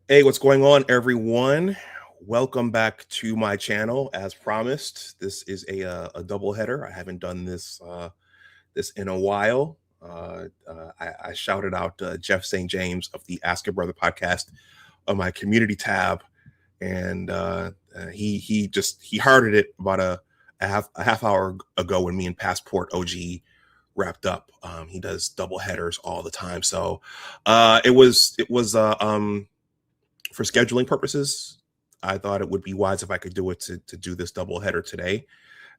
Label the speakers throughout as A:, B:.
A: Hey, what's going on, everyone? Welcome back to my channel. As promised, this is a double header. I haven't done this in a while. I shouted out Jeff St. James of the Ask a Brother podcast on my community tab, and he hearted it about a half hour ago when me and Passport OG wrapped up. He does double headers all the time, so it was for scheduling purposes. I thought it would be wise if I could do it to do this double header today.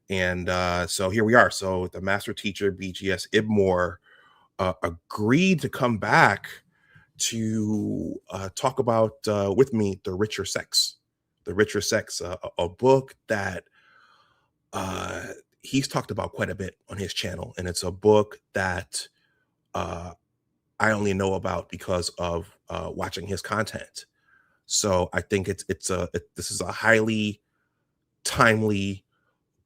A: And so here we are. So the master teacher, BGS IBMOR, agreed to come back to talk about with me The Richer Sex. The Richer Sex, a book that he's talked about quite a bit on his channel. And it's a book that I only know about because of watching his content. So I think this is a highly timely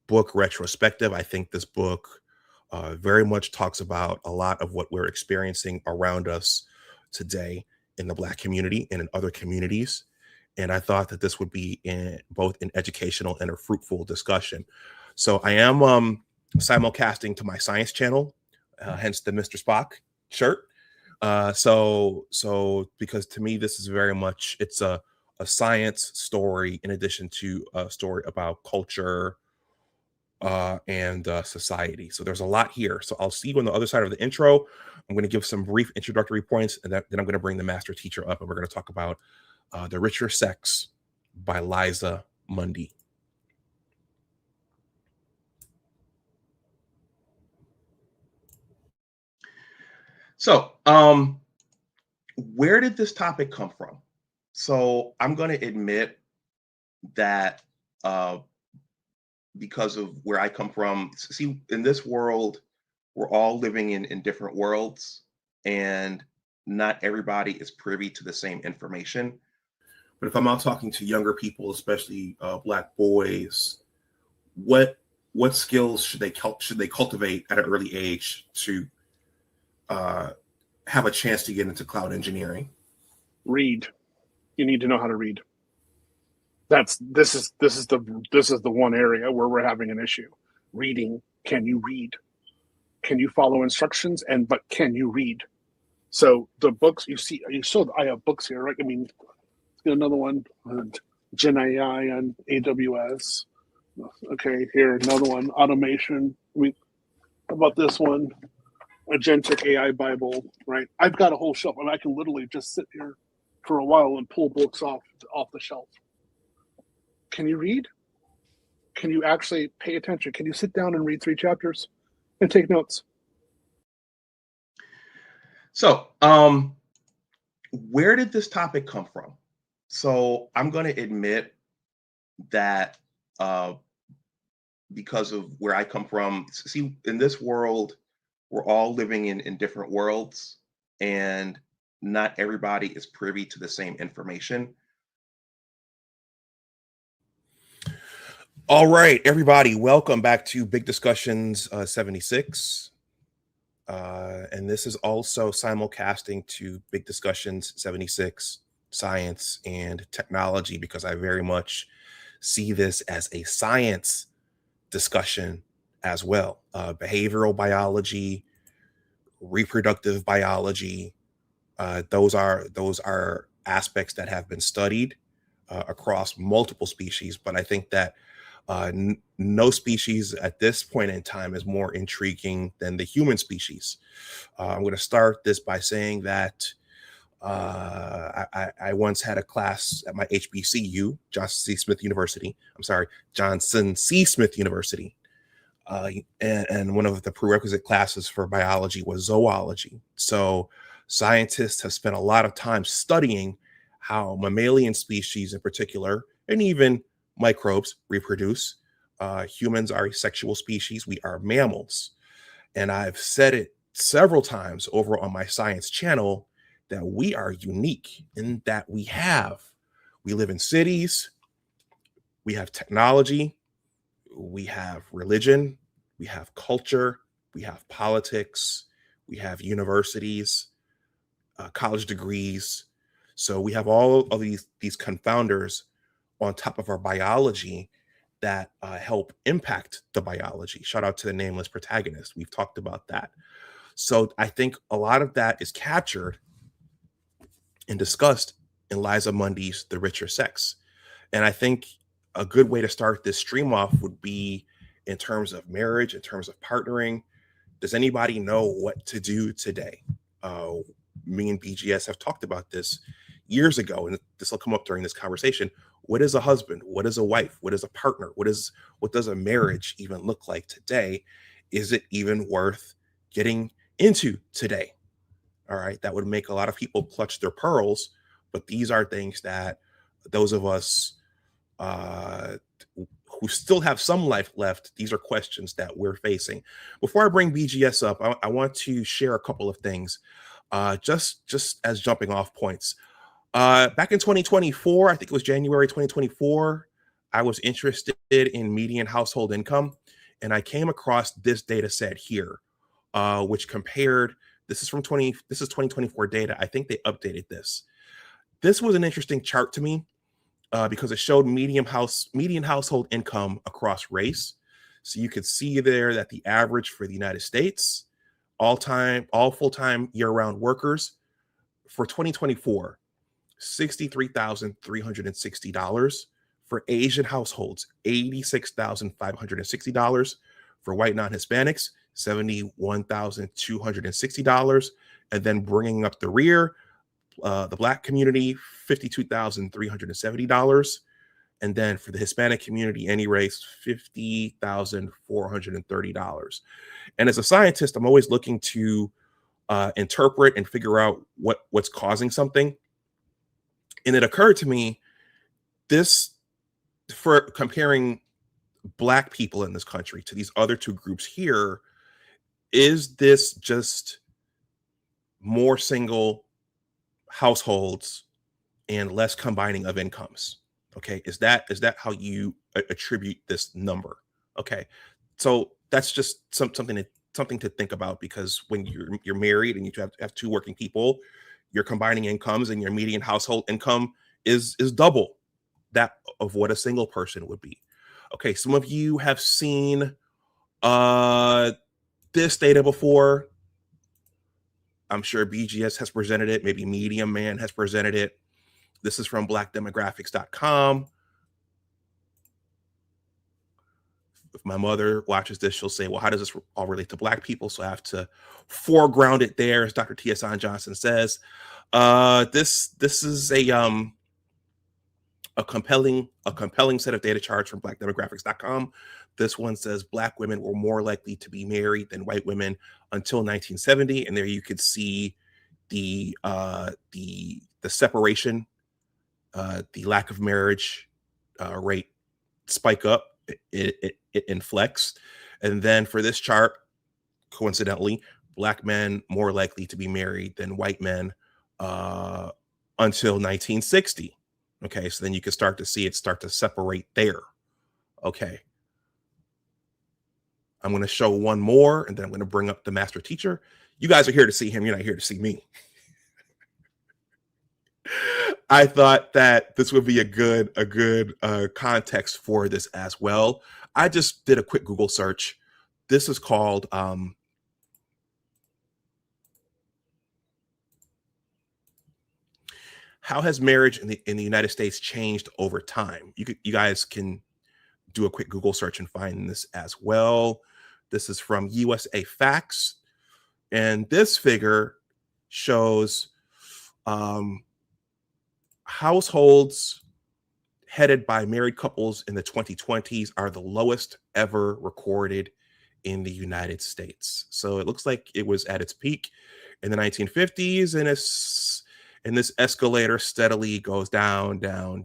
A: book retrospective. I think this book very much talks about a lot of what we're experiencing around us today in the Black community and in other communities. And I thought that this would be both an educational and a fruitful discussion. So I am simulcasting to my science channel, hence the Mr. Spock shirt. So because to me, this is very much, it's a science story in addition to a story about culture and society. So there's a lot here. So I'll see you on the other side of the intro. I'm going to give some brief introductory points, and then I'm going to bring the master teacher up, and we're going to talk about The Richer Sex by Liza Mundy. So, where did this topic come from? So I'm going to admit that because of where I come from, see, in this world, we're all living in different worlds, and not everybody is privy to the same information. But if I'm out talking to younger people, especially Black boys, what skills should they cultivate at an early age to have a chance to get into cloud engineering?
B: Read. You need to know how to read. This is the one area where we're having an issue. Reading. Can you read? Can you follow instructions? But can you read? So the books you saw, I have books here, right? I mean, let's get another one. Gen AI on AWS. Okay, here another one. Automation. How about this one? Agentic AI Bible, right? I've got a whole shelf, and I can literally just sit here for a while and pull books off the shelf. Can you read? Can you actually pay attention? Can you sit down and read 3 chapters and take notes?
A: So, where did this topic come from? So I'm going to admit that because of where I come from, see, in this world, we're all living in different worlds, and not everybody is privy to the same information. All right, everybody, welcome back to Big Discussions 76. And this is also simulcasting to Big Discussions 76, Science and Technology, because I very much see this as a science discussion as well. Behavioral biology, reproductive biology, those are aspects that have been studied across multiple species, but I think that no species at this point in time is more intriguing than the human species. I'm going to start this by saying that I once had a class at my HBCU, Johnson C. Smith University. And one of the prerequisite classes for biology was zoology. So scientists have spent a lot of time studying how mammalian species in particular, and even microbes, reproduce. Humans are a sexual species. We are mammals. And I've said it several times over on my science channel that we are unique in that we live in cities, we have technology, we have religion, we have culture, we have politics, we have universities, college degrees. So we have all of these confounders on top of our biology that help impact the biology. Shout out to the nameless protagonist. We've talked about that. So I think a lot of that is captured and discussed in Liza Mundy's The Richer Sex. And I think a good way to start this stream off would be in terms of marriage, in terms of partnering. Does anybody know what to do today? Me and BGS have talked about this years ago, and this will come up during this conversation. What is a husband? What is a wife? What is a partner? What does a marriage even look like today? Is it even worth getting into today? All right, that would make a lot of people clutch their pearls, but these are things that those of us who still have some life left, these are questions that we're facing. Before I bring BGS up, I want to share a couple of things, just as jumping off points. Back in 2024, I think it was January 2024, I was interested in median household income, and I came across this data set here, which compared. This is 2024 data. I think they updated this. This was an interesting chart to me because it showed median household income across race. So you could see there that the average for the United States, all full-time year-round workers for 2024, $63,360. For Asian households, $86,560. For white non-Hispanics, $71,260. And then bringing up the rear, the Black community, $52,370. And then for the Hispanic community, any race, $50,430. And as a scientist, I'm always looking to interpret and figure out what's causing something. And it occurred to me, this, for comparing Black people in this country to these other two groups here, is this just more single households and less combining of incomes? Okay, is that how you attribute this number? Okay, so that's just something to think about, because when you're married and you have two working people, you're combining incomes, and your median household income is double that of what a single person would be. Okay, some of you have seen this data before. I'm sure BGS has presented it. Maybe Medium Man has presented it. This is from blackdemographics.com. If my mother watches this, she'll say, well, how does this all relate to Black people? So I have to foreground it there, as Dr. T.S. Johnson says. This is a compelling set of data charts from blackdemographics.com. This one says Black women were more likely to be married than white women until 1970, and there you could see the separation, the lack of marriage rate spike up. It inflects, and then for this chart, coincidentally, Black men more likely to be married than white men until 1960. Okay, so then you can start to see it start to separate there. Okay. I'm going to show one more, and then I'm going to bring up the master teacher. You guys are here to see him. You're not here to see me. I thought that this would be a good context for this as well. I just did a quick Google search. This is called how has marriage in the United States changed over time? You guys can do a quick Google search and find this as well. This is from USA Facts, and this figure shows households headed by married couples in the 2020s are the lowest ever recorded in the United States. So it looks like it was at its peak in the 1950s, and this escalator steadily goes down from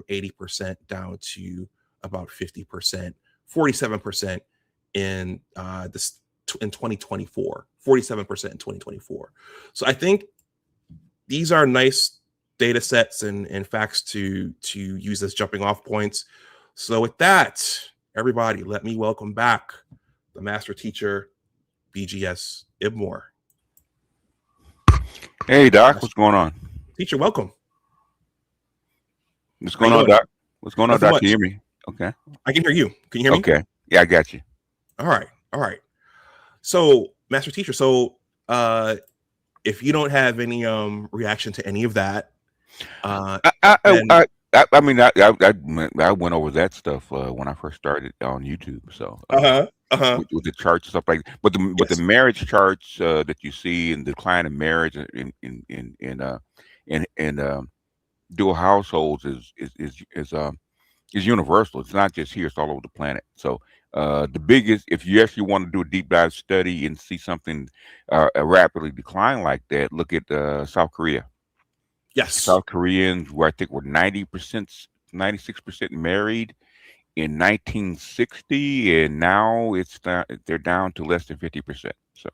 A: 80% down to about 50%, 47% in 2024, 47% in 2024. So I think these are nice data sets and facts to use as jumping off points. So with that, everybody, let me welcome back the master teacher, BGS IBMOR.
C: Hey, Doc, what's going on?
A: Teacher, welcome.
C: What's
A: How you
C: going on,
A: doing?
C: Doc? What's going on,
A: Nothing
C: Doc? Can
A: much.
C: you hear me? Okay.
A: I can hear you. Can you hear me?
C: Okay. Yeah, I got you.
A: All right. All right. So, Master Teacher, so if you don't have any reaction to any of that, then
C: I mean, I went over that stuff when I first started on YouTube. So with the charts and stuff like, but the
A: yes.
C: marriage charts that you see and decline in marriage in dual households is universal. It's not just here; it's all over the planet. So the biggest, if you actually want to do a deep dive study and see something rapidly decline like that, look at South Korea.
A: Yes.
C: South Koreans, where I think were 90%, 96% married in 1960, and now they're down to less than 50%. So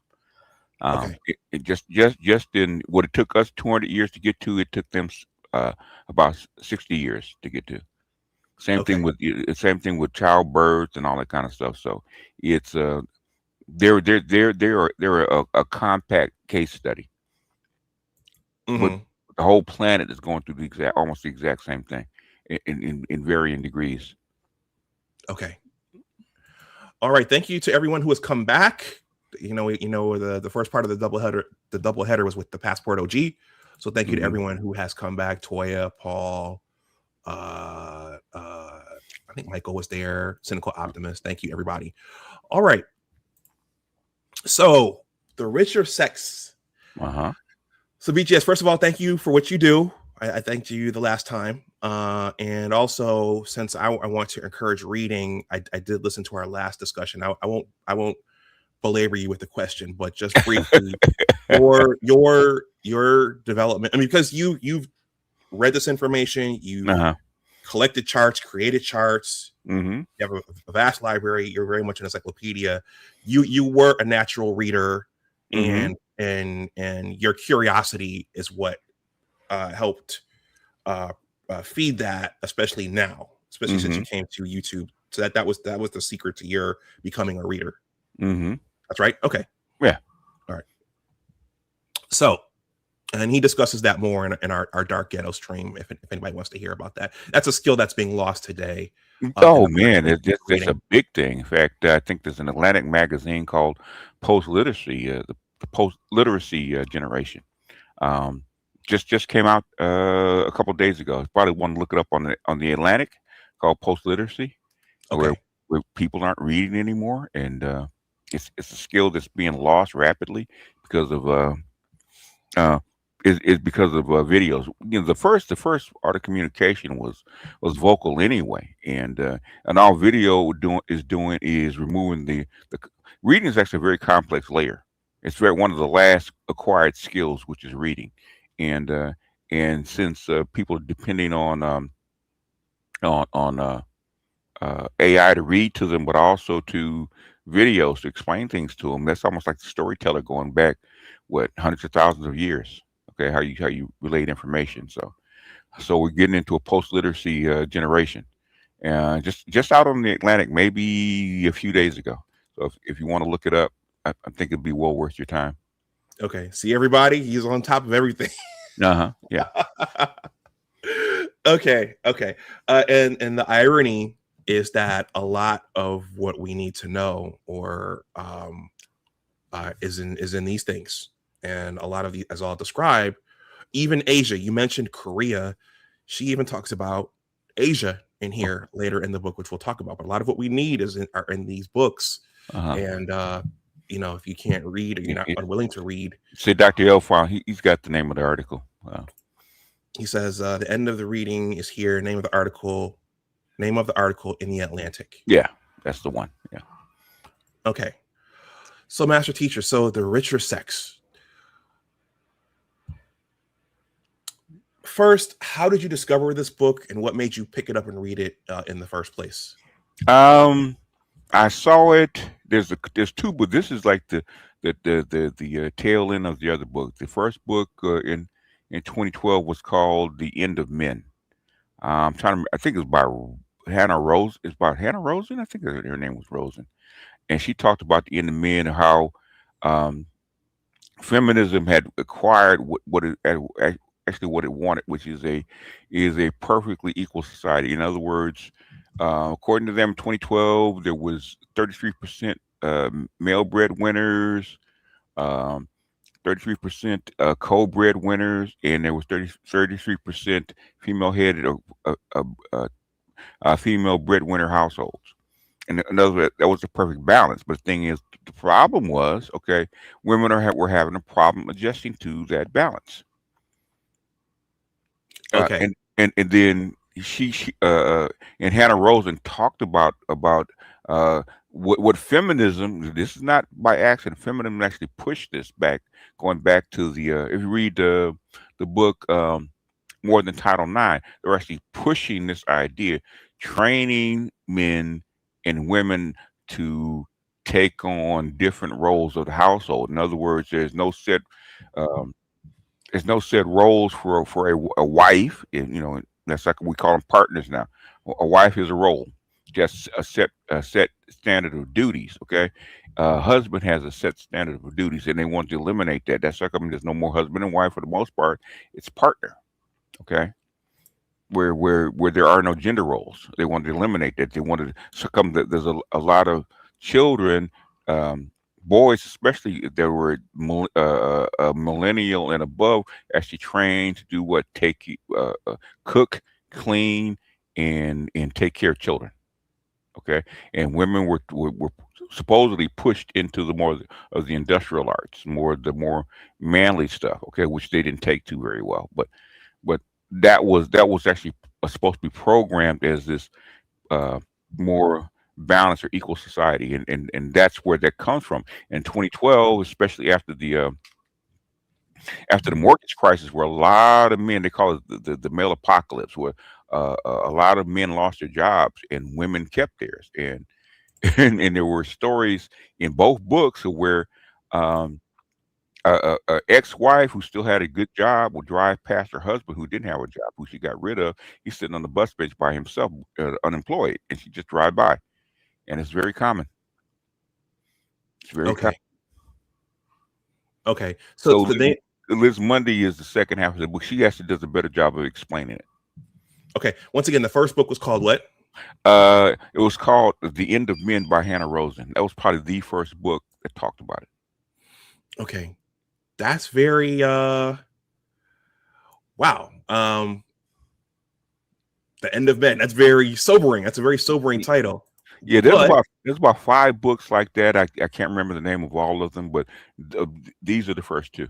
C: it just in what it took us 200 years to get to, it took them about 60 years to get to. Same thing with childbirth and all that kind of stuff. So it's they're a compact case study, but the whole planet is going through almost the exact same thing in varying degrees.
A: Okay. All right. Thank you to everyone who has come back. The first part of the doubleheader was with the Passport OG. So thank you to everyone who has come back. Toya, Paul, I think Michael was there. Cynical Optimist. Thank you, everybody. All right. So the richer sex. So BGS, first of all, thank you for what you do. I thanked you the last time. And also, since I want to encourage reading, I did listen to our last discussion. I won't belabor you with the question, but just briefly, your development. I mean, because you've read this information, you collected charts, created charts. You have a vast library. You're very much an encyclopedia. You were a natural reader, and your curiosity is what helped feed that, especially now, especially since you came to YouTube. So that was the secret to your becoming a reader. That's right. Okay.
C: Yeah.
A: All right. So, and he discusses that more in our Dark Ghetto stream. If anybody wants to hear about that, that's a skill that's being lost today.
C: Oh man, it's a big thing. In fact, I think there's an Atlantic magazine called Post Literacy, the post literacy generation. Just came out a couple of days ago. Probably want to look it up on the Atlantic, called Post Literacy, where people aren't reading anymore, and it's a skill that's being lost rapidly because of because of videos. The first art of communication was vocal anyway, and all video is removing the reading is actually a very complex layer. It's one of the last acquired skills, which is reading, and since people are depending on AI to read to them, but also to videos to explain things to them, that's almost like the storyteller going back hundreds of thousands of years. Okay, how you relate information. So we're getting into a post literacy generation, and just out on the Atlantic, maybe a few days ago. So if you want to look it up, I think it'd be well worth your time.
A: Okay. See, everybody, he's on top of everything.
C: Yeah.
A: Okay. And the irony is that a lot of what we need to know or is in these things. And a lot of as I'll describe, even Asia, you mentioned Korea. She even talks about Asia in here later in the book, which we'll talk about. But a lot of what we need are in these books. And if you can't read or you're not unwilling to read.
C: Say Dr. Elfon, he's got the name of the article. Wow.
A: He says the end of the reading is here. Name of the article in the Atlantic.
C: Yeah, that's the one. Yeah.
A: Okay. So, Master Teacher, so the richer sex. First, how did you discover this book, and what made you pick it up and read it in the first place?
C: I saw it. There's two, but this is like the tail end of the other book. The first book in 2012 was called The End of Men. I think it's by Hannah Rose. It's about Hannah Rosen. I think her name was Rosen, and she talked about the end of men and how feminism had acquired actually what it wanted, which is a perfectly equal society. In other words, according to them, 2012 there was 33% male breadwinners, um, 33% co-bred winners, and there was 33% female-headed or female breadwinner households. And in other words, that was the perfect balance. But the thing is, the problem was, okay, women were having a problem adjusting to that balance.
A: Okay.
C: And then she and Hannah Rosen talked about what feminism. This is not by accident. Feminism actually pushed this back, going back to the if you read the book More Than Title IX, they're actually pushing this idea, training men and women to take on different roles of the household. In other words, um, there's no set roles for a wife. And, that's like we call them partners now. A wife is a role, just a set standard of duties. Okay, husband has a set standard of duties, and they want to eliminate that. That's like, I mean, there's no more husband and wife for the most part. It's partner. Okay, where there are no gender roles. They wanted to eliminate that. They wanted to succumb that there's a lot of children, boys especially, that were millennial and above, actually trained to do what? Cook, clean, and take care of children. Okay, and women were supposedly pushed into the more of the industrial arts, the more manly stuff. Okay, which they didn't take to very well, but that was actually supposed to be programmed as this uh, more balanced or equal society, and that's where that comes from. In 2012, especially after the mortgage crisis, where a lot of men, they call it the male apocalypse, where a lot of men lost their jobs and women kept theirs, and and there were stories in both books of where um, a ex-wife who still had a good job would drive past her husband who didn't have a job, who she got rid of. He's sitting on the bus bench by himself, unemployed, and she just drive by, and it's very common. It's very common.
A: Okay. Okay. So
C: So
A: today,
C: Liz Mundy is the second half of the book. She actually does a better job of explaining it.
A: okay. Once again, the first book was called what?
C: It was called "The End of Men" by Hannah Rosen. That was probably the first book that talked about it.
A: Okay. That's very wow. The End of Men. That's very sobering. That's a very sobering title.
C: Yeah,
A: But
C: there's about 5 books like that. I can't remember the name of all of them, but these are the first 2.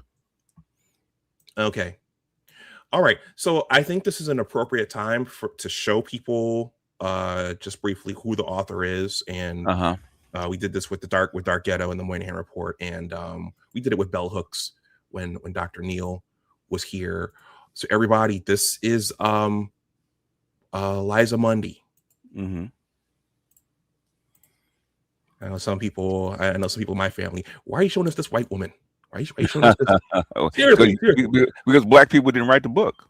A: okay. All right. So I think this is an appropriate time to show people just briefly who the author is. And
C: Uh-huh.
A: we did this with Dark Ghetto and the Moynihan Report, and we did it with Bell Hooks when Dr. Neal was here. So everybody, this is Liza Mundy.
C: Mm-hmm.
A: I know some people in my family. Why are you showing us this white woman? Why are you showing us this? Seriously.
C: Because black people didn't write the book.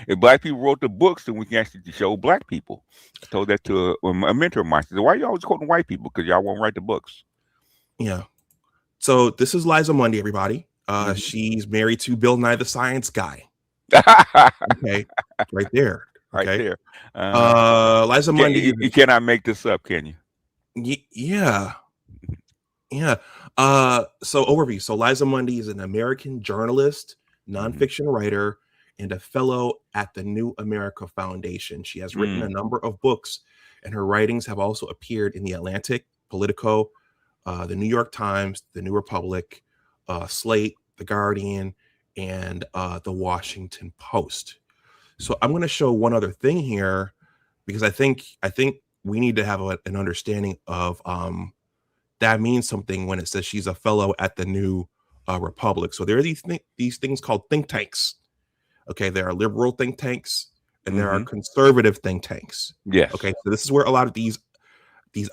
C: If black people wrote the books, then we can actually show black people. I told that to a mentor of mine. He said, "Why are you always quoting white people? Because y'all won't write the books."
A: Yeah. So this is Liza Mundy, everybody.
C: Mhm.
A: She's married to Bill Nye the Science Guy. Okay, right there.
C: Right
A: Okay.
C: there.
A: Liza Mundy.
C: You cannot make this up, can you?
A: Yeah. Yeah. So overview. So Liza Mundy is an American journalist, nonfiction writer, and a fellow at the New America Foundation. She has written a number of books, and her writings have also appeared in The Atlantic, Politico, the New York Times, the New Republic, Slate, The Guardian, and the Washington Post. So I'm going to show one other thing here, because I think we need to have an understanding of that means something when it says she's a fellow at the New Republic. So there are these things called think tanks. Okay, there are liberal think tanks and there are conservative think tanks.
C: Yes.
A: Okay, so this is where a lot of these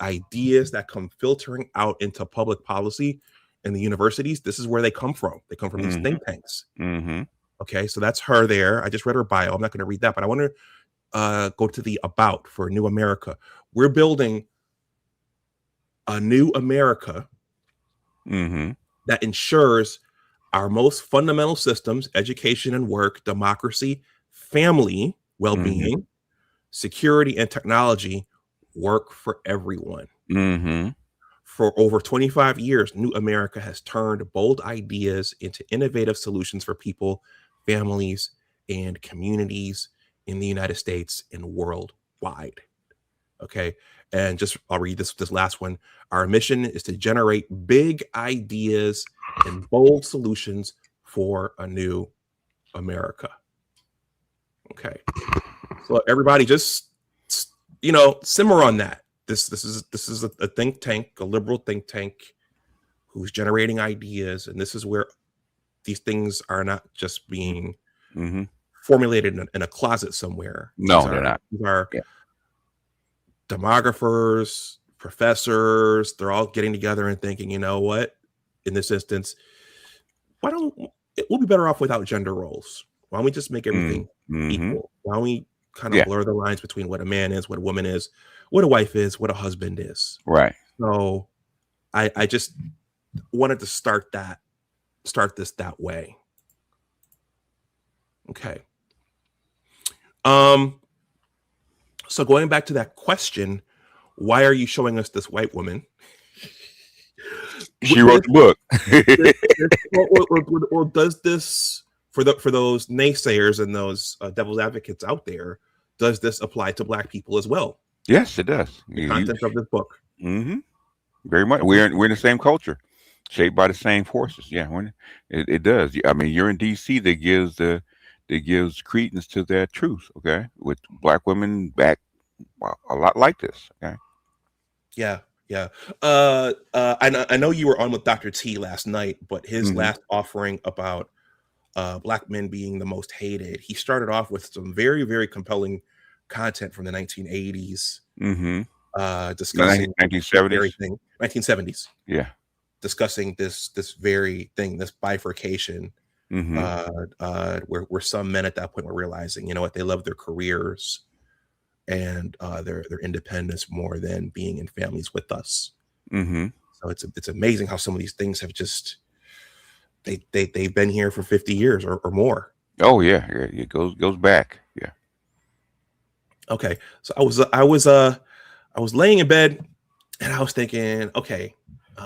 A: ideas that come filtering out into public policy in the universities, this is where they come from. They come from these think tanks. Okay, so that's her there. I just read her bio. I'm not going to read that, but I want to go to the about for New America. We're building a new America that ensures our most fundamental systems, education and work, democracy, family, well-being, security, and technology work for everyone. For over 25 years, New America has turned bold ideas into innovative solutions for people, families, and communities in the United States and worldwide. Okay. And just I'll read this last one. Our mission is to generate big ideas and bold solutions for a new America. Okay. So everybody just simmer on that. This is a think tank, a liberal think tank who's generating ideas, and this is where these things are not just being formulated in a closet somewhere.
C: No, they're not.
A: These are demographers, professors. They're all getting together and thinking, you know what? In this instance, we'll be better off without gender roles. Why don't we just make everything equal? Why don't we kind of blur the lines between what a man is, what a woman is, what a wife is, what a husband is?
C: Right.
A: So I just wanted to start this that way. Okay. So going back to that question, why are you showing us this white woman?
C: She wrote the
A: book. Or does this, for those naysayers and those devil's advocates out there, does this apply to Black people as well?
C: Yes, it does.
A: The content of this book.
C: Very much. We're in the same culture, shaped by the same forces. Yeah, it does. I mean, you're in DC that gives credence to that truth. Okay, with Black women back a lot like this. Okay.
A: Yeah. I know you were on with Dr. T last night, but his last offering about Black men being the most hated, he started off with some very, very compelling content from the 1980s. Discussing
C: 1970s.
A: 1970s.
C: Yeah.
A: Discussing this very thing, this bifurcation, where some men at that point were realizing, you know what, they love their careers and their independence more than being in families with us. So it's amazing how some of these things have just they've been here for 50 years or more.
C: Oh yeah, it goes back. Yeah.
A: Okay, so I was laying in bed and I was thinking, okay,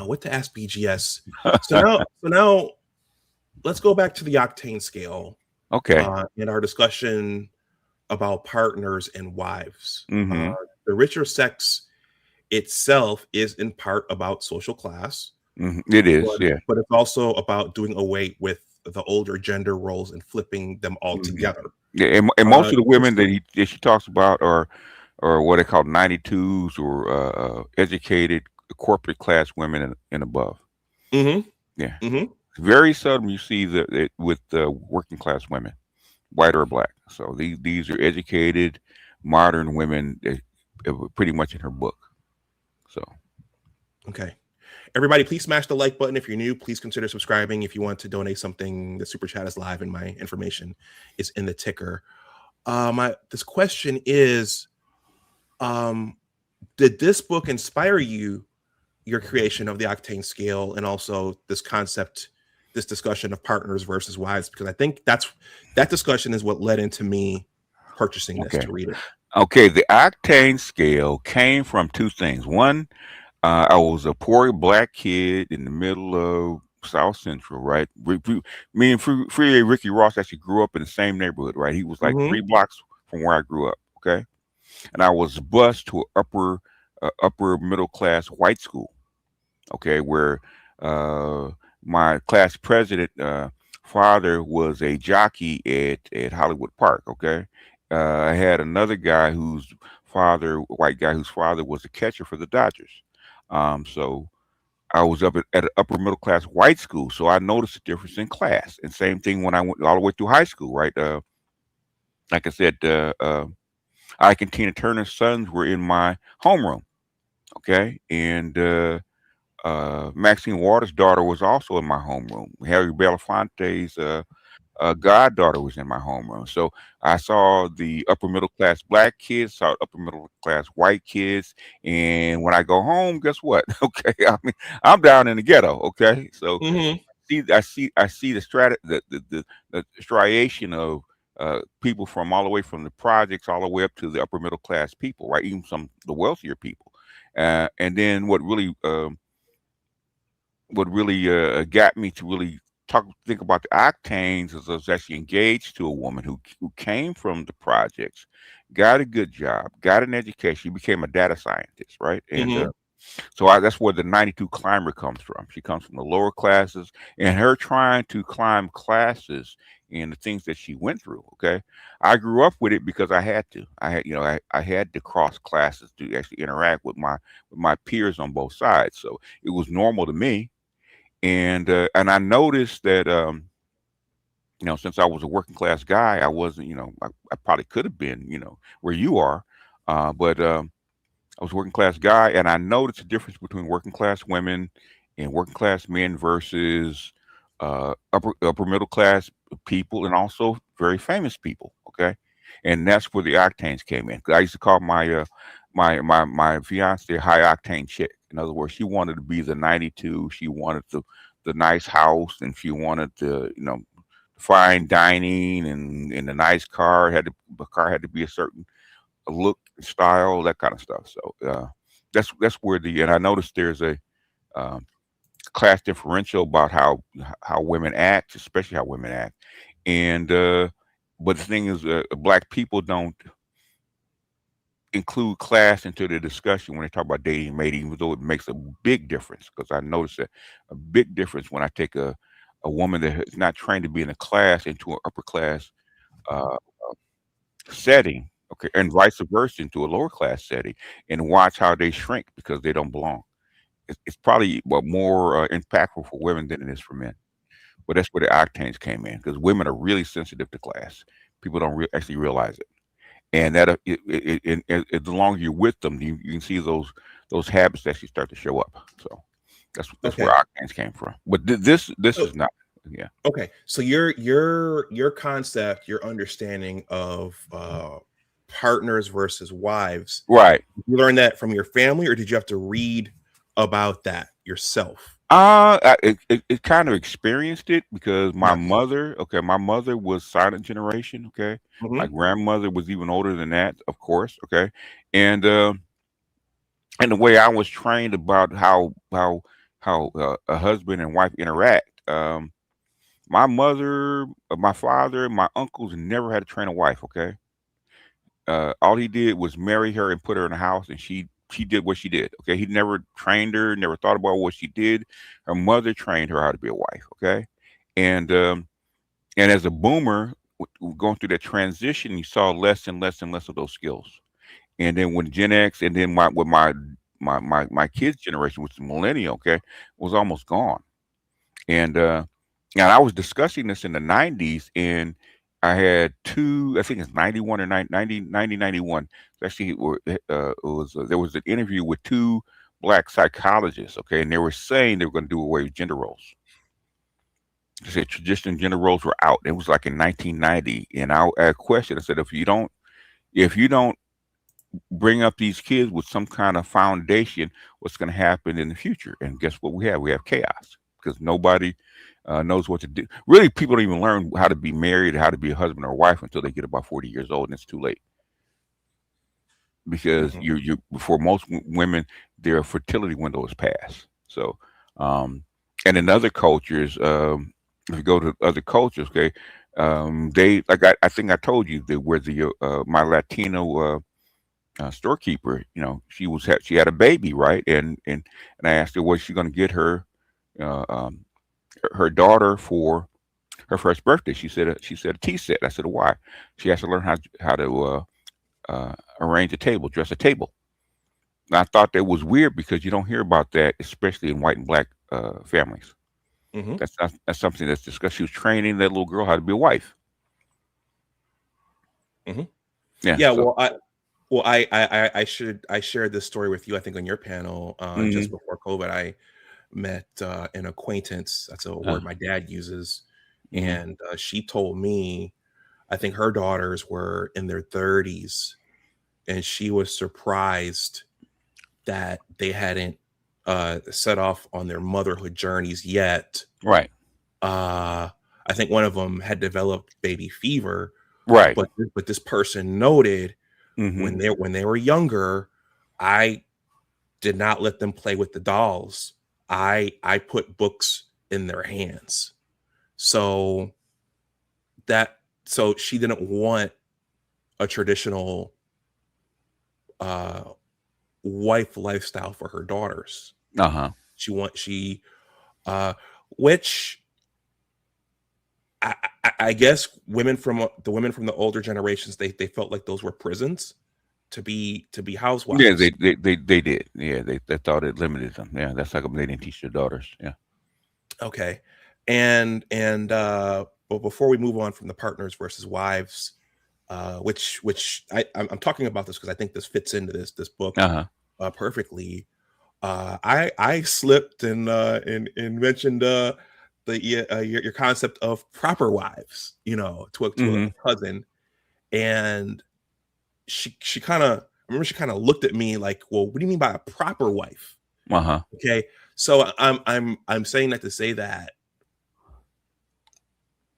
A: what to ask BGS. So now let's go back to the octane scale.
C: Okay.
A: In our discussion about partners and wives. The richer sex itself is in part about social class.
C: It is,
A: but it's also about doing away with the older gender roles and flipping them all together.
C: Yeah, and most of the women that she talks about are what they call 92s or educated corporate class women and above. Yeah. Very seldom you see with working class women, white or Black. So these are educated, modern women, pretty much in her book. So,
A: okay. Everybody, please smash the like button. If you're new, please consider subscribing. If you want to donate something, the super chat is live and my information is in the ticker. This question is, did this book inspire your creation of the octane scale and also this concept, this discussion of partners versus wives? Because I think that discussion is what led into me purchasing this to read it.
C: Okay, the octane scale came from two things. One, I was a poor Black kid in the middle of South Central, right? Me and Free Ricky Ross actually grew up in the same neighborhood, right? He was like 3 blocks from where I grew up, okay? And I was bused to an upper middle class white school, okay, where my class president father was a jockey at Hollywood Park, okay? I had another guy white guy whose father was a catcher for the Dodgers. So I was up at an upper middle class white school, so I noticed the difference in class. And same thing when I went all the way through high school, right? Like I said, Ike and Tina Turner's sons were in my homeroom, okay? And Maxine Waters' daughter was also in my homeroom. Harry Belafonte's goddaughter was in my homeroom. So I saw the upper middle class black kids, saw upper middle class white kids, and when I go home, guess what? Okay, I mean, I'm down in the ghetto. Okay, so
A: Hmm.
C: I see the striation of people from all the way from the projects all the way up to the upper middle class people, right? Even some the wealthier people. And then what really got me to really think about the octanes is I was actually engaged to a woman who came from the projects, got a good job, got an education. She became a data scientist, right? And
A: Hmm.
C: so that's where the 92 climber comes from. She comes from the lower classes, and her trying to climb classes and the things that she went through. Okay, I grew up with it because I had to. I had, I had to cross classes to actually interact with my peers on both sides. So it was normal to me, and I noticed that since I was a working class guy, I wasn't, I probably could have been, where you are, but I was a working class guy, and I noticed the difference between working class women and working class men versus upper middle class people, and also very famous people. Okay, and that's where the octanes came in. 'Cause I used to call my fiance a high octane chick. In other words, she wanted to be the 92. She wanted the nice house, and she wanted the fine dining and the nice car. The car had to be a certain look, style, that kind of stuff. So that's where and I noticed there's a um, class differential about how women act, especially how women act. And but the thing is, black people don't include class into the discussion when they talk about dating and mating, even though it makes a big difference. Because I noticed that a big difference when I take a woman that is not trained to be in a class into an upper class uh, setting, okay, and vice versa into a lower class setting, and watch how they shrink because they don't belong. It's probably more impactful for women than it is for men. But that's where the octanes came in because women are really sensitive to class. People don't actually realize it, and that the longer you're with them, you can see those habits actually start to show up. So that's where
A: Okay.
C: octanes came from. But this
A: So
C: is not. Yeah.
A: okay. So your concept, your understanding of partners versus wives,
C: Right.
A: you learned that from your family, or did you have to read about that yourself?
C: It kind of experienced it because
A: Yes.
C: my mother was silent generation. Okay, my
A: Hmm.
C: grandmother was even older than that, of course. Okay, and uh, and the way I was trained about how a husband and wife interact. My mother, my father, my uncles never had to train a wife. Okay, all he did was marry her and put her in a house, and she did what she did. Okay, he never trained her, never thought about what she did. Her mother trained her how to be a wife. Okay, and um, and as a boomer going through that transition, you saw less and less and less of those skills. And then when Gen X, and then my kids' generation, which is millennial, okay, was almost gone. And I was discussing this in the 90s, and I had two, I think it's 91 or 90 91. Actually, there was an interview with two black psychologists, okay, and they were saying they were going to do away with gender roles. They said traditional gender roles were out. It was like in 1990, and I had a question. I said, if you don't bring up these kids with some kind of foundation, what's going to happen in the future? And guess what we have? We have chaos because nobody knows what to do. Really, people don't even learn how to be married, how to be a husband or wife until they get about 40 years old, and it's too late because
A: Hmm.
C: you for most women, their fertility window is past. So, um, and in other cultures, if you go to other cultures, okay, they like I think I told you that where the my Latino storekeeper, she had a baby, right? And I asked her, was she going to get uh, um, her daughter for her first birthday? She said a tea set. I said, why? She has to learn how to arrange a table, dress a table. And I thought that was weird because you don't hear about that, especially in white and black families.
A: Hmm.
C: That's something that's discussed. She was training that little girl how to be a wife.
A: Hmm.
C: Yeah.
A: Yeah.
C: So.
A: I shared this story with you, I think, on your panel
C: Hmm.
A: just before COVID. I met an acquaintance. That's a word my dad uses. and she told me, I think her daughters were in their 30s, and she was surprised that they hadn't set off on their motherhood journeys yet.
C: Right.
A: I think one of them had developed baby fever,
C: Right.
A: but this person noted
C: Mm-hmm.
A: when they were younger, I did not let them play with the dolls. I put books in their hands. So she didn't want a traditional wife lifestyle for her daughters. Which I guess the women from the older generations, they felt like those were prisons to be housewives.
C: Yeah, they did. Yeah, they thought it limited them. Yeah, that's how come they didn't teach their daughters. Yeah.
A: Okay. And but before we move on from the partners versus wives, which I'm talking about this because I think this fits into this book perfectly. I slipped and mentioned your concept of proper wives, to a cousin, and she kind of, I remember she kind of looked at me like, well, what do you mean by a proper wife? Okay, so I'm saying that to say that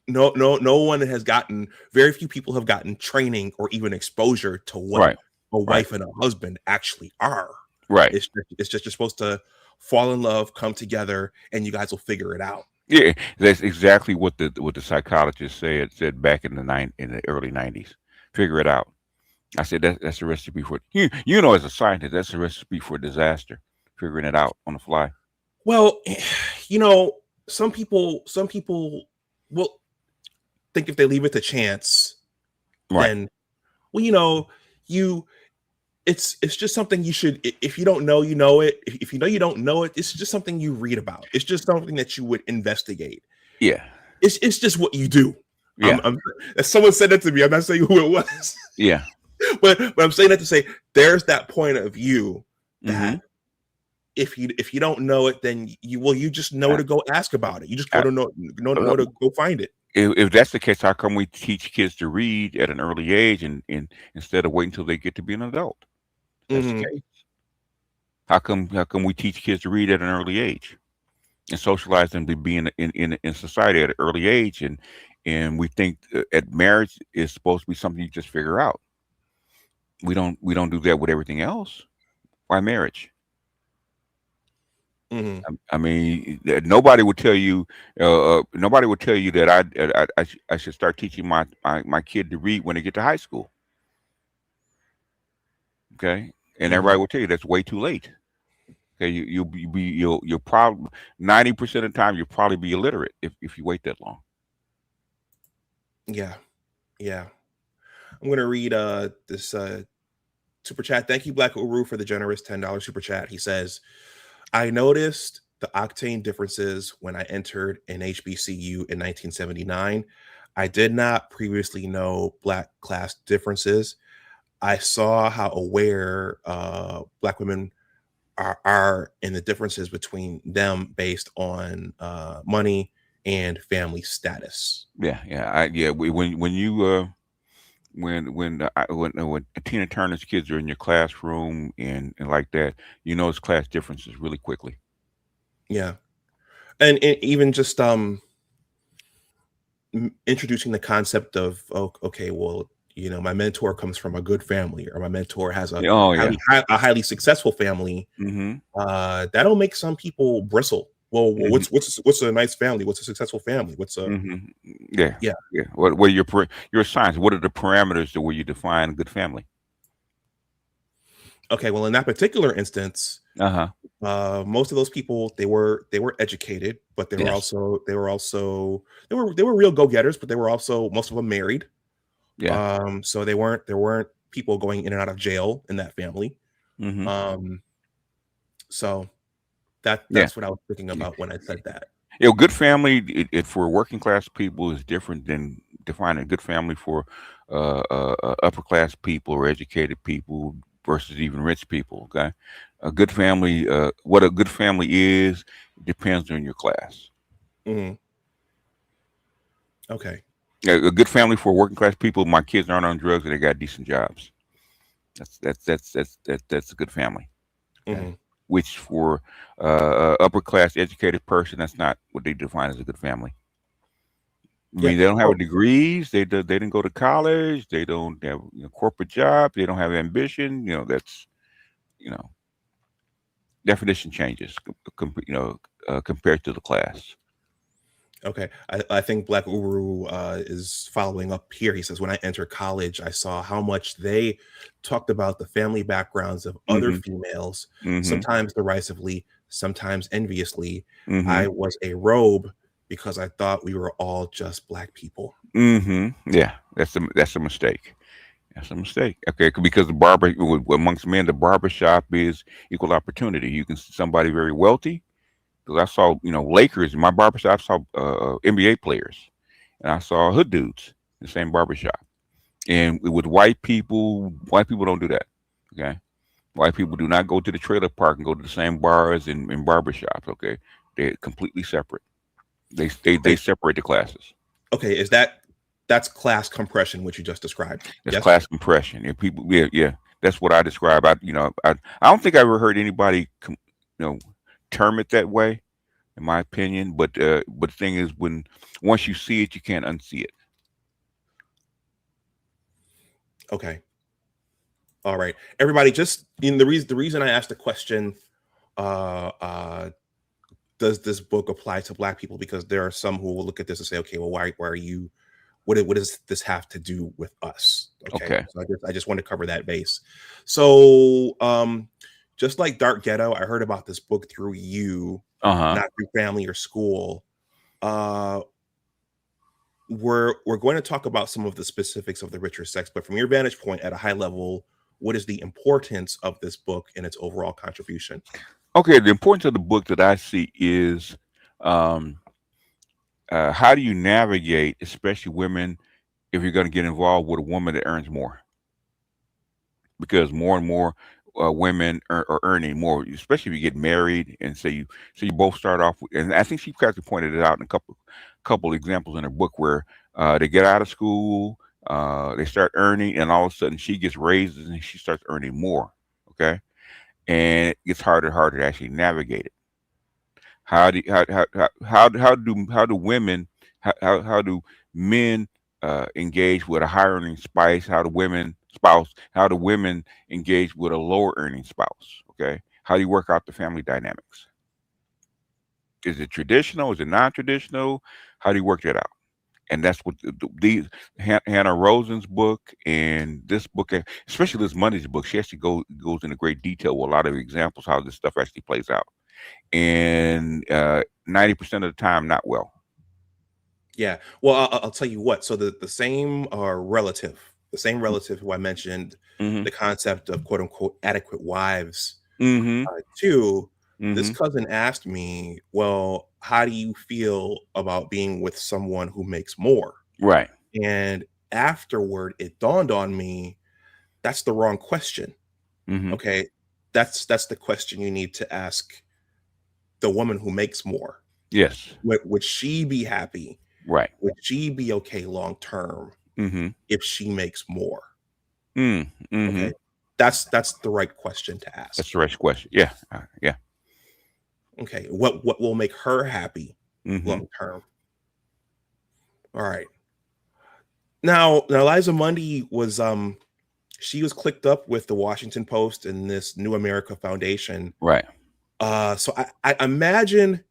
A: no one has gotten, very few people have gotten training or even exposure to what a wife and a husband actually are.
C: Right.
A: It's just you're supposed to fall in love, come together, and you guys will figure it out.
C: Yeah, that's exactly what the psychologist said back in the early 90s. Figure it out. I said that's a recipe for, as a scientist, that's a recipe for disaster. Figuring it out on the fly.
A: Well, some people will think if they leave it to chance, then, well, it's just something you should, if you don't know, you know it. If you know you don't know it, it's just something you read about. It's just something that you would investigate.
C: Yeah.
A: It's just what you do.
C: Yeah.
A: If someone said that to me, I'm not saying who it was.
C: Yeah.
A: but I'm saying that to say there's that point of view that if you don't know it, then you just know to go ask about it. You just go to know to go find it.
C: If that's the case, how come we teach kids to read at an early age and instead of waiting until they get to be an adult? That's the case. How come we teach kids to read at an early age and socialize them to be in society at an early age, and we think at marriage is supposed to be something you just figure out. We don't do that with everything else. Why marriage? I mean, nobody would tell you. Nobody would tell you that I should start teaching my kid to read when they get to high school. Okay, and everybody will tell you that's way too late. Okay, you'll probably 90% of the time you'll probably be illiterate if you wait that long.
A: Yeah. I'm gonna read this super chat. Thank you, Black Uru, for the generous $10 super chat. He says, I noticed the octane differences when I entered an HBCU in 1979. I did not previously know Black class differences. I saw how aware Black women are in the differences between them based on money and family status.
C: When Tina Turner's kids are in your classroom and like that, it's class differences really quickly.
A: Yeah, and even just introducing the concept of, okay, well, my mentor comes from a good family, or my mentor has a highly successful family. That'll make some people bristle. Well, what's a nice family? What's a successful family? What's a
C: What are your signs? What are the parameters to where you define a good family?
A: Okay, well, in that particular instance, most of those people, they were educated, but they were real go-getters, but they were also, most of them, married. Yeah. So there weren't people going in and out of jail in that family. So that's what I was thinking about when I said that.
C: Good family for working class people is different than defining a good family for upper class people or educated people versus even rich people. Okay, a good family, what a good family is, depends on your class.
A: Okay.
C: A good family for working class people. My kids aren't on drugs and they got decent jobs. That's a good family. Okay.
A: Hmm.
C: Which for upper class educated person, that's not what they define as a good family. I
A: Yeah.
C: mean, they don't have
A: Oh,
C: degrees. They didn't go to college. They don't have corporate jobs. They don't have ambition. That's you know definition changes. Compared to the class.
A: okay. I think Black Uru is following up here. He says, when I entered college, I saw how much they talked about the family backgrounds of other
C: Mm-hmm.
A: females,
C: Mm-hmm.
A: sometimes derisively, sometimes enviously.
C: Mm-hmm.
A: I was a robe because I thought we were all just Black people.
C: Mm-hmm. Yeah, that's a mistake. That's a mistake. Okay, because amongst men, the barber shop is equal opportunity. You can see somebody very wealthy. Because I saw, Lakers in my barbershop. I saw NBA players, and I saw hood dudes in the same barbershop. And with white people don't do that. Okay, white people do not go to the trailer park and go to the same bars and barbershops. Okay, they're completely separate. They
A: Okay.
C: separate the classes.
A: Okay. That's class compression, which you just described?
C: That's
A: Yes.
C: class compression. And people, yeah, that's what I describe. I don't think I ever heard anybody, term it that way, in my opinion. But the thing is, when once you see it, you can't unsee it.
A: Okay. All right. Everybody, just in the reason I asked the question, uh, uh, does this book apply to Black people? Because there are some who will look at this and say, okay, well, why are you, what does this have to do with us? Okay.
C: Okay.
A: So I just want to cover that base. So, just like Dark Ghetto, I heard about this book through you,
C: Uh-huh.
A: not through family or school. Uh, we're going to talk about some of the specifics of the richer sex, but from your vantage point at a high level, what is the importance of this book and its overall contribution?
C: Okay. The importance of the book that I see is, um, how do you navigate, especially women, if you're going to get involved with a woman that earns more? Because more and more women are earning more, especially if you get married and say you both start off. And I think she actually pointed it out in a couple examples in her book where they get out of school, they start earning, and all of a sudden she gets raises and she starts earning more. Okay, and it gets harder and harder to actually navigate it. How do women how do men engage with a higher earning spouse? How do women engage with a lower earning spouse? Okay, how do you work out the family dynamics? Is it traditional? Is it non-traditional? How do you work that out? And that's what Hannah Rosen's book and this book, especially Liz Mundy's book, she actually goes into great detail with a lot of examples how this stuff actually plays out. And 90% of the time, not well.
A: Yeah. Well, I'll tell you what. So the same the same relative who I mentioned,
C: Mm-hmm.
A: the concept of quote unquote adequate wives,
C: Mm-hmm.
A: too. This
C: Mm-hmm.
A: cousin asked me, well, how do you feel about being with someone who makes more?
C: Right.
A: And afterward, it dawned on me that's the wrong question.
C: Mm-hmm.
A: Okay. That's the question you need to ask the woman who makes more.
C: Yes.
A: Would she be happy?
C: Right.
A: Would she be okay long term
C: Mm-hmm.
A: if she makes more?
C: Mm-hmm.
A: Okay. That's the right question to
C: That's
A: ask.
C: the right question. Yeah. Yeah.
A: Okay. What will make her happy
C: Mm-hmm.
A: long term? All right. Now Liza Mundy was she was clicked up with the Washington Post and this New America Foundation.
C: Right.
A: So I imagine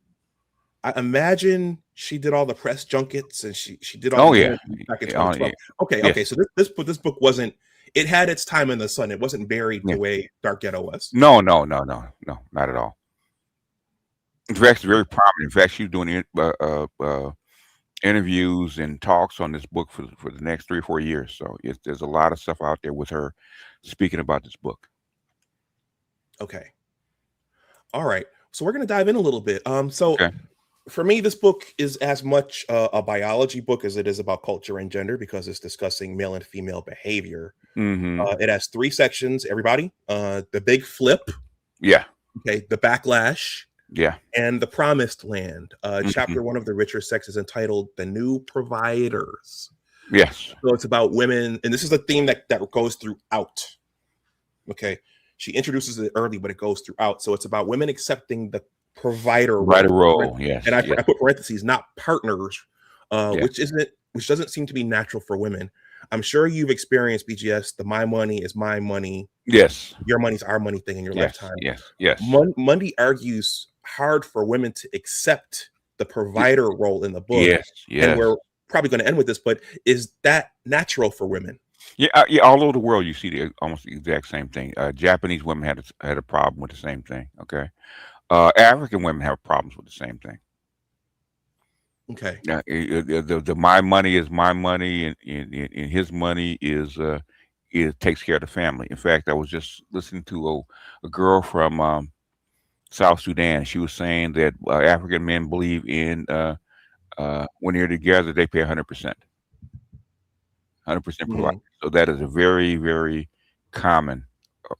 A: she did all the press junkets and she did all
C: Oh
A: the
C: yeah.
A: interviews back in
C: Oh, yeah.
A: 2012. Okay,
C: Yes.
A: so this book wasn't, it had its time in the sun. It wasn't buried
C: Yeah.
A: the way Dark Ghetto was.
C: No, not at all. In fact, it's very prominent. In fact, she's doing interviews and talks on this book for the next 3 or 4 years. So there's a lot of stuff out there with her speaking about this book.
A: Okay. All right. So we're gonna dive in a little bit. So
C: Okay.
A: for me, this book is as much a biology book as it is about culture and gender because it's discussing male and female behavior.
C: Mm-hmm.
A: It has 3 sections, everybody. The big flip,
C: Yeah.
A: okay, the backlash,
C: Yeah.
A: and the Promised Land.
C: Mhm.
A: Chapter 1 of The Richer Sex is entitled The New Providers.
C: Yes.
A: So it's about women, and this is a theme that goes throughout. Okay. She introduces it early, but it goes throughout. So it's about women accepting the provider
C: Right
A: role.
C: role. Yes.
A: And I
C: yes.
A: put parentheses, not partners,
C: Yeah.
A: which doesn't seem to be natural for women. I'm sure you've experienced BGS, the my money is my money,
C: Yes.
A: your money's our money thing in your
C: Yes.
A: lifetime.
C: Yes. Yes.
A: Mundy argues hard for women to accept the provider role in the book.
C: Yes. Yes.
A: And we're probably going to end with this, but is that natural for women?
C: Yeah, yeah. All over the world, you see almost the exact same thing. Japanese women had a problem with the same thing. Okay, African women have problems with the same thing.
A: Okay.
C: The my money is my money, and his money is takes care of the family. In fact, I was just listening to a girl from South Sudan. She was saying that African men believe in when they're together, they pay 100%. 100% provided. So that is a very, very common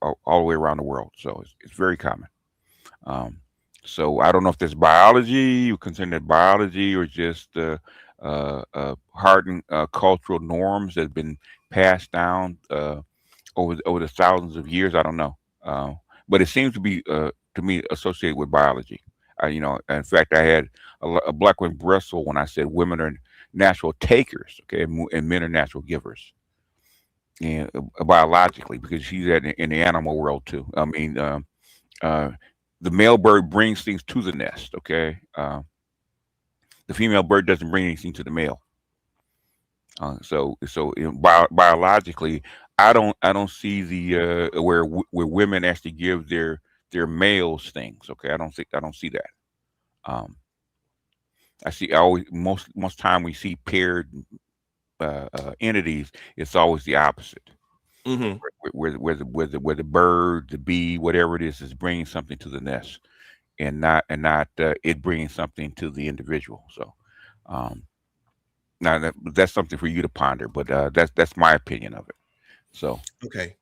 C: all the way around the world. So it's very common. So I don't know if there's biology, you consider that biology, or just hardened cultural norms that have been passed down over the thousands of years. I don't know, but it seems to be to me associated with biology. In fact, I had a black woman bristle when I said women are natural takers, okay, and men are natural givers, and biologically, because she's in the animal world too. I mean, the male bird brings things to the nest, okay. The female bird doesn't bring anything to the male. So biologically, I don't see the where women actually give their males things. Okay, I don't see that. I see most time we see paired entities. It's always the opposite.
A: Mm-hmm.
C: Where the bird, the bee, whatever it is bringing something to the nest, and not it bringing something to the individual. So now that's something for you to ponder, but that's my opinion of it. So
A: okay.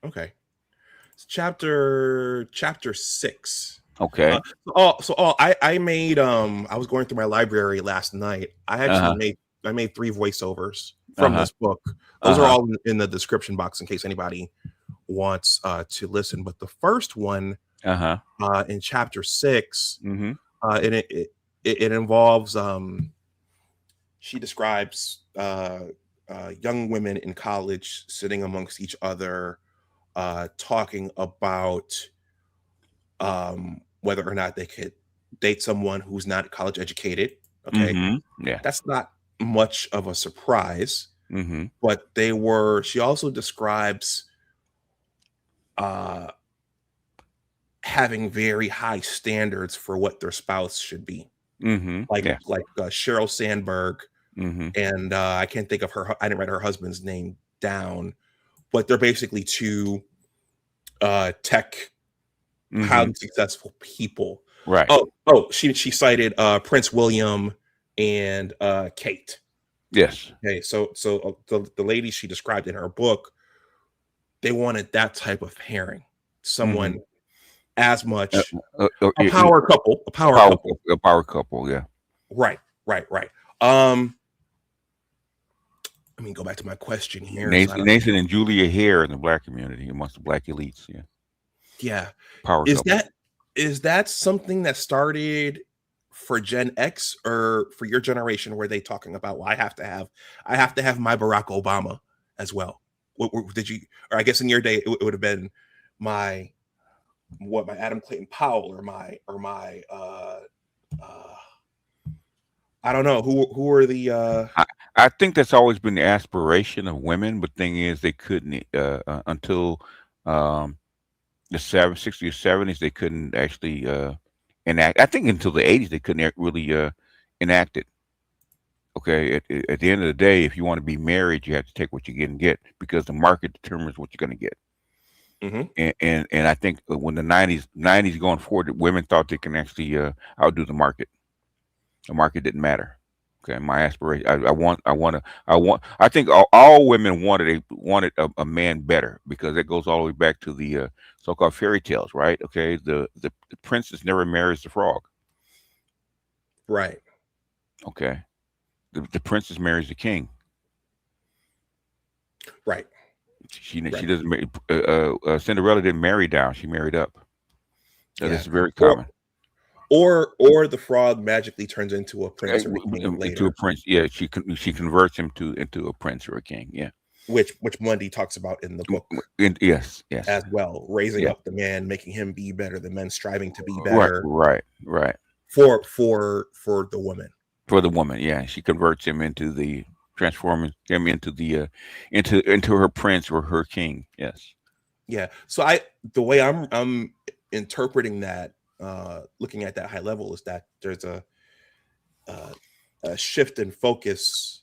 A: It's chapter 6.
C: okay.
A: I made I was going through my library last night. I actually made 3 voiceovers from this book. Those are all in the description box in case anybody wants to listen. But the first one in chapter 6, and it involves she describes young women in college sitting amongst each other, talking about whether or not they could date someone who's not college educated. Okay.
C: Yeah,
A: that's not much of a surprise. But she also describes having very high standards for what their spouse should be. Like Sheryl Sandberg, and I can't think of her. I didn't write her husband's name down, but they're basically 2 tech highly successful people.
C: Right.
A: She cited Prince William and Kate.
C: Yes.
A: Okay, so the ladies she described in her book, they wanted that type of pairing, someone as much a power couple.
C: Yeah.
A: Right. Let me go back to my question here.
C: Nathan and Julia Hare in the black community, amongst the black elites.
A: Yeah.
C: Power couple.
A: Is that something that started for Gen X or for your generation? Were they talking about, well, I have to have my Barack Obama as well? Did you, or I guess in your day it would have been my Adam Clayton Powell or my I don't know who are the
C: I think that's always been the aspiration of women, but thing is they couldn't until the 60s or 70s they couldn't actually enact. I think until the 80s they couldn't really enact it. Okay, at the end of the day, if you want to be married, you have to take what you can get because the market determines what you're going to get. And I think when the 90s going forward, women thought they can actually outdo the market. The market didn't matter. Okay, my aspiration. I think all women wanted a man better because that goes all the way back to the so-called fairy tales, right? Okay, the princess never marries the frog.
A: Right.
C: Okay, the princess marries the king.
A: Right.
C: She
A: Right.
C: doesn't marry. Cinderella didn't marry down; she married up.
A: Yeah.
C: That's very common.
A: Or the frog magically turns into a prince or a king
C: Into a
A: later,
C: prince. Yeah, she converts him into a prince or a king. Yeah.
A: which Mundy talks about in the book
C: Yes.
A: as well, raising
C: Yeah.
A: up the man, making him be better, the men striving to be
C: Right.
A: better
C: Right.
A: for the woman.
C: For the woman, yeah, she converts him into transforming him into into her prince or her king. Yes.
A: Yeah. So the way I'm interpreting that, looking at that high level, is that there's a shift in focus.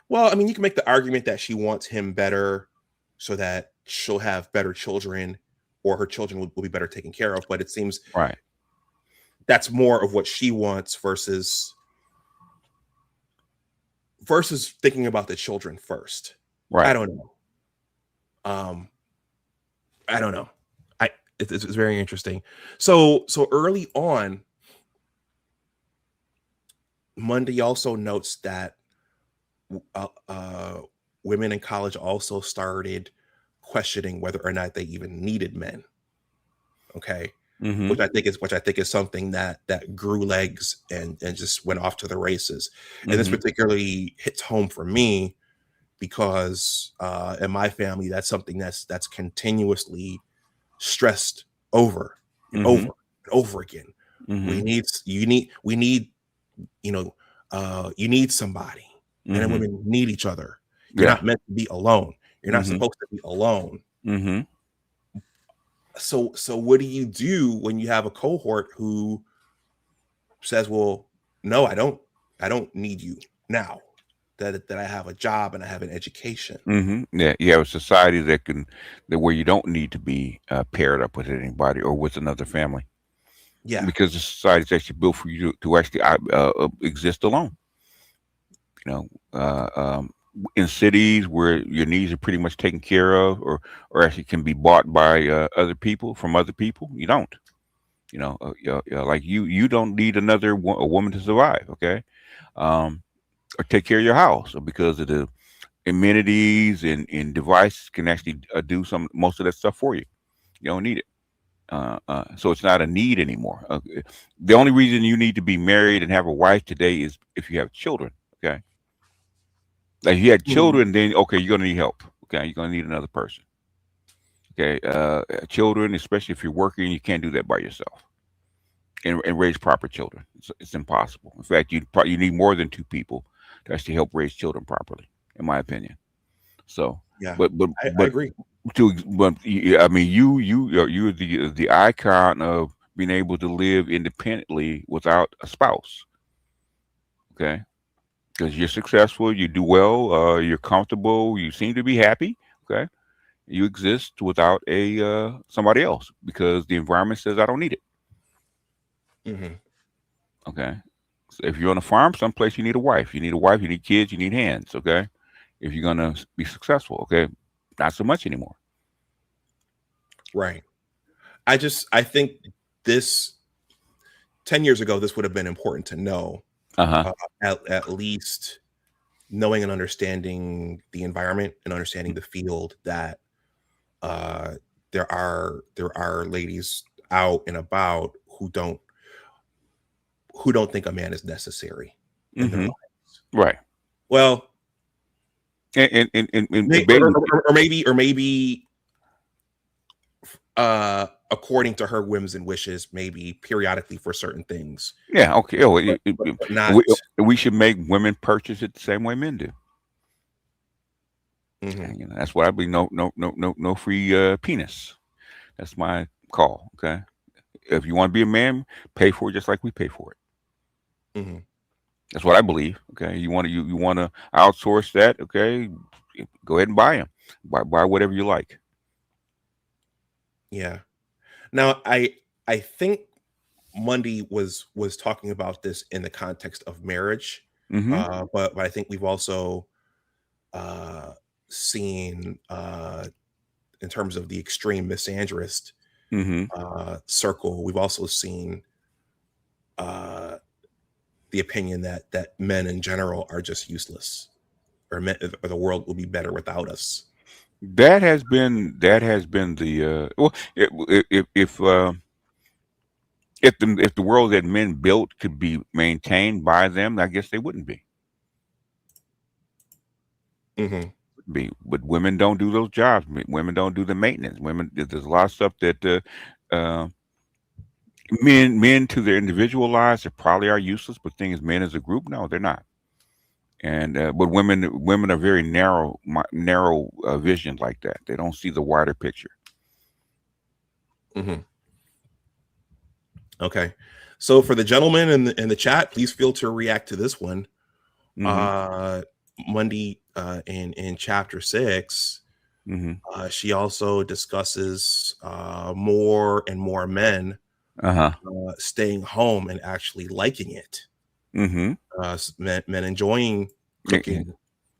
A: Well, I mean, you can make the argument that she wants him better so that she'll have better children, or her children will be better taken care of. But it seems
C: Right.
A: that's more of what she wants versus thinking about the children first.
C: Right.
A: I don't know. I don't know. It's very interesting. So early on, Mundy also notes that women in college also started questioning whether or not they even needed men. Okay.
C: Mm-hmm.
A: Which I think is something that grew legs and just went off to the races. And this
C: Mm-hmm.
A: particularly hits home for me because in my family, that's something that's continuously stressed over and
C: Mm-hmm.
A: over and over again.
C: Mm-hmm.
A: We need you need somebody. Men and
C: Mm-hmm.
A: women need each other. You're
C: Yeah.
A: not meant to be alone. You're not
C: Mm-hmm.
A: supposed to be alone.
C: Mm-hmm.
A: So what do you do when you have a cohort who says, well, no, I don't need you now that I have a job and I have an education.
C: Mm-hmm. Yeah, you have a society that where you don't need to be paired up with anybody or with another family.
A: Yeah.
C: Because the society is actually built for you to actually exist alone. You know, in cities where your needs are pretty much taken care of, or actually can be bought by other people from other people, you don't. You know, like you don't need another a woman to survive. Okay, or take care of your house, or because of the amenities and devices can actually do most of that stuff for you. You don't need it. So it's not a need anymore. The only reason you need to be married and have a wife today is if you have children. Okay, like if you had children, then okay, you're gonna need help. Okay, you're gonna need another person. Okay, children, especially if you're working, you can't do that by yourself and raise proper children. It's impossible. In fact, you need more than two people to actually help raise children properly, in my opinion. So,
A: Yeah,
C: but
A: I agree.
C: I mean, you're the icon of being able to live independently without a spouse. Okay, because you're successful, you do well, you're comfortable, you seem to be happy. Okay, you exist without a somebody else because the environment says I don't need it.
A: Mm-hmm.
C: Okay, so if you're on a farm, someplace you need a wife. You need a wife. You need kids. You need hands. Okay, if you're gonna be successful. Okay, not so much anymore.
A: Right. I think this 10 years ago, this would have been important to know. At least knowing and understanding the environment and understanding the field that there are ladies out and about who don't think a man is necessary in their lives.
C: Right.
A: Well,
C: and
A: maybe according to her whims and wishes, maybe periodically for certain things.
C: Yeah. Okay.
A: But not.
C: We should make women purchase it the same way men do.
A: Mm-hmm.
C: You know, that's what I believe. No free penis. That's my call. Okay. If you want to be a man, pay for it just like we pay for it.
A: Mm-hmm.
C: That's what I believe. Okay. You want to outsource that? Okay. Go ahead and buy them. Buy whatever you like.
A: Yeah. Now I think Mundy was talking about this in the context of marriage, but I think we've also seen in terms of the extreme misandrist circle, we've also seen the opinion that men in general are just useless, or the world will be better without us.
C: That has been the well, if the world that men built could be maintained by them, I guess they wouldn't be. But women don't do those jobs. Women don't do the maintenance. Women, there's a lot of stuff that men to their individual lives, they probably are useless. But thing is, men as a group, no, they're not. And but women are very narrow vision like that. They don't see the wider picture.
A: Okay, so for the gentlemen in the chat, please feel to react to this one. Mundy in chapter 6, she also discusses more and more men staying home and actually liking it. Men enjoying cooking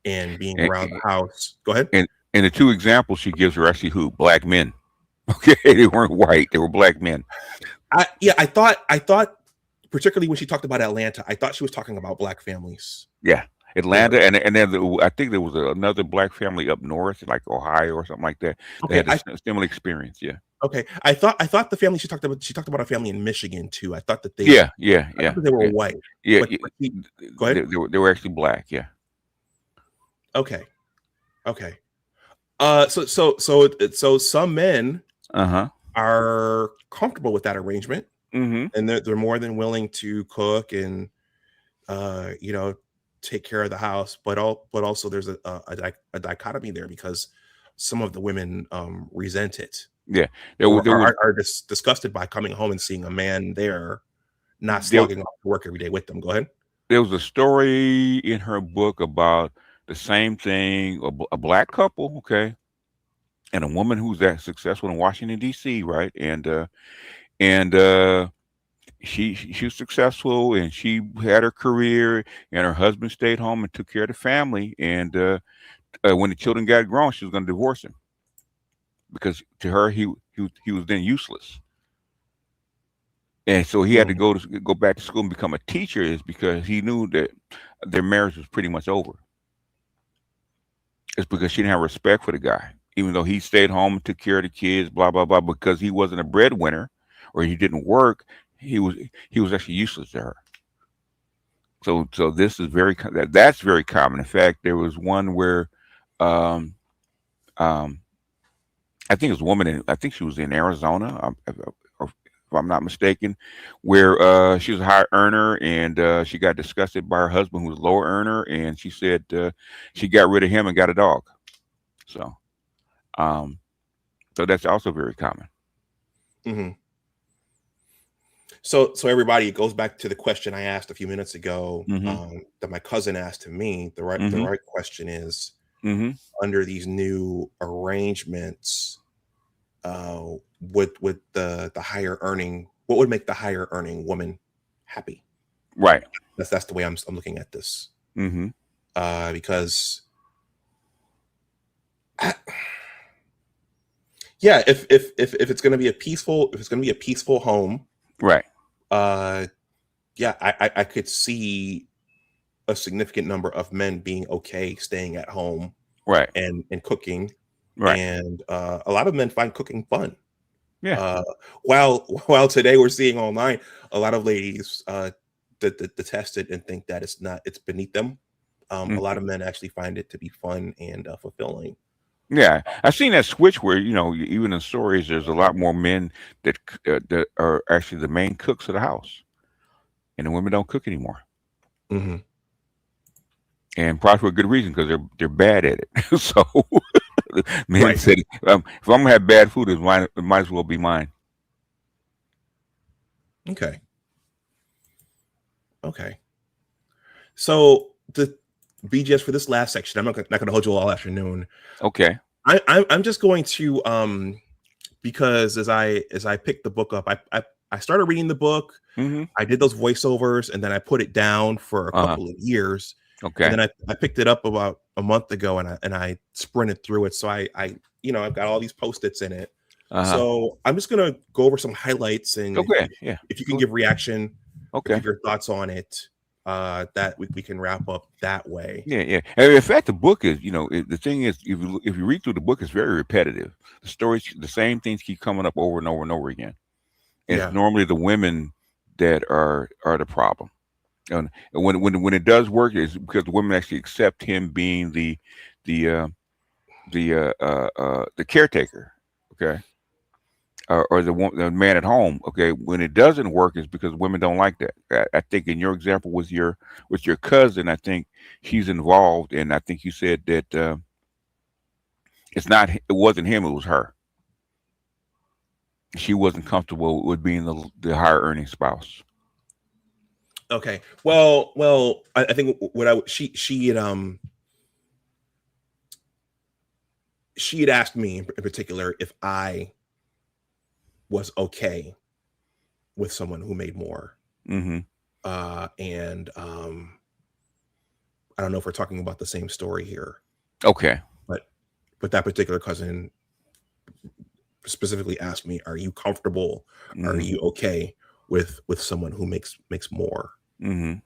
A: and being around the house. Go ahead.
C: And the two examples she gives are actually who? Black men. Okay, they weren't white; they were black men.
A: I thought particularly when she talked about Atlanta, I thought she was talking about black families.
C: Yeah, Atlanta, and then I think there was another black family up north, like Ohio or something like that. Okay, they had a similar experience. Yeah.
A: Okay, I thought the family she talked about a family in Michigan too. I thought that they they were white.
C: Yeah,
A: go ahead.
C: They were actually black. Yeah.
A: Okay. So some men are comfortable with that arrangement, and they're more than willing to cook and take care of the house. But also there's a dichotomy there, because some of the women resent it.
C: Yeah,
A: are disgusted by coming home and seeing a man there, not slogging off to work every day with them. Go ahead.
C: There was a story in her book about the same thing, a black couple, okay, and a woman who's that successful in Washington, D.C., right? And she was successful, and she had her career, and her husband stayed home and took care of the family. And when the children got grown, she was going to divorce him, because to her he was then useless. And so he had to go back to school and become a teacher, is because he knew that their marriage was pretty much over. It's because she didn't have respect for the guy, even though he stayed home and took care of the kids, blah blah blah. Because he wasn't a breadwinner, or he didn't work, he was actually useless to her. So this is that's very common. In fact, there was one where I think it was a woman, I think she was in Arizona, if I'm not mistaken, where she was a high earner, and she got disgusted by her husband, who was a lower earner, and she said she got rid of him and got a dog. So that's also very common.
A: So everybody, it goes back to the question I asked a few minutes ago, that my cousin asked to me. The right question is, under these new arrangements, with the higher earning, what would make the higher earning woman happy?
C: Right.
A: That's the way I'm looking at this. Because if it's going to be a peaceful home,
C: right.
A: I could see a significant number of men being okay staying at home,
C: right,
A: and cooking,
C: right,
A: and a lot of men find cooking fun.
C: Yeah.
A: While today we're seeing online a lot of ladies detest it and think that it's beneath them. A lot of men actually find it to be fun and fulfilling.
C: Yeah, I've seen that switch where, even in stories, there's a lot more men that are actually the main cooks of the house, and the women don't cook anymore. And probably for a good reason, because they're bad at it. So men said, if I'm gonna have bad food, it might as well be mine.
A: Okay. So the BGS for this last section, I'm not going to hold you all afternoon.
C: Okay.
A: I'm just going to because as I picked the book up, I started reading the book. I did those voiceovers, and then I put it down for a couple of years.
C: Okay.
A: And then I picked it up about a month ago, and I sprinted through it. So I've got all these Post-its in it. So I'm just gonna go over some highlights, and
C: Okay. Yeah.
A: if you can give reaction, or
C: Okay.
A: give your thoughts on it, that we can wrap up that way.
C: Yeah, yeah. And in fact, the book is, the thing is, if you read through the book, it's very repetitive. The stories, the same things keep coming up over and over and over again. And it's
A: Yeah.
C: normally the women that are the problem. And when it does work, is because the women actually accept him being the the caretaker, okay, or the man at home. Okay, when it doesn't work, is because women don't like that. I think in your example with your cousin, I think she's involved, and I think you said that it wasn't him, it was her. She wasn't comfortable with being the higher earning spouse.
A: Okay. Well, I think she had asked me in particular if I was okay with someone who made more.
C: Mm-hmm.
A: And I don't know if we're talking about the same story here,
C: Okay.
A: but that particular cousin specifically asked me, "Are you comfortable? Are
C: Mm-hmm.
A: you okay with someone who makes more?"
C: Mm-hmm.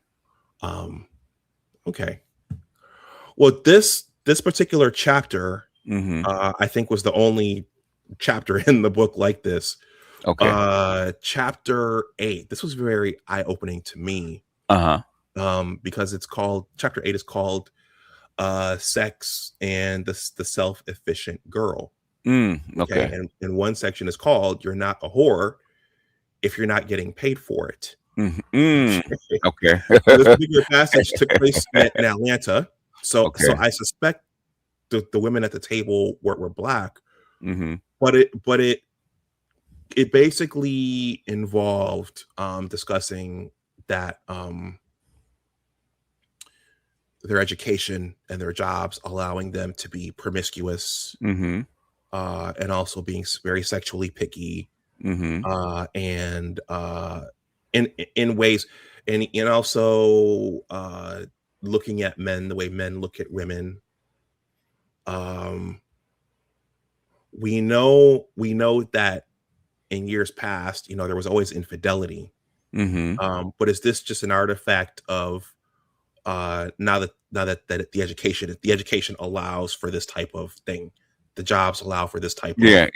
A: Okay. Well, this particular chapter,
C: Mm-hmm.
A: I think, was the only chapter in the book like this.
C: Okay.
A: Chapter 8. This was very eye-opening to me. Because chapter 8 is called Sex and the Self-Efficient Girl. Okay.
C: Okay.
A: And one section is called "You're Not a Whore If You're Not Getting Paid for It."
C: Mm-hmm. Okay.
A: So this particular passage took place in Atlanta. So
C: Okay.
A: I suspect the women at the table were black,
C: Mm-hmm.
A: but it basically involved discussing that their education and their jobs allowing them to be promiscuous,
C: Mm-hmm.
A: and also being very sexually picky,
C: Mm-hmm.
A: and in ways, and also looking at men the way men look at women. Um, we know that in years past, there was always infidelity.
C: Mm-hmm.
A: But is this just an artifact of now that the education allows for this type of thing? The jobs allow for this type of
C: Yeah.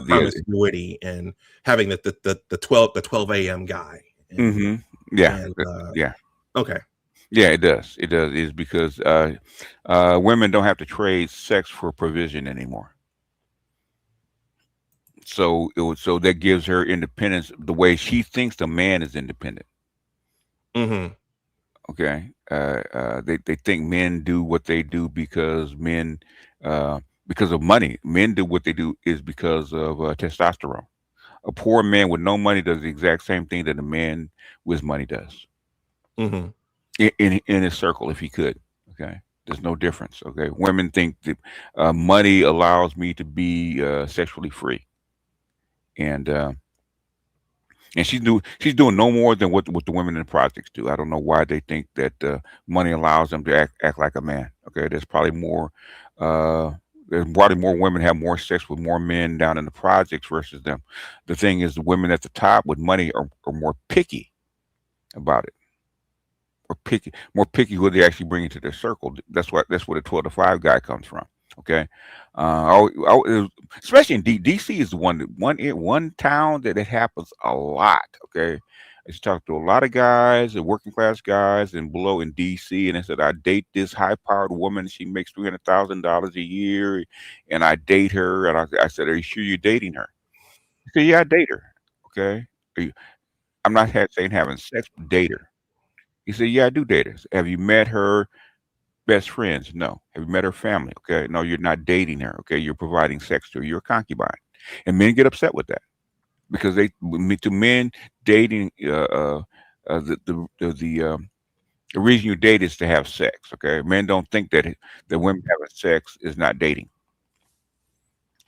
A: promiscuity, and having the 12 a.m. guy, and
C: Mm-hmm. Yeah.
A: and
C: Yeah.
A: okay.
C: Yeah, it does. It does. It's because women don't have to trade sex for provision anymore. So that gives her independence the way she thinks the man is independent.
A: Mm-hmm.
C: Okay. They think men do what they do because of money. Men do what they do is because of testosterone. A poor man with no money does the exact same thing that a man with money does
A: Mm-hmm.
C: in his circle if he could. Okay. There's no difference. Okay. Women think that money allows me to be sexually free. And she's doing no more than what the women in the projects do. I don't know why they think that money allows them to act like a man. Okay, there's probably more. There's probably more women have more sex with more men down in the projects versus them. The thing is, the women at the top with money are more picky about it. Or more picky who they actually bring into their circle. That's where the 12 to 5 guy comes from. Okay, especially in DC is the one town that it happens a lot. Okay, I just talked to a lot of guys and working class guys and below in DC, and they said I date this high powered woman. She makes $300,000 a year, and I date her. And I said, "Are you sure you're dating her?" He said, "Yeah, I date her." Okay, I'm not saying having sex, but date her. He said, "Yeah, I do date her." Have you met her best friends? No. Have you met her family? Okay. No, you're not dating her. Okay. You're providing sex to her. You're a concubine. And men get upset with that because to men, dating, the reason you date is to have sex. Okay. Men don't think that women having sex is not dating.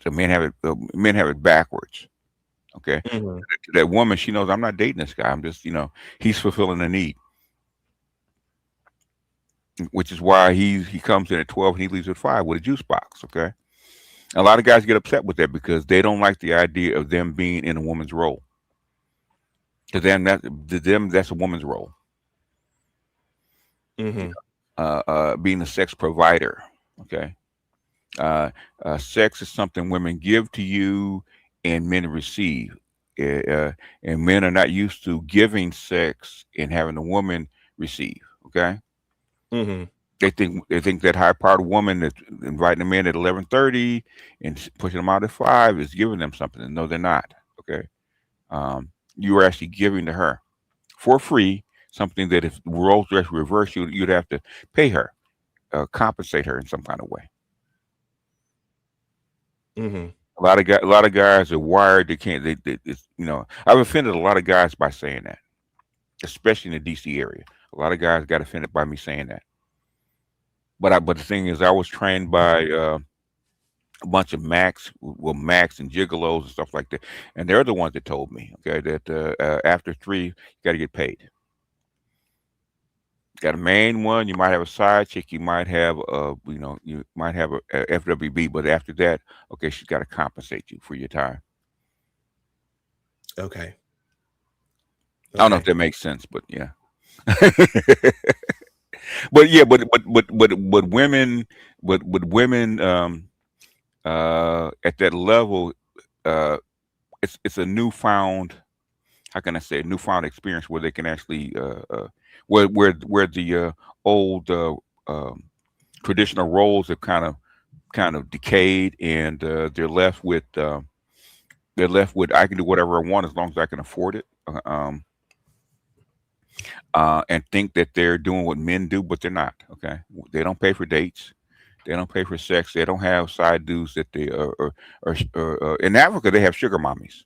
C: So men have it backwards. Okay.
A: Mm-hmm.
C: That woman, she knows I'm not dating this guy. I'm just, he's fulfilling a need. Which is why he comes in at 12 and he leaves at 5 with a juice box. Okay. A lot of guys get upset with that because they don't like the idea of them being in a woman's role. To them, that's a woman's role. Being a sex provider. Okay. Sex is something women give to you and men receive. And men are not used to giving sex and having a woman receive. Okay. They think that high-powered woman that's inviting them in at 11:30 and pushing them out at 5 is giving them something. And no, they're not. Okay. You are actually giving to her for free something that if the roles were reversed, you'd have to pay her, compensate her in some kind of way. A lot of guys are wired. They can't. I've offended a lot of guys by saying that, especially in the DC area. A lot of guys got offended by me saying that. But the thing is, I was trained by a bunch of Macs and gigolos and stuff like that, and they're the ones that told me, okay, that after 3, you got to get paid. Got a main one, you might have a side chick, you might have you might have a FWB, but after that, okay, she's got to compensate you for your time.
A: Okay.
C: I don't know if that makes sense, but yeah. But yeah, but women at that level, it's a newfound, how can I say, a newfound experience where they can actually where the old traditional roles have kind of decayed, and they're left with I can do whatever I want as long as I can afford it. And think that they're doing what men do, but they're not. Okay, they don't pay for dates, they don't pay for sex, they don't have side dudes that they in Africa they have sugar mommies.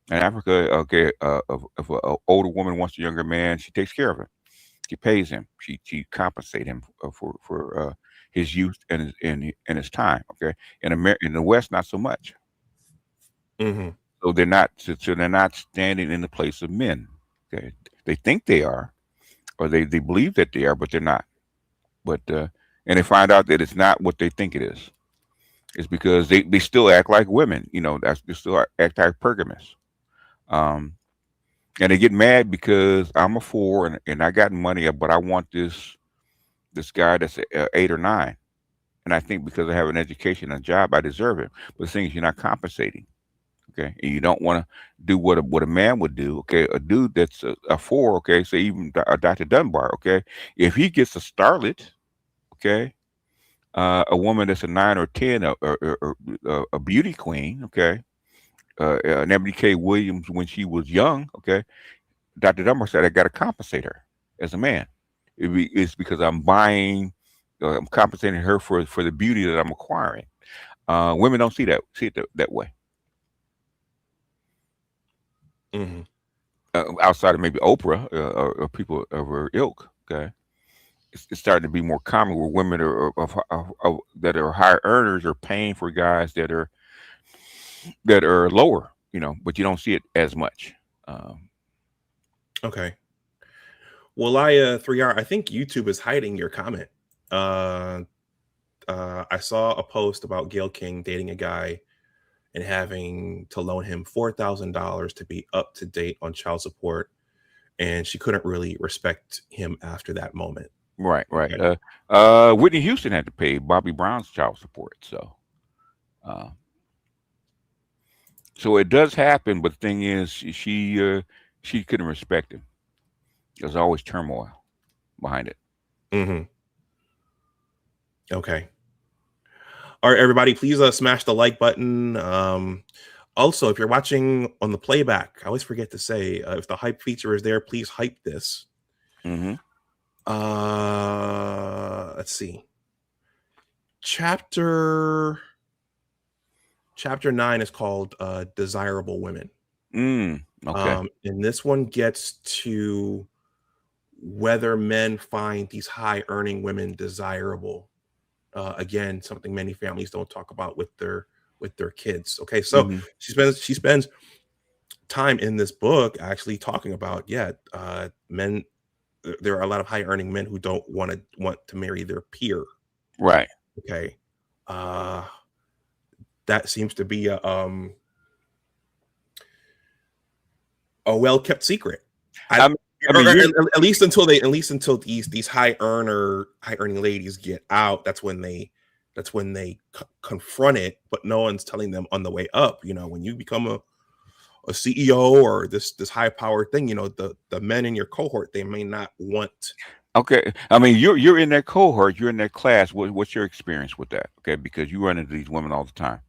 C: In Africa, okay, if an older woman wants a younger man, she takes care of him, she pays him, she compensates him for his youth and his time. Okay, in the West, not so much. So they're not standing in the place of men. Okay, they think they are, or they believe that they are, but they're not. But and they find out that it's not what they think it is. It's because they still act like women. They still act like pergamous. And they get mad because I'm a 4 and I got money, but I want this guy that's a 8 or 9, and I think because I have an education and a job, I deserve it. But the thing is, you're not compensating. Okay, and you don't want to do what a man would do. Okay, a dude that's a 4. Okay, say even Dr. Dunbar. Okay, if he gets a starlet, okay, a woman that's a 9 or 10, a beauty queen. Okay, an Ebony K. Williams when she was young. Okay, Dr. Dunbar said I got to compensate her as a man. It's because I'm buying, I'm compensating her for the beauty that I'm acquiring. Women don't see it that way. Outside of maybe Oprah or people of her ilk, okay, it's starting to be more common where women that are higher earners are paying for guys that are lower, but you don't see it as much.
A: Okay. Well, I 3R, I think YouTube is hiding your comment. I saw a post about Gayle King dating a guy and having to loan him $4,000 to be up to date on child support, and she couldn't really respect him after that moment.
C: Right. Okay. Whitney Houston had to pay Bobby Brown's child support, so it does happen. But the thing is, she couldn't respect him. There's always turmoil behind it.
A: Okay. All right, everybody, please smash the like button. Also, if you're watching on the playback, I always forget to say, if the hype feature is there, please hype this. Let's see. Chapter 9 is called Desirable Women.
C: Okay.
A: And this one gets to whether men find these high earning women desirable. Again, something many families don't talk about with their kids. Okay, so she spends time in this book actually talking about men. There are a lot of high earning men who don't want to marry their peer.
C: Right.
A: Okay. that seems to be a well-kept secret.
C: I mean,
A: At least until these high earning ladies get out, that's when they confront it, but no one's telling them on the way up. You know, when you become a CEO or this high powered thing, you know, the men in your cohort, they may not want.
C: Okay, I mean, you're in that cohort, you're in that class. What's your experience with that? Okay, because you run into these women all the time.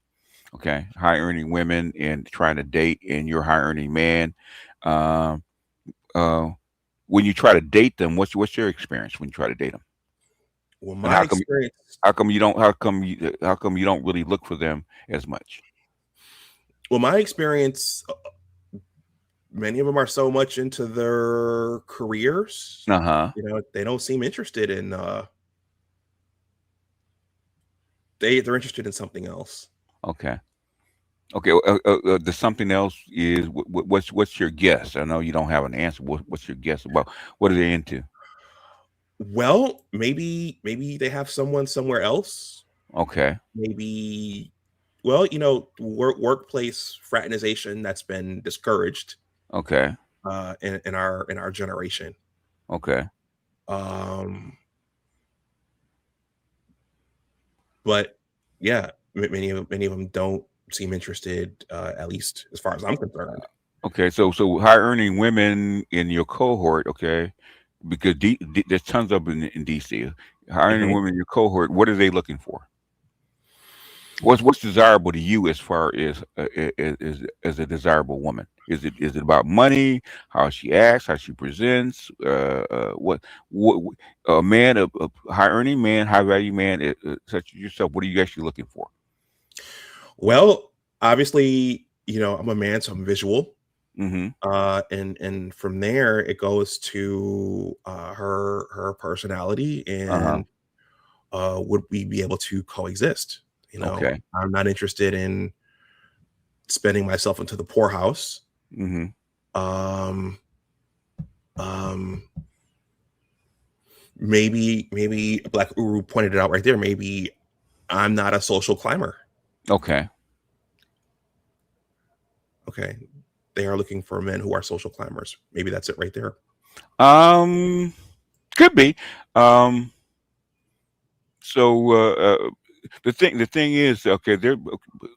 C: Okay, high earning women and trying to date, and you're a high earning man. Um, when you try to date them, what's your experience when you try to date them?
A: Well,
C: And
A: my experience.
C: how come you don't really look for them as much?
A: Well, my experience. Many of them are so much into their careers.
C: Uh-huh.
A: You know, they don't seem interested in. They're interested in something else.
C: Okay. Okay. The something else is what's your guess? I know you don't have an answer. What's your guess about what are they into?
A: Well, maybe they have someone somewhere else.
C: Okay.
A: Maybe, well, you know, workplace fraternization that's been discouraged.
C: Okay.
A: In our generation.
C: Okay.
A: But yeah, many of them don't seem interested, at least as far as I'm concerned.
C: Okay, so high earning women in your cohort, okay, because there's tons of them in DC. High earning women in your cohort, what are they looking for? What's desirable to you as far as a desirable woman? Is it about money, how she acts, how she presents? What a man, a high earning man, high value man, such as yourself, what are you actually looking for?
A: Well, obviously, you know, I'm a man, so I'm visual.
C: Mm-hmm.
A: And from there it goes to her personality and would we be able to coexist? You know,
C: Okay.
A: I'm not interested in spending myself into the poorhouse.
C: Mm-hmm.
A: Maybe Black Uru pointed it out right there. Maybe I'm not a social climber.
C: Okay.
A: Okay. They are looking for men who are social climbers. Maybe that's it right there.
C: Could be. So the thing is, okay, there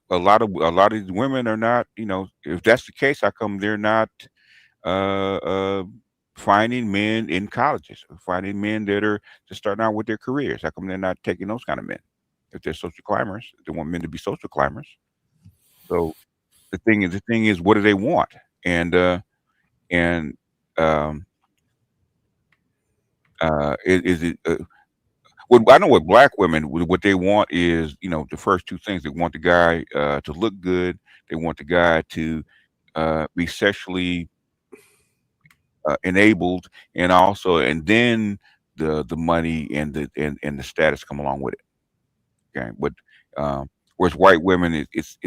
C: a lot of these women are not, you know, if that's the case, how come they're not finding men in colleges, finding men that are just starting out with their careers? How come they're not taking those kind of men? If they're social climbers, they want men to be social climbers. So the thing is, what do they want? And um, is it? Well, I know what black women, what they want is, you know, the first two things. They want the guy to look good. They want the guy to be sexually enabled, and then the money and the status come along with it. Okay, but whereas white women, it's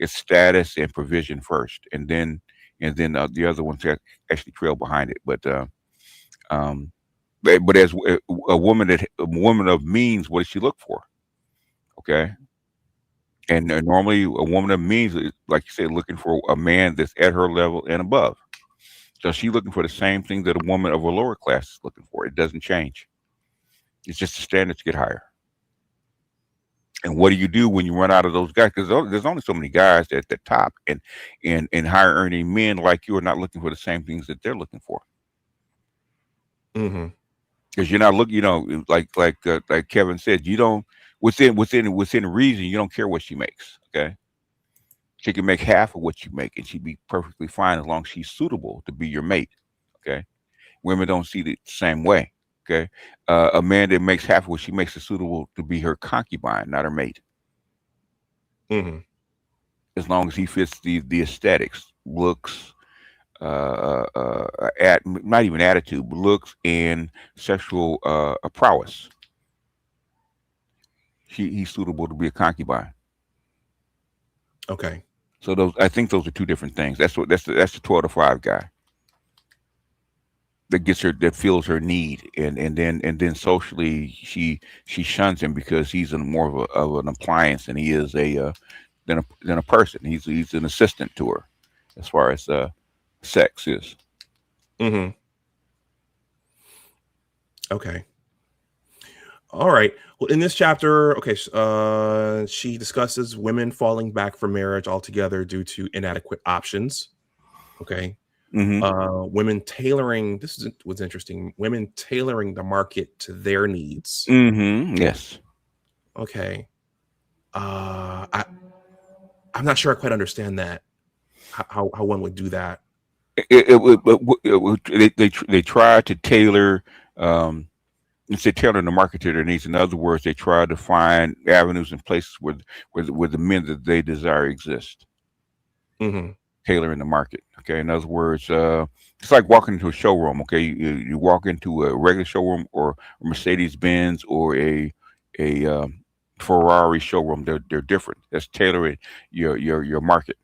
C: status and provision first, and then the other ones actually trail behind it. But as a woman of means, what does she look for? Okay, and normally a woman of means, like you said, looking for a man that's at her level and above. So she's looking for the same thing that a woman of a lower class is looking for. It doesn't change. It's just the standards get higher. And what do you do when you run out of those guys? Because there's only so many guys at the top, and higher earning men like you are not looking for the same things that they're looking for.
A: Mm-hmm.
C: Because you're not looking, you know, like Kevin said, you don't within reason, you don't care what she makes. Okay, she can make half of what you make, and she'd be perfectly fine as long as she's suitable to be your mate. Okay, women don't see it the same way. Okay, a man that makes half of what she makes is suitable to be her concubine, not her mate.
A: Mm-hmm.
C: As long as he fits the aesthetics, looks, not even attitude, but looks and sexual prowess. He's suitable to be a concubine.
A: Okay.
C: So I think those are two different things. That's the 12 to 5 guy. that feels her need, and then socially she shuns him because he's more of an appliance than he is than a person. He's an assistant to her as far as sex is.
A: Mm-hmm. Okay. All right. Well, in this chapter, okay, she discusses women falling back from marriage altogether due to inadequate options. Okay.
C: Mm-hmm.
A: Women tailoring. This is what's interesting. Women tailoring the market to their needs.
C: Mm-hmm. Yes.
A: Okay. I'm not sure I quite understand that. How one would do that.
C: They try to tailor. They tailor the market to their needs. In other words, they try to find avenues and places where the men that they desire exist.
A: Mm-hmm.
C: Tailoring the market. Okay. In other words, it's like walking into a showroom. Okay, you walk into a regular showroom or a Mercedes Benz or a Ferrari showroom. They're different. That's tailoring your market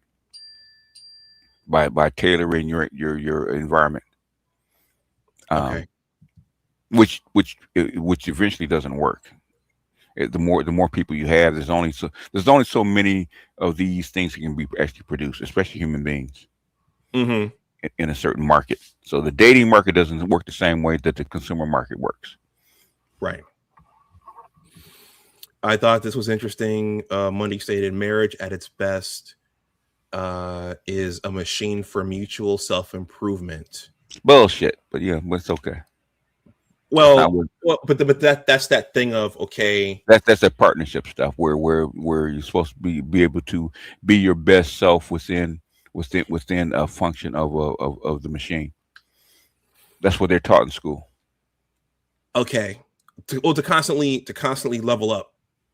C: by tailoring your environment.
A: Okay.
C: Which eventually doesn't work. The more people you have, there's only so many of these things that can be actually produced, especially human beings,
A: Mm-hmm.
C: in a certain market. So the dating market doesn't work the same way that the consumer market works.
A: Right. I thought this was interesting. Mundy stated, marriage at its best is a machine for mutual self-improvement.
C: It's bullshit, but yeah, but it's okay.
A: Well, but that's that thing of, okay.
C: That's that partnership stuff where you're supposed to be able to be your best self within a function of the machine. That's what they're taught in school.
A: Okay. To constantly level up.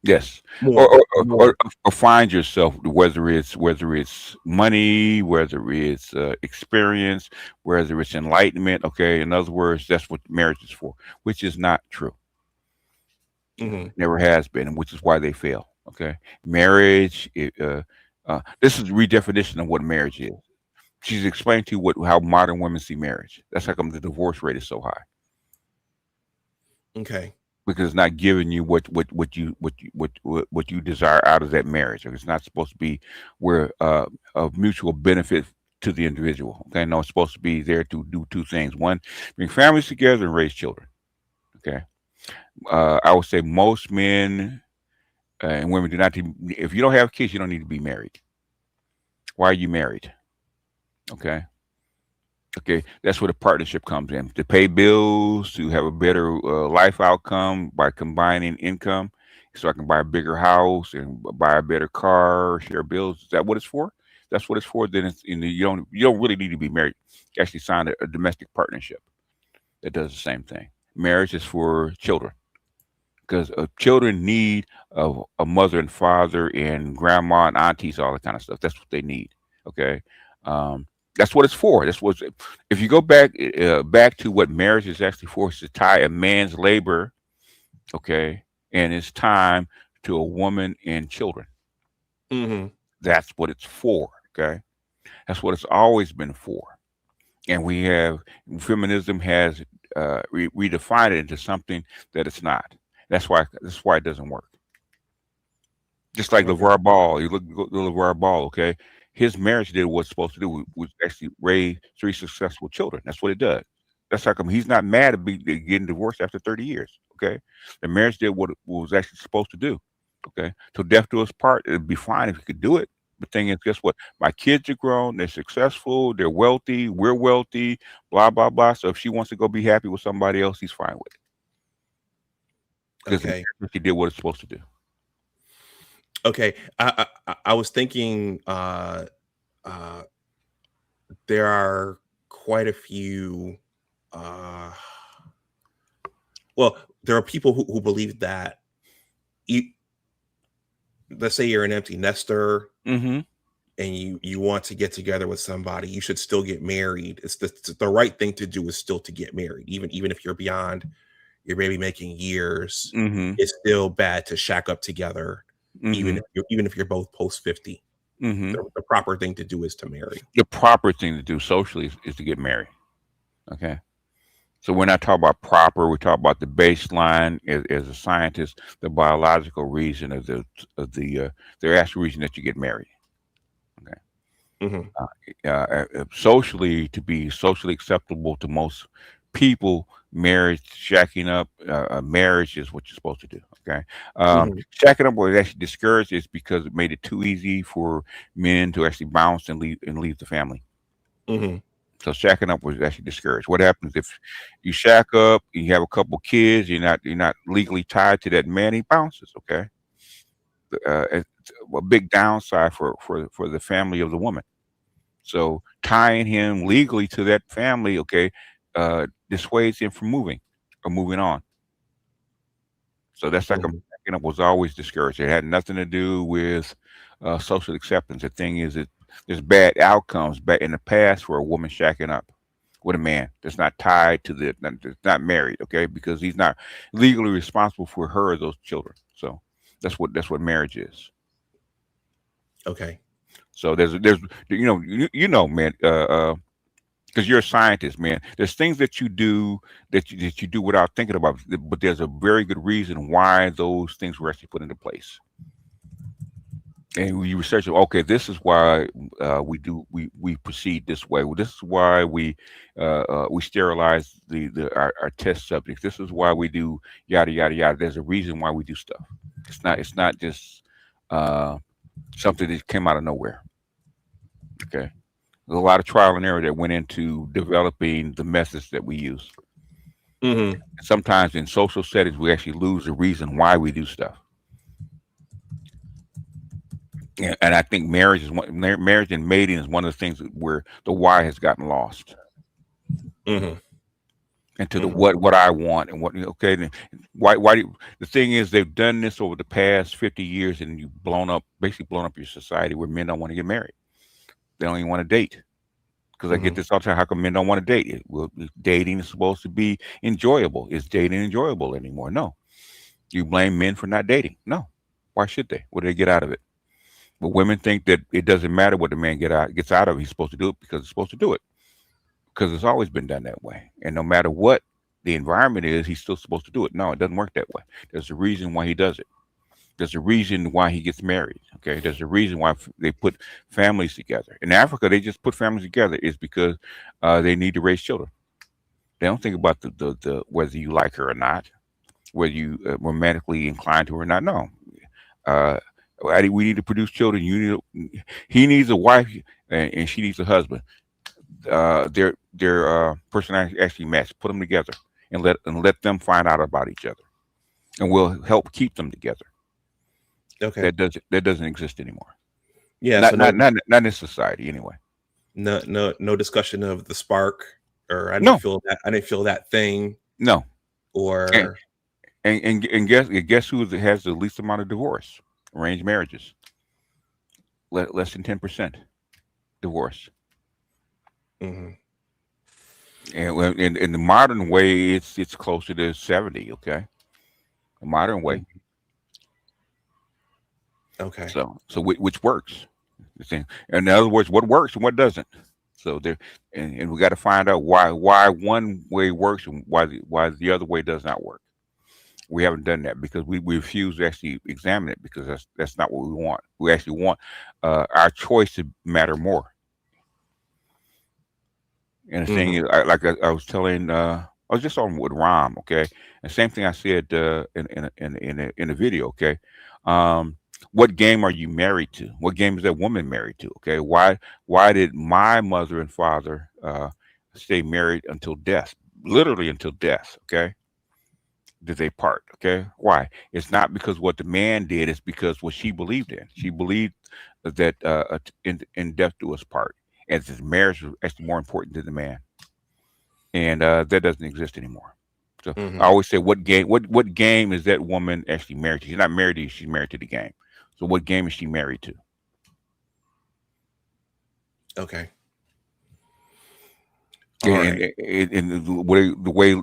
C: Yes,
A: More.
C: or find yourself, whether it's money, whether it's experience, whether it's enlightenment. Okay, in other words, that's what marriage is for, which is not true.
A: Mm-hmm.
C: Never has been, and which is why they fail. Okay, marriage. This is the redefinition of what marriage is. She's explained to you how modern women see marriage. That's how come the divorce rate is so high.
A: Okay.
C: Because it's not giving you what you desire out of that marriage. It's not supposed to be where of mutual benefit to the individual. Okay, no, it's supposed to be there to do two things: one, bring families together and raise children. Okay, I would say most men and women do not. If you don't have kids, you don't need to be married. Why are you married? Okay, that's where the partnership comes in. To pay bills, to have a better life outcome by combining income, so I can buy a bigger house and buy a better car, share bills. Is that what it's for? That's what it's for. Then you don't really need to be married. You actually sign a domestic partnership that does the same thing. Marriage is for children because children need a mother and father and grandma and aunties, all that kind of stuff. That's what they need. Okay. That's what it's for. If you go back to what marriage is actually for, is to tie a man's labor, okay, and his time to a woman and children.
A: Mm-hmm.
C: That's what it's for. Okay, that's what it's always been for. And feminism has redefined it into something that it's not. That's why it doesn't work. Just like LeVar Ball, you look at LeVar Ball, okay? His marriage did what it's supposed to do, was actually raise 3 successful children. That's what it does. That's how come he's not mad at getting divorced after 30 years, okay? The marriage did what it was actually supposed to do, okay? Till death do us part, it'd be fine if you could do it. The thing is, guess what? My kids are grown, they're successful, they're wealthy, we're wealthy, blah, blah, blah. So if she wants to go be happy with somebody else, he's fine with it. Because
A: Okay.
C: he did what it's supposed to do.
A: Okay. I was thinking there are quite a few there are people who believe that let's say you're an empty nester,
C: Mm-hmm.
A: and you want to get together with somebody, you should still get married. It's the right thing to do is still to get married, even if you're beyond your baby making years.
C: Mm-hmm.
A: It's still bad to shack up together.
C: Mm-hmm.
A: Even if you're both post 50,
C: mm-hmm.
A: the proper thing to do is to marry.
C: The proper thing to do socially is to get married. Okay. So we're not talking about proper. We talk about the baseline as a scientist, the biological reason of the actual reason that you get married. Okay. Socially, to be socially acceptable to most people, marriage, shacking up, marriage is what you're supposed to do. Okay. Shacking up was actually discouraged is because it made it too easy for men to actually bounce and leave the family. So shacking up was actually discouraged. What happens if you shack up, you have a couple kids, you're not legally tied to that man, he bounces. Okay. It's a big downside for the family of the woman. So tying him legally to that family, okay, dissuades him from moving or moving on. So that's like shacking up was always discouraged. It had nothing to do with social acceptance. The thing is that there's bad outcomes back in the past for a woman shacking up with a man that's not tied to that's not married, okay, because he's not legally responsible for her or those children. So that's what marriage is.
A: Okay.
C: So there's man, because you're a scientist, man. There's things that you do that you do without thinking about, but there's a very good reason why those things were actually put into place. And we research, okay, this is why we proceed this way. Well, this is why we sterilize our test subjects. This is why we do yada yada yada. There's a reason why we do stuff. It's not just something that came out of nowhere. Okay, there's a lot of trial and error that went into developing the methods that we use. Sometimes in social settings, we actually lose the reason why we do stuff. And I think marriage and mating is one of the things where the why has gotten lost. And to the what I want and what, okay, then why the thing is they've done this over the past 50 years and you've basically blown up your society where men don't want to get married. They don't even want to date. Because I get this all the time. How come men don't want to date? Dating is supposed to be enjoyable. Is dating enjoyable anymore? No. You blame men for not dating? No. Why should they? What do they get out of it? But women think that it doesn't matter what the man gets out of it. He's supposed to do it because he's supposed to do it. Because it's always been done that way. And no matter what the environment is, he's still supposed to do it. No, it doesn't work that way. There's a reason why he does it. There's a reason why he gets married. Okay, there's a reason why they put families together. In Africa, they just put families together is because they need to raise children. They don't think about the whether you like her or not, whether you romantically inclined to her or not. No, we need to produce children. He needs a wife and she needs a husband. Their personality actually match. Put them together and let them find out about each other, and we'll help keep them together.
A: Okay,
C: that doesn't exist anymore.
A: Yeah,
C: not in society anyway.
A: No discussion of the spark, or I didn't feel that thing.
C: No,
A: or
C: and guess who has the least amount of divorce? Arranged marriages. Less than 10% divorce. And in the modern way, it's closer to 70. Okay, the modern way.
A: Okay.
C: So which works? In other words, what works and what doesn't. So there, and we got to find out why one way works and why the other way does not work. We haven't done that because we refuse to actually examine it because that's not what we want. We actually want our choice to matter more. And the thing is, I was telling, I was just on with Rom, okay, and same thing I said in a video, okay. What game are you married to? What game is that woman married to? Okay, why did my mother and father stay married until death, literally until death? Okay, did they part? Okay, why? It's not because what the man did; it's because what she believed in. She believed that in death do us part, and that marriage was actually more important than the man, and that doesn't exist anymore. So I always say, what game is that woman actually married to? She's not married to you; she's married to the game. So what game is she married to?
A: Okay.
C: And the way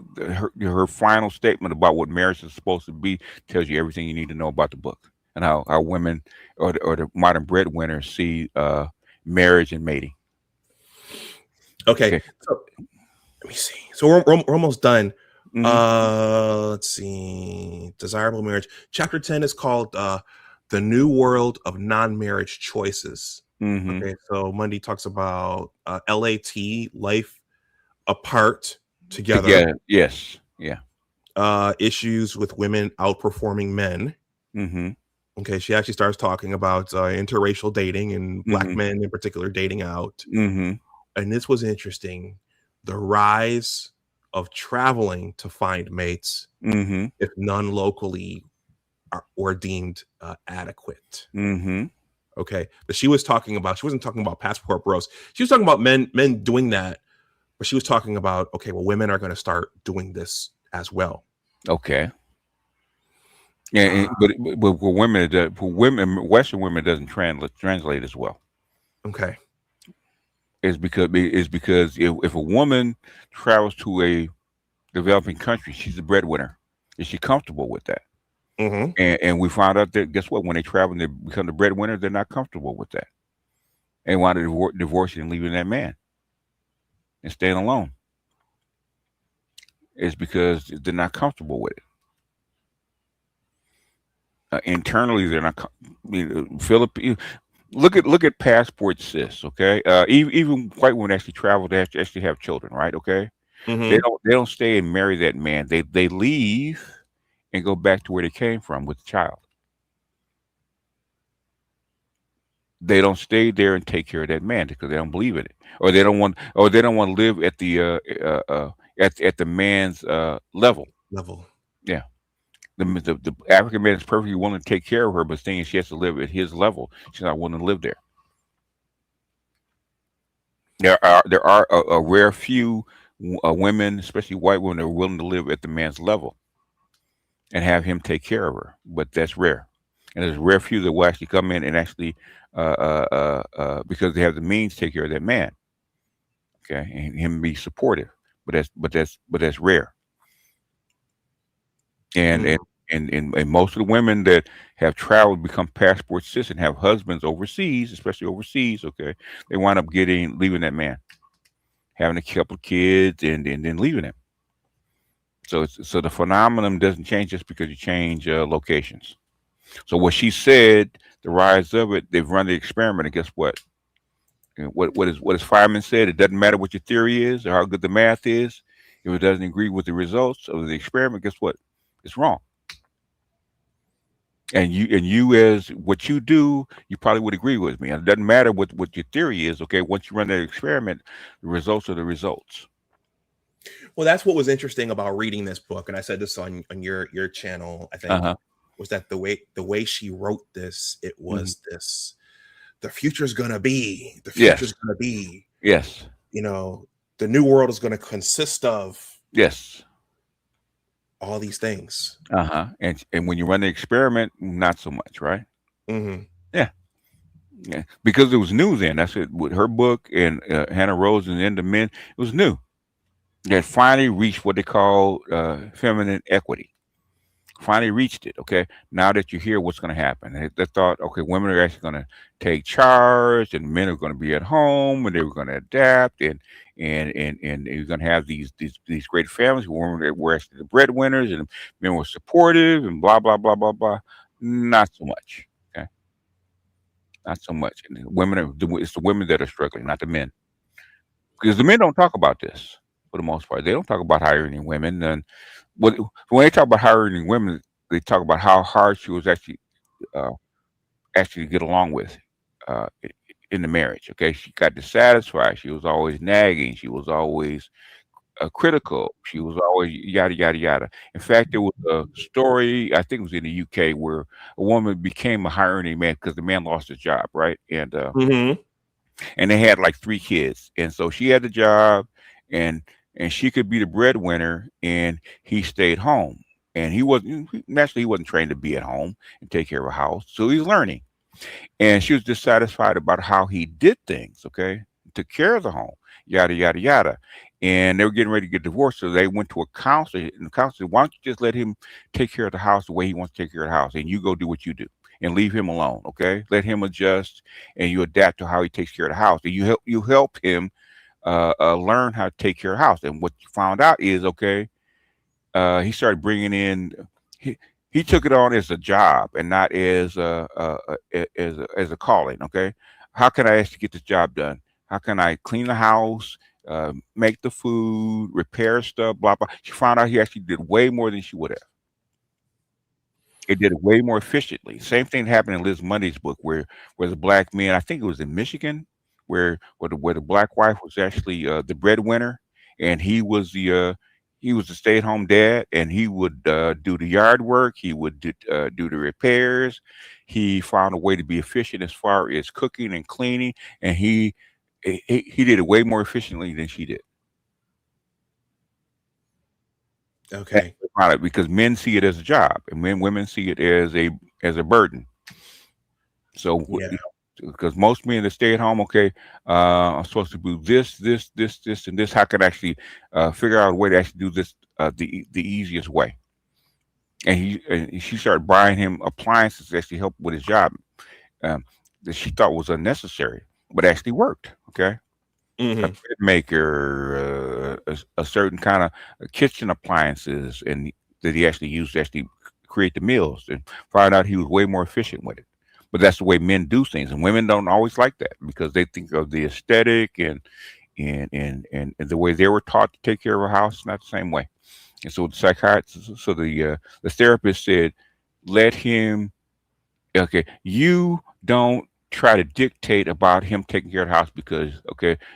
C: her final statement about what marriage is supposed to be tells you everything you need to know about the book and how women or the modern breadwinners see marriage and mating.
A: Okay. So let me see. So we're almost done.
C: Mhm.
A: Let's see. Desirable marriage. Chapter 10 is called The New World of Non-Marriage Choices.
C: Mhm.
A: Okay, so Mundy talks about LAT, life apart together,
C: Together. Yes. Yeah.
A: issues with women outperforming men.
C: Mhm.
A: Okay, she actually starts talking about interracial dating and black
C: Mhm.
A: men in particular dating out.
C: Mhm.
A: And this was interesting. The rise of traveling to find mates
C: Mhm.
A: if none locally are or deemed adequate.
C: Mhm.
A: Okay, but she wasn't talking about passport bros. She was talking about men doing that, but she was talking about, okay, well, women are going to start doing this as well.
C: Okay. Yeah,
A: Uh,
C: but for women, for women, Western women doesn't translate as well.
A: okay.
C: It's because if a woman travels to a developing country, she's a breadwinner. Is she comfortable with that?
A: Hmm.
C: And we found out that guess what? When they travel and they become the breadwinner, they're not comfortable with that. They want to divorce and leaving that man and staying alone. It's because they're not comfortable with it. Internally, they're not. Philippine. Look at passport cis. Okay, even white women actually travel. They actually have children, right? Okay, they
A: Hmm.
C: don't stay and marry that man. They leave and go back to where they came from with the child. They don't stay there and take care of that man because they don't believe in it, or they don't want to live at at the man's level.
A: Level.
C: Yeah, the African man is perfectly willing to take care of her, but saying she has to live at his level, she's not willing to live there. There are a rare few women, especially white women, that are willing to live at the man's level and have him take care of her, but that's rare. And there's a rare few that will actually come in and actually, because they have the means, take care of that man, okay, and him be supportive. But that's rare. And and
A: Mm.
C: and most of the women that have traveled, become passport cis, and have husbands overseas, especially overseas, okay, they wind up leaving that man, having a couple of kids, and then leaving him. So the phenomenon doesn't change just because you change locations. So what she said, the rise of it, they've run the experiment, and guess what? What is Fireman said? It doesn't matter what your theory is or how good the math is. If it doesn't agree with the results of the experiment, guess what? It's wrong. And you as what you do, you probably would agree with me. And it doesn't matter what your theory is. Okay, once you run that experiment, the results are the results.
A: Well, that's what was interesting about reading this book, and I said this on your channel, I
C: Uh
A: think,
C: huh.
A: was that the way she wrote this, it
C: Hmm.
A: was this: the
C: Yes.
A: future's gonna be,
C: Yes.
A: you know, the new world is gonna consist of
C: Yes.
A: all these things.
C: Uh-huh. And when you run the experiment, not so much, right?
A: Hmm.
C: Yeah. Yeah. Because it was new then. That's it. With her book and Hannah Rose and the End of Men, it was new. They had finally reached what they call feminine equity. Finally reached it. Okay. Now that you hear what's going to happen, they thought, okay, women are actually going to take charge, and men are going to be at home, and they were going to adapt, and you're going to have these great families where women were actually the breadwinners, and men were supportive, and blah blah blah blah blah. Not so much. Okay, not so much. And it's the women that are struggling, not the men, because the men don't talk about this for the most part. They don't talk about hiring women, and what when they talk about hiring women, they talk about how hard she was uh, actually to get along with in the marriage. Okay, she got dissatisfied. She was always nagging. She was always critical. She was always yada yada yada. In fact, there was a story, I think it was in the UK, where a woman became a hiring man because the man lost his job, right?
A: Hmm.
C: And they had like three kids, and so she had the job, and she could be the breadwinner, and he stayed home. And he wasn't trained to be at home and take care of a house, so he's learning. And she was dissatisfied about how he did things. Okay, took care of the home, yada yada yada. And they were getting ready to get divorced, so they went to a counselor. And the counselor said, "Why don't you just let him take care of the house the way he wants to take care of the house, and you go do what you do, and leave him alone. Okay, let him adjust, and you adapt to how he takes care of the house, and you help him learn how to take care of the house. And what you found out is, okay, he started bringing in. He took it on as a job and not as as a calling. Okay, how can I actually get this job done? How can I clean the house, make the food, repair stuff, blah blah. She found out he actually did way more than she would have. It did it way more efficiently. Same thing happened in Liz Mundy's book, where the black man, I think it was in Michigan, where the black wife was actually the breadwinner, and he was a stay-at-home dad, and he would do the yard work, he would do the repairs. He found a way to be efficient as far as cooking and cleaning, and he did it way more efficiently than she did.
A: Okay.
C: Because men see it as a job, and women see it as a burden. So,
A: Yeah.
C: because most men that stay at home, okay, I'm supposed to do this, and this. How can I actually figure out a way to actually do this the easiest way? And she started buying him appliances to actually help with his job that she thought was unnecessary, but actually worked. Okay. A bread maker, a certain kind of kitchen appliances, and that he actually used to actually create the meals, and found out he was way more efficient with it. But that's the way men do things, and women don't always like that because they think of the aesthetic and the way they were taught to take care of a house is not the same way. And so the psychiatrist, so the therapist said, let him. Okay, you don't try to dictate about him taking care of the house because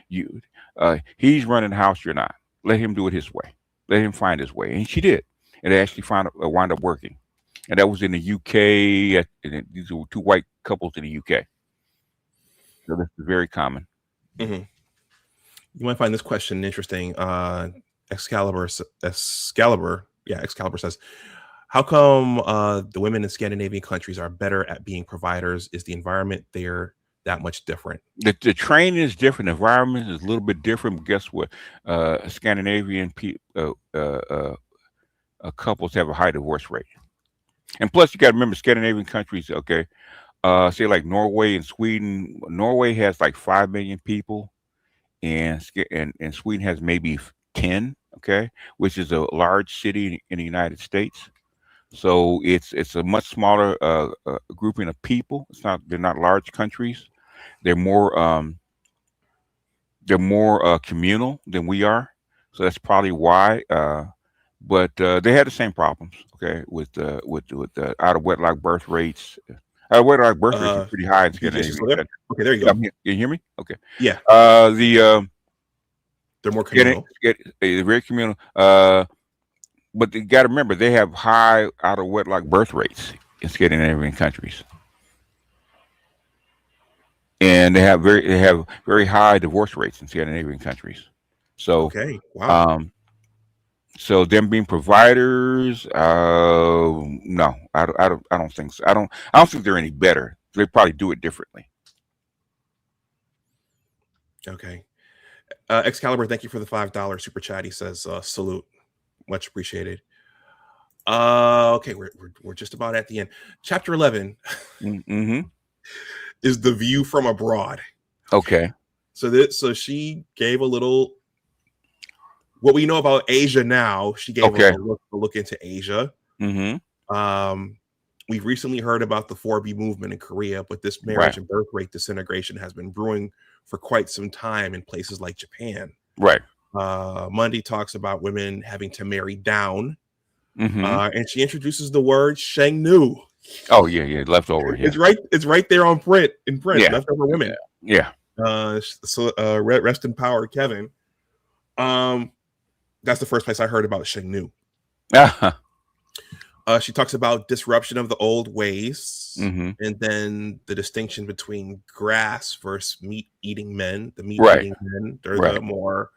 C: he's running the house, you're not. Let him do it his way. Let him find his way, and she did, and it actually wound up working. And that was in the UK. And these were two white couples in the UK. So this is very common.
A: You might find this question interesting. Excalibur says, how come the women in Scandinavian countries are better at being providers? Is the environment there that much different?
C: The training is different. The environment is a little bit different. But guess what? Scandinavian couples have a high divorce rate. And plus, you got to remember, Scandinavian countries, okay, say like Norway and Sweden. Norway has like 5 million people, and Sweden has maybe 10, okay, which is a large city in the United States. So it's a much smaller grouping of people. They're not large countries. They're more communal than we are. So that's probably why. But they had the same problems, okay, with out of wedlock birth rates. Out of wedlock birth rates are pretty high in Scandinavia.
A: Okay, there you go.
C: Can you hear me? Okay.
A: Yeah. They're more communal.
C: They're very communal. But you got to remember, they have high out of wedlock birth rates in Scandinavian countries, and they have very high divorce rates in Scandinavian countries. So
A: okay, wow.
C: So them being providers, no, I don't think so. I don't think they're any better. They probably do it differently.
A: Okay. Excalibur, thank you for the $5 super chat. He says, salute. Much appreciated. Okay, we're just about at the end. Chapter 11 is the view from abroad.
C: Okay.
A: So she gave a little what we know about Asia now. She gave a look into Asia. We've recently heard about the 4B movement in Korea, but this marriage and birth rate disintegration has been brewing for quite some time in places like Japan.
C: Right.
A: Mundy talks about women having to marry down, and she introduces the word shengnu.
C: Oh yeah, leftover. Yeah.
A: It's right there on print.
C: Yeah.
A: Leftover women.
C: Yeah.
A: So rest in power, Kevin. That's the first place I heard about shengnu. She talks about disruption of the old ways, and then the distinction between grass versus meat-eating men. The meat-eating men, they're the more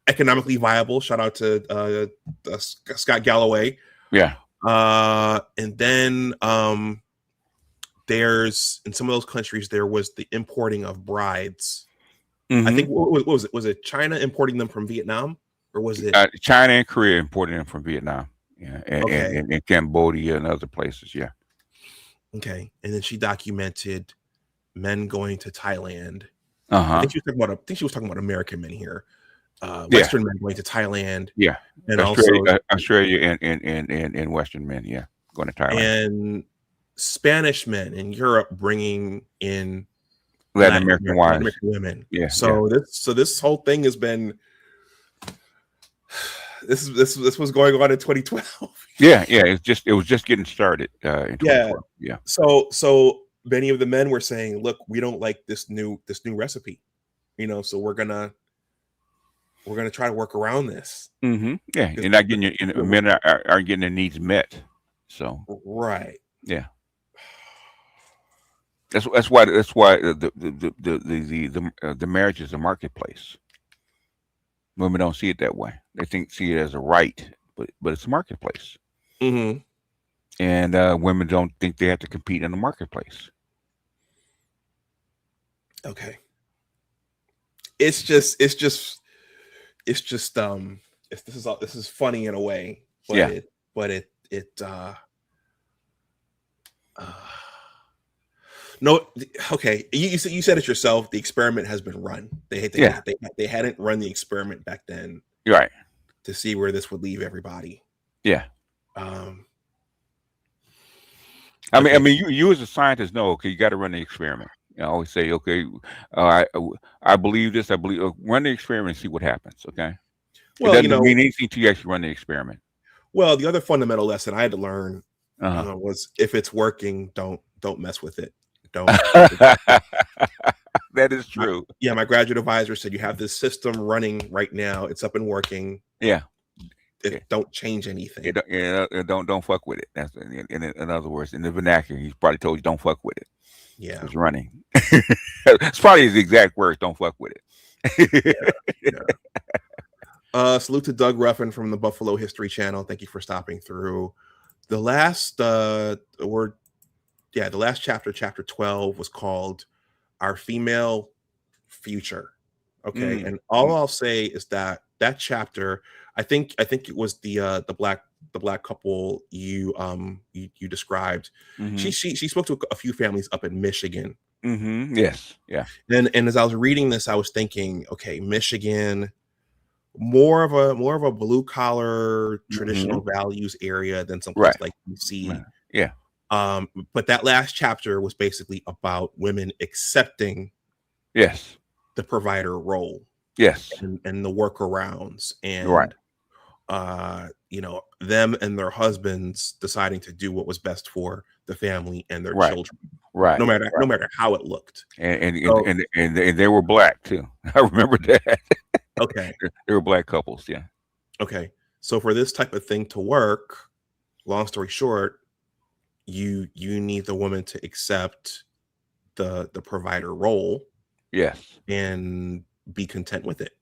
A: economically viable. Shout out to Scott Galloway.
C: Yeah.
A: And then there's in some of those countries there was the importing of brides. I think what was it? Was it China importing them from Vietnam, or was it
C: China and Korea importing them from Vietnam? Yeah, and Cambodia and other places. Yeah.
A: Okay, and then she documented men going to Thailand
C: Uh-huh.
A: I think she was talking about American men here.
C: Yeah.
A: Western men going to Thailand.
C: Yeah.
A: And
C: Australia and Western men, yeah, going to Thailand.
A: And Spanish men in Europe bringing in
C: Latin American wives.
A: women.
C: Yeah.
A: So this whole thing has been this was going on in 2012.
C: Yeah. It was just getting started in 2012. Yeah.
A: So many of the men were saying, look, we don't like this new recipe, so we're gonna try to work around this.
C: Mm-hmm. Yeah, you're not getting men aren't getting their needs met. So
A: right.
C: Yeah. That's why the marriage is a marketplace. Women don't see it that way. They see it as a right, but it's a marketplace.
A: Mm-hmm.
C: And women don't think they have to compete in the marketplace.
A: Okay. This is funny in a way, but no, okay. You said it yourself. The experiment has been run. They hadn't run the experiment back then,
C: right?
A: To see where this would leave everybody.
C: Yeah.
A: I
C: mean, you as a scientist know. Okay, you got to run the experiment. I always say, okay, I believe this. I believe. Run the experiment and see what happens. Okay. Well, it doesn't mean anything to you actually run the experiment.
A: Well, the other fundamental lesson I had to learn was if it's working, don't mess with it. Don't.
C: That is true.
A: My graduate advisor said you have this system running right now. It's up and working.
C: Yeah.
A: Don't change anything.
C: Don't fuck with it. That's in other words, in the vernacular, he's probably told you don't fuck with it.
A: Yeah,
C: it's running. It's probably his exact words. Don't fuck with it.
A: Salute to Doug Ruffin from the Buffalo History Channel. Thank you for stopping through. The last chapter, chapter 12, was called Our Female Future. Okay, and all I'll say is that chapter, I think it was the black couple you described.
C: Mm-hmm.
A: She spoke to a few families up in Michigan.
C: Mm-hmm. Yes, yeah.
A: And as I was reading this, I was thinking, okay, Michigan, more of a blue collar traditional values area than someplace like DC.
C: Right. Yeah.
A: But that last chapter was basically about women accepting the provider role.
C: Yes.
A: And the workarounds and them and their husbands deciding to do what was best for the family and their children.
C: Right.
A: No matter how it looked.
C: And they were black too. I remember that.
A: Okay.
C: They were black couples, yeah.
A: Okay. So for this type of thing to work, long story short, you need the woman to accept the provider role.
C: Yes.
A: And be content with it.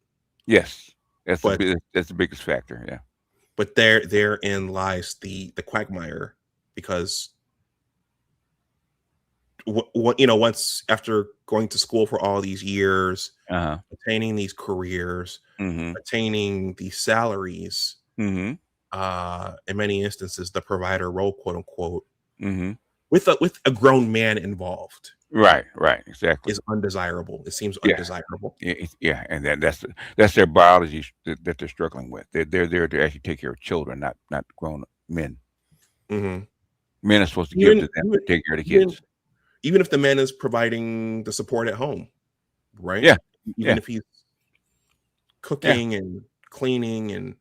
C: Yes. That's the biggest factor, yeah.
A: But therein lies the quagmire, because once after going to school for all these years, attaining these careers, attaining these salaries, in many instances, the provider role, quote unquote, with a grown man involved,
C: right, exactly,
A: is undesirable. It seems undesirable.
C: Yeah, and that's their biology that they're struggling with. They're there to actually take care of children, not grown men. Men are supposed to give to them to take care of the kids.
A: Even if the man is providing the support at home, right?
C: Yeah.
A: Even if he's cooking and cleaning and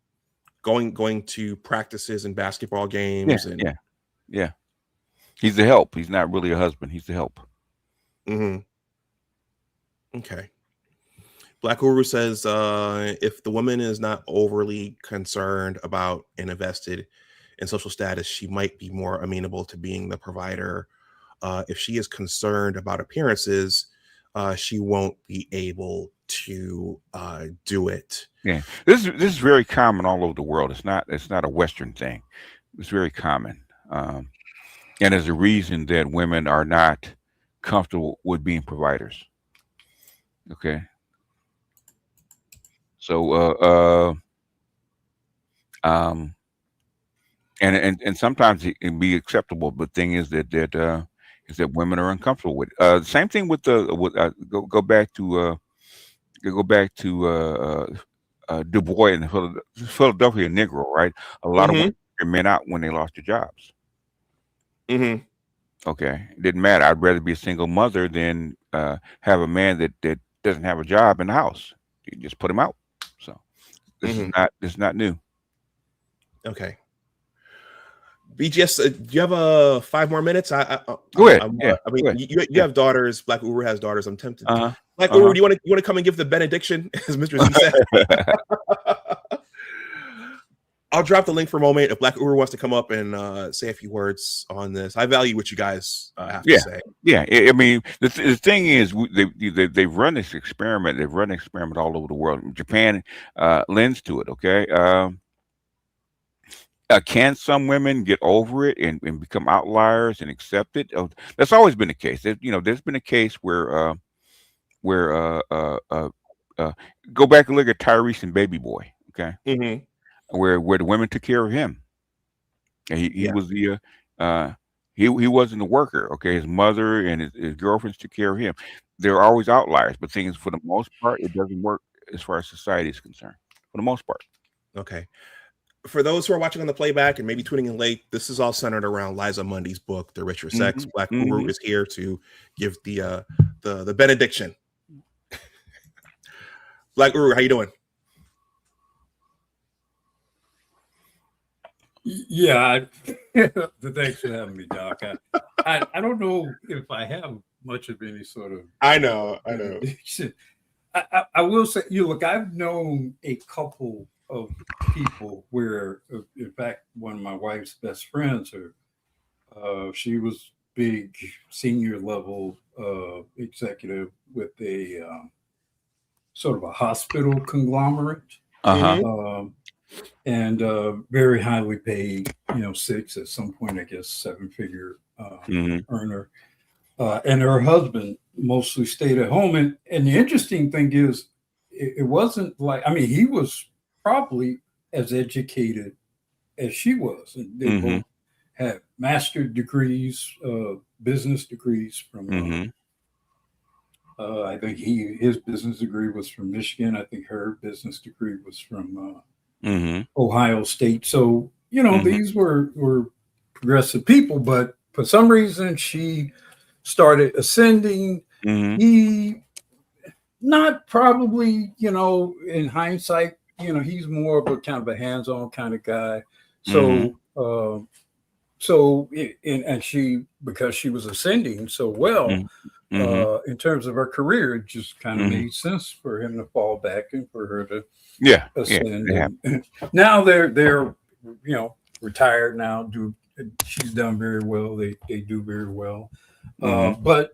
A: going to practices and basketball games.
C: Yeah. He's the help. He's not really a husband. He's the help.
A: Okay. Black Guru says, if the woman is not overly concerned about and invested in social status, she might be more amenable to being the provider. If she is concerned about appearances, she won't be able to do it.
C: Yeah, this is very common all over the world. It's not a Western thing. It's very common, and there's a reason that women are not comfortable with being providers. Okay, so and sometimes it can be acceptable, but the thing is that is that women are uncomfortable with it. Same thing with go back to Du Bois and the Philadelphia Negro, right? A lot of women took men out when they lost their jobs.
A: Mm-hmm.
C: Okay, it didn't matter. I'd rather be a single mother than have a man that doesn't have a job in the house. You just put him out. So this is not new.
A: Okay. BGS, do you have 5 more minutes?
C: Go ahead.
A: I mean,
C: go ahead.
A: you have daughters. Black Uru has daughters. I'm tempted. Black
C: Uh-huh.
A: Uru, do you want to come and give the benediction, as Mr. Z said? I'll drop the link for a moment. If Black Uru wants to come up and say a few words on this, I value what you guys have to say.
C: Yeah. I mean, the thing is, they've run this experiment. They've run an experiment all over the world. Japan lends to it. Okay. Can some women get over it and become outliers and accept it? That's always been the case. There's been a case where go back and look at Tyrese and Baby Boy. Okay.
A: Mm-hmm.
C: Where the women took care of him. And he was the he wasn't a worker. Okay, his mother and his girlfriends took care of him. There are always outliers, but things for the most part, it doesn't work as far as society is concerned. For the most part.
A: Okay. For those who are watching on the playback and maybe tuning in late, this is all centered around Liza Mundy's book, The Richer Sex. Black Uru is here to give the benediction. Black Uru, how you doing?
D: Yeah, thanks for having me, Doc. I don't know if I have much of any sort of.
A: I know.
D: I will say, look, I've known a couple of people where, in fact, one of my wife's best friends, she was big senior level executive with a sort of a hospital conglomerate. And very highly paid, 6 at some point, I guess, 7-figure earner. And her husband mostly stayed at home. And the interesting thing is, it wasn't like, I mean, he was probably as educated as she was. And they both had master's degrees, business degrees from, I think his business degree was from Michigan. I think her business degree was from Ohio State. So, these were progressive people, but for some reason she started ascending. He, not probably, in hindsight, he's more of a kind of a hands-on kind of guy. So, and she, because she was ascending so well, in terms of her career, it just kind of made sense for him to fall back and for her to ascend. And now they're retired now. She's done very well. They do very well. But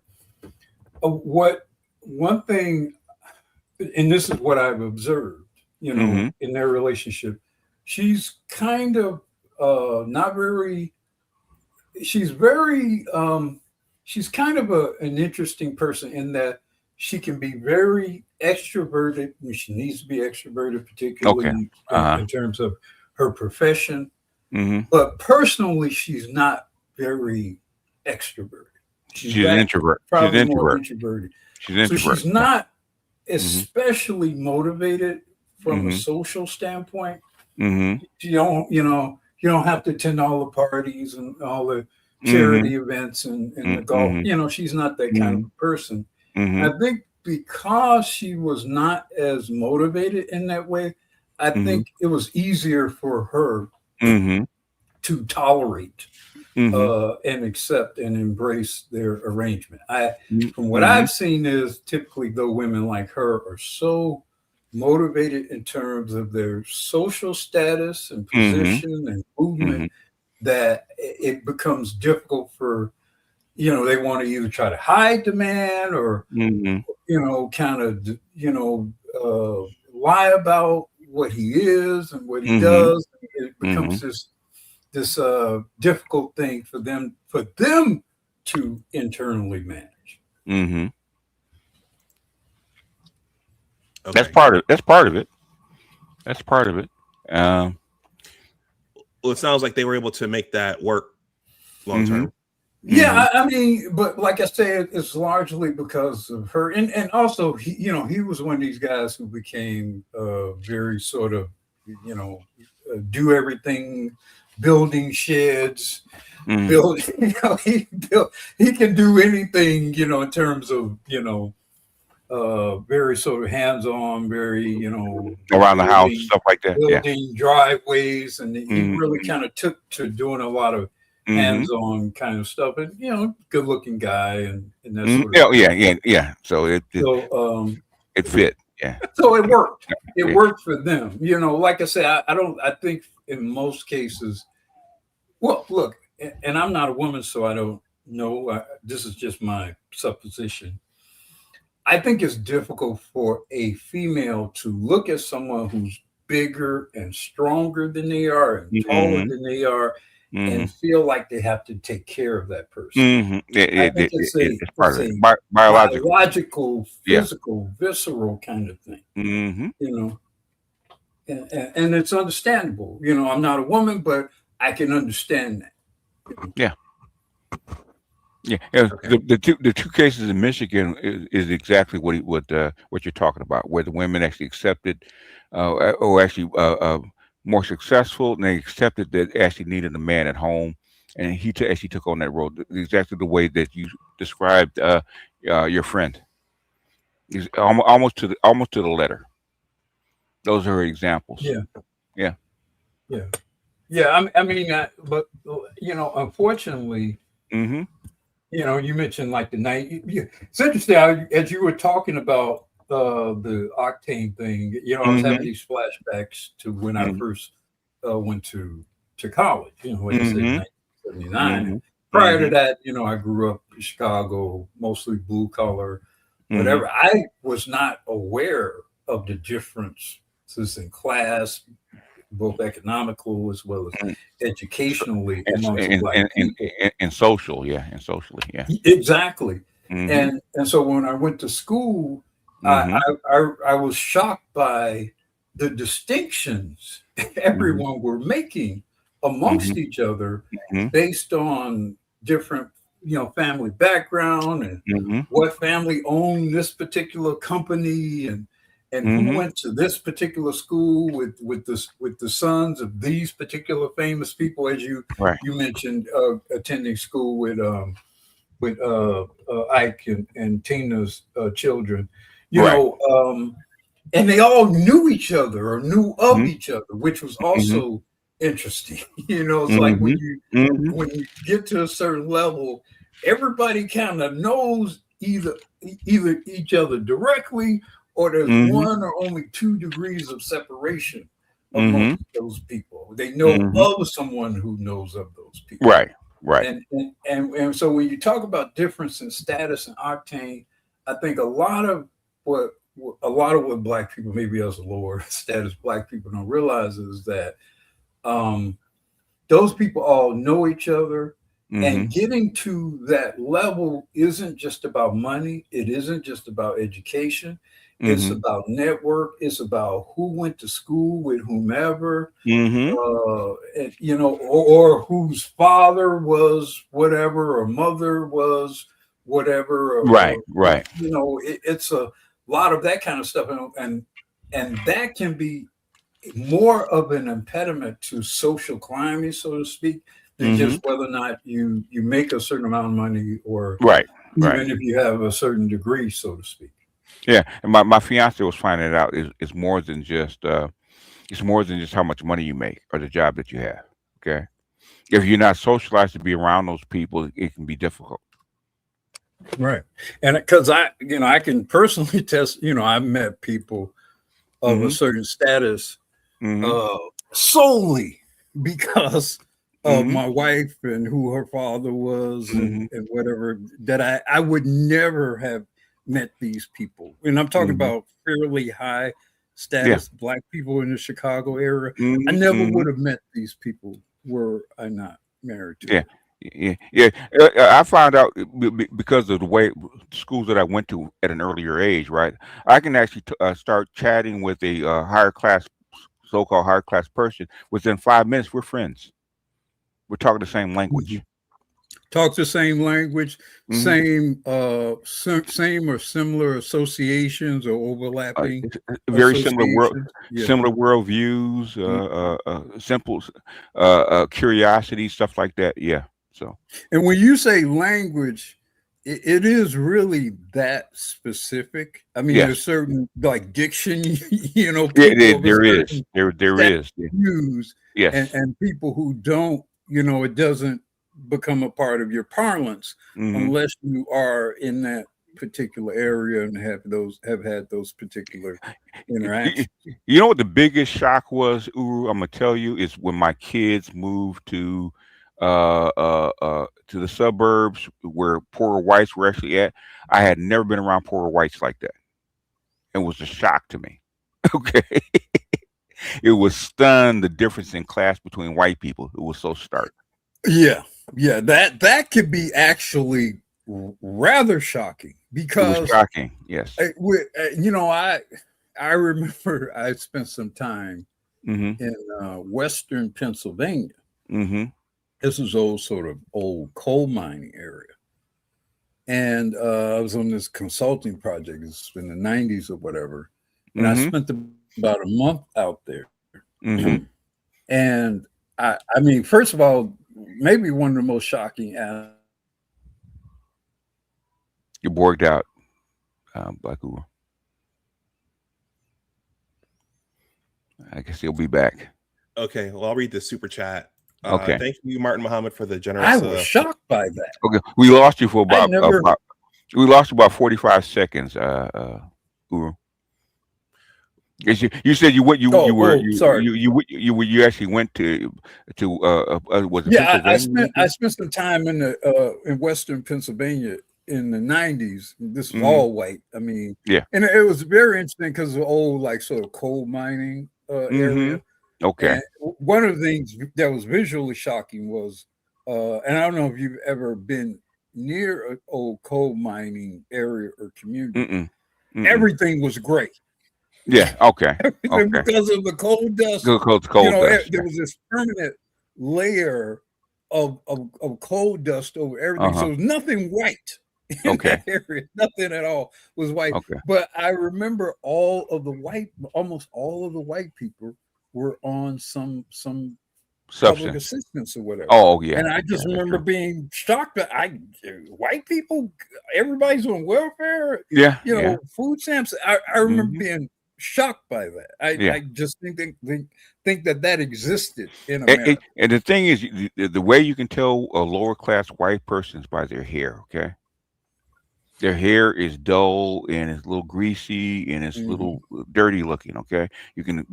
D: one thing, and this is what I've observed, in their relationship, she's kind of she's kind of an interesting person in that she can be very extroverted when she needs to be extroverted, particularly in terms of her profession. But personally, she's not very extroverted. She's
C: an introvert.
D: Probably more introverted.
C: She's an introvert.
D: So she's not especially motivated from a social standpoint. You don't have to attend all the parties and all the charity events and the golf. She's not that kind of person. I think because she was not as motivated in that way, I think it was easier for her to tolerate and accept and embrace their arrangement. From what I've seen is typically, though, women like her are so motivated in terms of their social status and position and movement that it becomes difficult for, they want to either try to hide the man or, kind of, lie about what he is and what he does. It becomes this difficult thing for them to internally manage.
A: Okay.
C: That's part of it.
A: Well, it sounds like they were able to make that work long term.
D: Yeah, I mean, but like I said, it's largely because of her, and also he was one of these guys who became very sort of, do everything, building sheds, building. He can do anything, in terms of very sort of hands-on, very
C: around the house, stuff like that.
D: Building driveways, and he really kind of took to doing a lot of hands-on kind of stuff, and good-looking guy, and that sort of
C: yeah. So it fit. Yeah.
D: So it worked. It worked for them. Like I say, I think in most cases, well, look, and I'm not a woman, so I don't know. This is just my supposition. I think it's difficult for a female to look at someone who's bigger and stronger than they are and taller than they are, and feel like they have to take care of that person. I think it's a biological, physical, visceral kind of thing. And it's understandable. I'm not a woman, but I can understand that.
C: Yeah. Yeah, the two cases in Michigan is exactly what you're talking about, where the women actually accepted, or actually more successful, and they accepted that actually needed a man at home, and he actually took on that role exactly the way that you described your friend. He's almost to the letter. Those are her examples.
D: Yeah. I mean, but unfortunately. You mentioned like the night. It's interesting as you were talking about the octane thing. I was having these flashbacks to when I first went to college. Like I said, 1979. Prior to that, I grew up in Chicago, mostly blue collar, whatever. I was not aware of the differences in class, both economical as well as educationally,
C: and socially, yeah.
D: Exactly. And so when I went to school, I was shocked by the distinctions everyone were making amongst each other based on different family background and what family owned this particular company and who went to this particular school with the sons of these particular famous people, as you mentioned, attending school with Ike and Tina's children, and they all knew each other or knew of each other, which was also interesting. It's like when you get to a certain level, everybody kind of knows either each other directly, or there's one or only 2 degrees of separation among those people. They know of someone who knows of those people.
C: Right.
D: And so when you talk about difference in status and octane, I think a lot of what Black people, maybe as a lower status Black people, don't realize is that those people all know each other. And getting to that level isn't just about money. It isn't just about education. It's about network. It's about who went to school with whomever, or whose father was whatever, or mother was whatever.
C: Right.
D: It's a lot of that kind of stuff, and that can be more of an impediment to social climbing, so to speak, than just whether or not you make a certain amount of money, or even if you have a certain degree, so to speak.
C: Yeah, and my fiance was finding out it's more than just how much money you make or the job that you have. Okay, if you're not socialized to be around those people, it can be difficult.
D: Right, and because I can personally test. I've met people of a certain status solely because of my wife and who her father was and whatever, that I would never have met these people. And I'm talking about fairly high status Black people in the Chicago area. I never would have met these people were I not married to.
C: Yeah. I found out because of the way schools that I went to at an earlier age, right? I can actually start chatting with a so-called higher class person. Within 5 minutes, we're friends. We're talking the same language.
D: talk the same language, same or similar associations or overlapping
C: very similar similar
D: Mm-hmm.
C: worldviews, simple curiosity, stuff like that. Yeah. So,
D: and when you say language, it is really that specific. I mean, there's certain like diction, you know, people
C: there is
D: use, and people who don't, you know, it doesn't become a part of your parlance unless you are in that particular area and have had those particular interactions.
C: You know what the biggest shock was, Uru? I'm gonna tell you, is when my kids moved to the suburbs where poorer whites were actually at. I had never been around poorer whites like that. It was a shock to me. Okay. It was stunned, the difference in class between white people. It was so stark.
D: Yeah, that could be actually rather shocking because
C: it was shocking. Yes,
D: you know, I remember I spent some time in Western Pennsylvania. This is old coal mining area, and I was on this consulting project. It's in the 90s or whatever, and I spent about a month out there. And I mean, first of all, maybe one of the most shocking.
C: You're borged out, Black Uru. I guess he'll be back.
A: Okay, well, I'll read the super chat.
C: Okay,
A: thank you, Martin Muhammad, for the generous.
D: I was shocked by that.
C: Okay, we lost you for about we lost about 45 seconds, Uru. You said you went. You actually went to was it Pennsylvania?
D: I spent some time in Western Pennsylvania in the 90s. This was all white. I mean, and it was very interesting because of old like sort of coal mining area.
C: Okay.
D: And one of the things that was visually shocking was, and I don't know if you've ever been near an old coal mining area or community. Everything was great.
C: Yeah. Okay.
D: Because of the coal dust.
C: Coal dust.
D: There was this permanent layer of coal dust over everything. So there was nothing white in that area. Nothing at all was white. But I remember almost all of the white people were on some public assistance or whatever.
C: Oh yeah.
D: And I just remember being shocked that white people, everybody's on welfare.
C: Yeah.
D: Food stamps. I remember being shocked by that. I just think that existed in America.
C: And the thing is, the way you can tell a lower class white person is by their hair. Okay. Their hair is dull and it's a little greasy and it's a little dirty looking. Okay. You can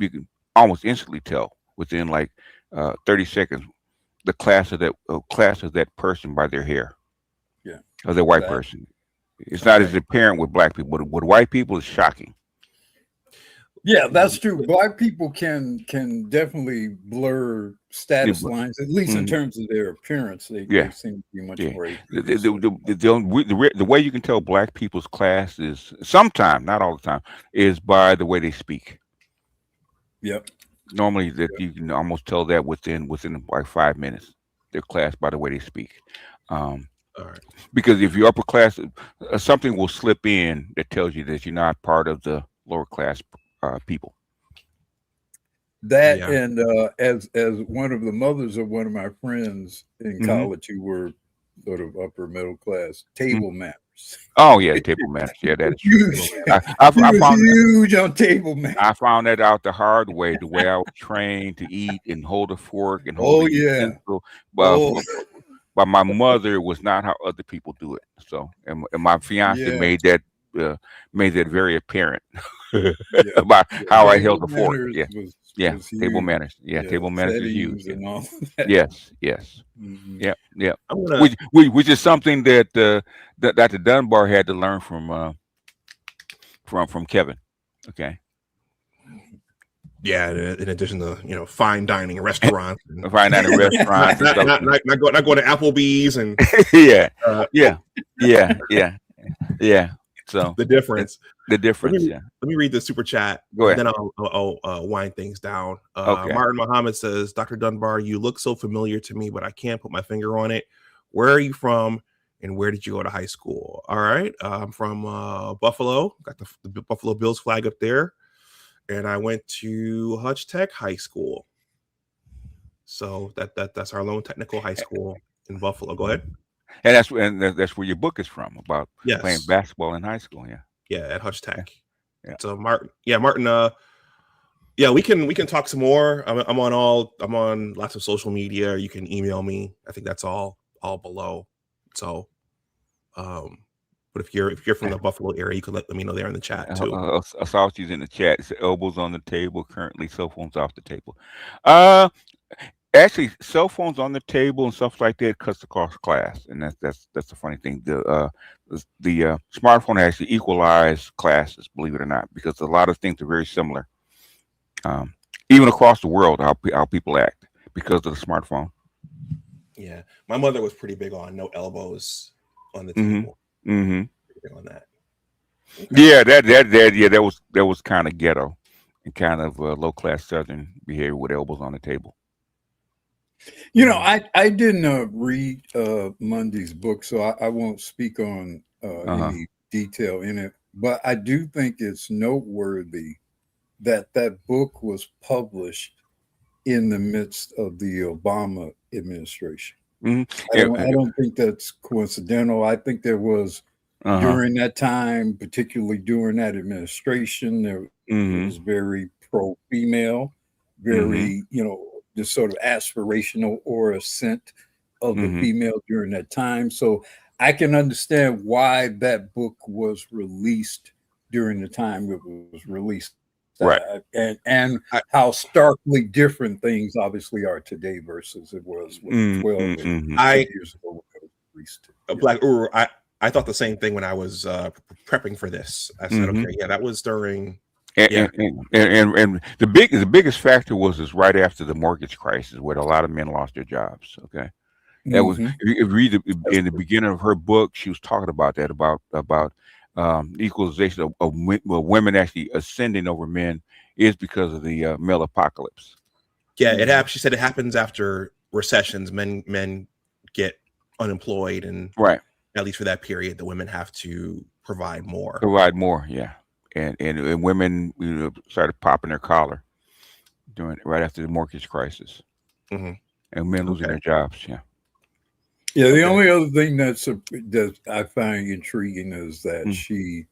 C: almost instantly tell within like 30 seconds the class of that person by their hair.
D: Yeah.
C: Of their white person. It's not as apparent with black people, but with white people, it's shocking.
D: Yeah, that's true. Black people can definitely blur status lines, at least in terms of their appearance. They seem to be much more.
C: The way you can tell black people's class is sometimes, not all the time, is by the way they speak.
D: Yep.
C: Normally, that you can almost tell that within like 5 minutes, their class by the way they speak.
A: All right.
C: Because if you're upper class, something will slip in that tells you that you're not part of the lower class people.
D: That and as one of the mothers of one of my friends in college who were sort of upper middle class, table manners.
C: Oh yeah, table manners. Yeah, that is
D: huge.
C: I found
D: huge on table manners.
C: I found that out the hard way. The way I was trained to eat and hold a fork and hold a utensil. But my mother was not how other people do it. So, and my fiance made that very apparent about how I held the fork. Table manners. Table manners is huge. Yes. Which is something that Dr. Dunbar had to learn from Kevin. Okay.
A: Yeah, in addition to fine dining restaurants,
C: not going
A: to Applebee's and So the difference. Let me read the super chat.
C: Go ahead.
A: Then I'll wind things down.
C: Okay.
A: Martin Muhammad says, Dr. Dunbar, you look so familiar to me, but I can't put my finger on it. Where are you from, and where did you go to high school? All right, I'm from Buffalo. Got the Buffalo Bills flag up there, and I went to Hutch Tech High School. So that's our lone technical high school in Buffalo. Go ahead.
C: And that's where your book is from, about playing basketball in high school.
A: Yeah, at Hutch Tech.
C: Yeah.
A: So Martin. Yeah, we can talk some more. I'm on lots of social media. You can email me. I think that's all below. So, but if you're from the Buffalo area, you can let me know there in the chat too.
C: I saw she's in the chat. It's elbows on the table. Currently, cell phones off the table. Actually, cell phones on the table and stuff like that cuts across class, and that's the funny thing. The smartphone actually equalized classes, believe it or not, because a lot of things are very similar, even across the world, how people act because of the smartphone.
A: Yeah, my mother was pretty big on no elbows on the table.
C: Mm-hmm.
A: Pretty big on that. Okay.
C: Yeah, that was kind of ghetto and kind of low class Southern behavior with elbows on the table.
D: You know, I didn't read Mundy's book, so I won't speak on any detail in it. But I do think it's noteworthy that book was published in the midst of the Obama administration.
C: Mm-hmm.
D: I don't think that's coincidental. I think there was during that time, particularly during that administration, there was very pro-female, very this sort of aspirational aura scent of the female during that time. So I can understand why that book was released during the time it was released.
C: Right.
D: And how starkly different things obviously are today versus it was 12 years ago when it was released.
A: Black Uru, I thought the same thing when I was prepping for this. I said, okay, yeah, that was during...
C: And the biggest factor was right after the mortgage crisis, where a lot of men lost their jobs. Okay, that was, if you read in the beginning of her book, she was talking about that, about equalization of women actually ascending over men is because of the male apocalypse.
A: Yeah, it happened. She said it happens after recessions. Men get unemployed, and at least for that period, the women have to provide more.
C: Yeah. And women started popping their collar right after the mortgage crisis, and men losing their jobs. Yeah.
D: The only other thing that I find intriguing is that she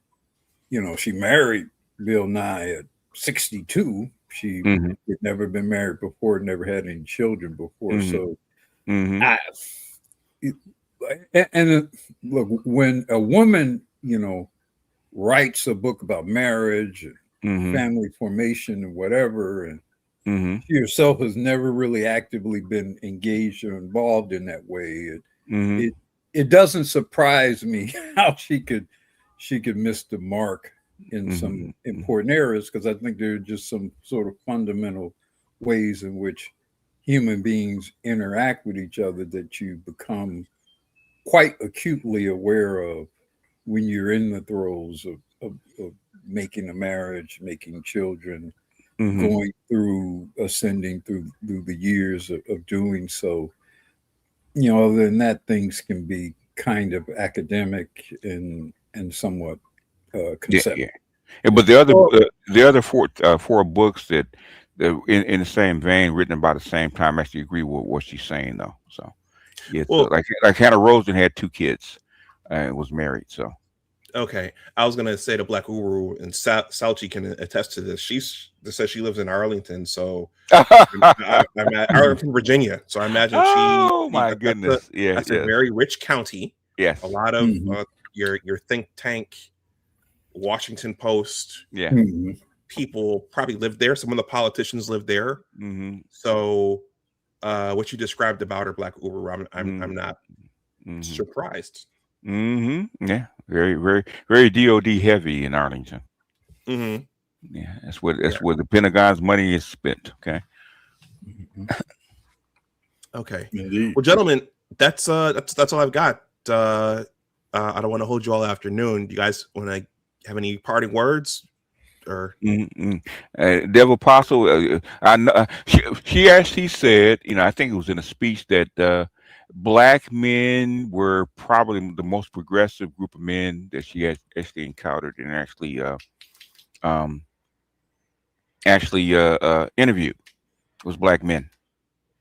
D: married Bill Nye at 62. She had never been married before, never had any children before. So, look, when a woman, writes a book about marriage and family formation and whatever, and she herself has never really actively been engaged or involved in that way. It doesn't surprise me how she could miss the mark in some important areas, because I think there are just some sort of fundamental ways in which human beings interact with each other that you become quite acutely aware of when you're in the throes of making a marriage, making children, going through, ascending through the years of doing so. Other than that, things can be kind of academic and somewhat conceptual.
C: Yeah. But the other four books that in the same vein, written about the same time, actually agree with what she's saying, though. So it's like Hannah Rosen had 2 kids. Was married, so
A: okay. I was gonna say to Black Uru, and Salchi can attest to this. She says she lives in Arlington, so I'm at Arlington, Virginia. So I imagine
C: my goodness,
A: that's a very rich county.
C: Yes,
A: a lot of your think tank, Washington Post, people probably live there. Some of the politicians live there. So what you described about her, Black Uru, I'm not surprised.
C: Yeah, very, very, very DOD heavy in Arlington. Yeah, that's where the Pentagon's money is spent. Okay.
A: Okay.
D: Indeed.
A: Well, gentlemen, that's all I've got. I don't want to hold you all afternoon. Do you guys want to have any parting words? Or
C: Devil Apostle, I know she actually said, I think it was in a speech that Black men were probably the most progressive group of men that she had actually encountered and um, interviewed. Was black men.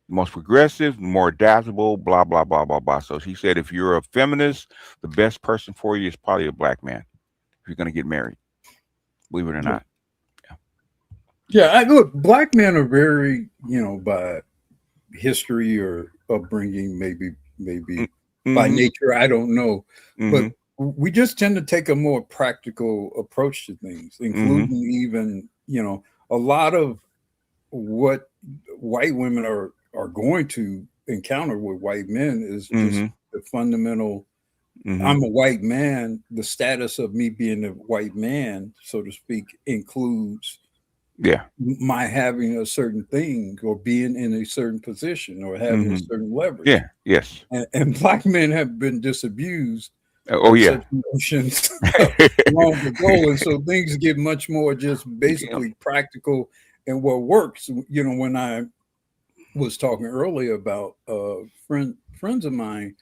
C: Most progressive, more adaptable, blah, blah, blah, blah, blah. So she said, if you're a feminist, the best person for you is probably a black man if you're going to get married, believe it or not.
D: Yeah, look, black men are very, by history or upbringing, maybe by nature, I don't know. But we just tend to take a more practical approach to things, including even, a lot of what white women are going to encounter with white men is just the fundamental, I'm a white man. The status of me being a white man, so to speak, includes my having a certain thing or being in a certain position or having a certain leverage.
C: Yeah, yes.
D: And black men have been disabused
C: Oh yeah,
D: such notions long ago, and so things get much more just basically practical and what works. When I was talking earlier about friends of mine,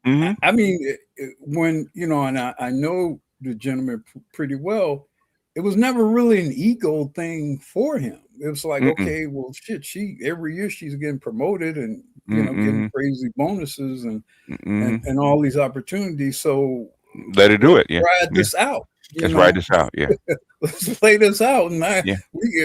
D: I mean, when and I know the gentleman pretty well, it was never really an ego thing for him. It was like, okay, well, shit, every year she's getting promoted and getting crazy bonuses and all these opportunities. So
C: let her do it. Yeah,
D: ride this out.
C: Let's ride this out. Yeah,
D: let's play this out, and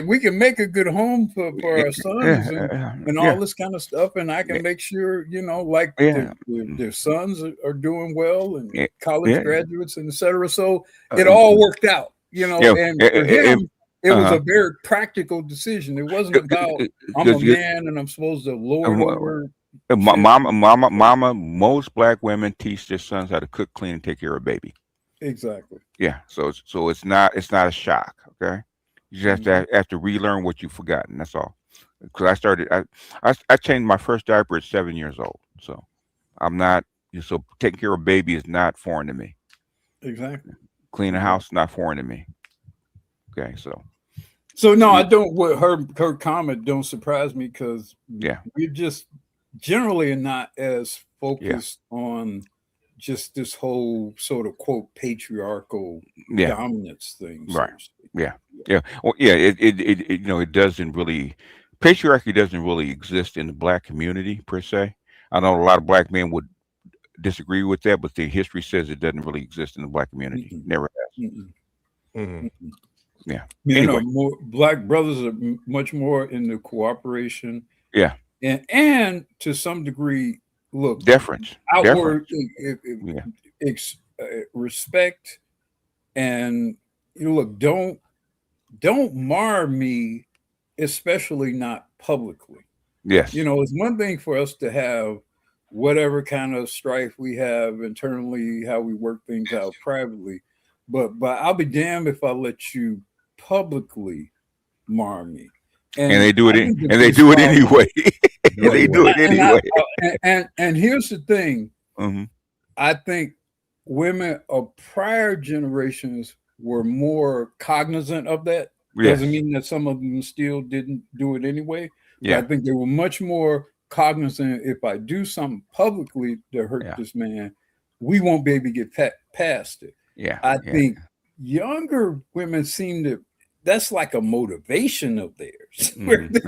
D: we can make a good home for our sons and all this kind of stuff. And I can make sure like their sons are doing well and college graduates and etc. So it all worked out. And for him, it was a very practical decision. It wasn't about I'm a man and I'm supposed to lord over.
C: Mama, most black women teach their sons how to cook, clean, and take care of a baby.
D: Exactly.
C: Yeah. So it's not a shock. Okay. You just have to relearn what you've forgotten. That's all. Because I changed my first diaper at 7 years old. So I'm not. So taking care of a baby is not foreign to me.
D: Exactly.
C: Clean a house, not foreign to me. Okay.
D: So no, I don't. What her comment don't surprise me because we're just generally not as focused on just this whole sort of quote patriarchal dominance thing.
C: Right. Yeah. Well, it doesn't really, patriarchy doesn't really exist in the black community per se. I know a lot of black men would disagree with that, but the history says it doesn't really exist in the black community. Never has. Yeah.
D: Anyway. Black brothers are much more in the cooperation.
C: Yeah.
D: And to some degree, look,
C: deference,
D: outward respect, and look, don't mar me, especially not publicly.
C: Yes,
D: it's one thing for us to have whatever kind of strife we have internally, how we work things out privately, but I'll be damned if I let you publicly mar me.
C: And they do it. And they do it anyway. They do it anyway.
D: And here's the thing. I think women of prior generations were more cognizant of that. Doesn't mean that some of them still didn't do it anyway.
C: Yeah.
D: I think they were much more cognizant. If I do something publicly to hurt this man, we won't be able to get past it.
C: Yeah.
D: I think younger women seem to. That's like a motivation of theirs. Where they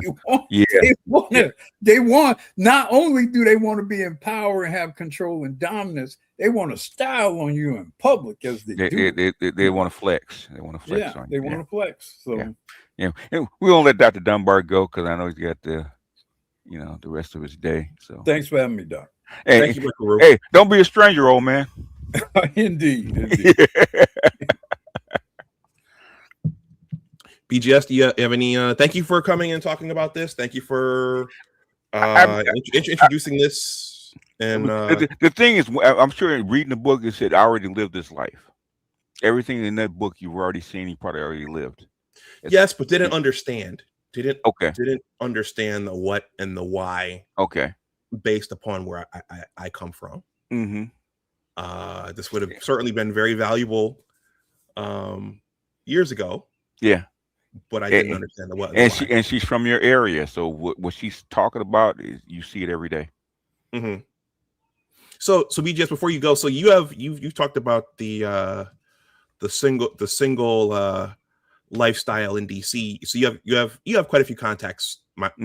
D: want. Not only do they want to be in power and have control and dominance, they want to style on you in public as they do.
C: They want to flex. They want to flex on you.
D: They want to flex. So
C: and we won't let Dr. Dunbar go because I know he's got the rest of his day. So
D: thanks for having me, Doc.
C: Hey, don't be a stranger, old man.
D: Indeed.
A: BGS, do you have any? Thank you for coming and talking about this. Thank you for introducing this. And
C: the thing is, I'm sure reading the book, it said, I already lived this life. Everything in that book you've already seen, you probably already lived.
A: Yes, but didn't understand. Didn't understand the what and the why.
C: Okay.
A: Based upon where I come from. This would have certainly been very valuable years ago.
C: Yeah.
A: But I didn't understand the what.
C: And she's from your area, so what she's talking about is you see it every day.
A: So BGS, before you go, so you've talked about the single lifestyle in DC. So you have quite a few contacts,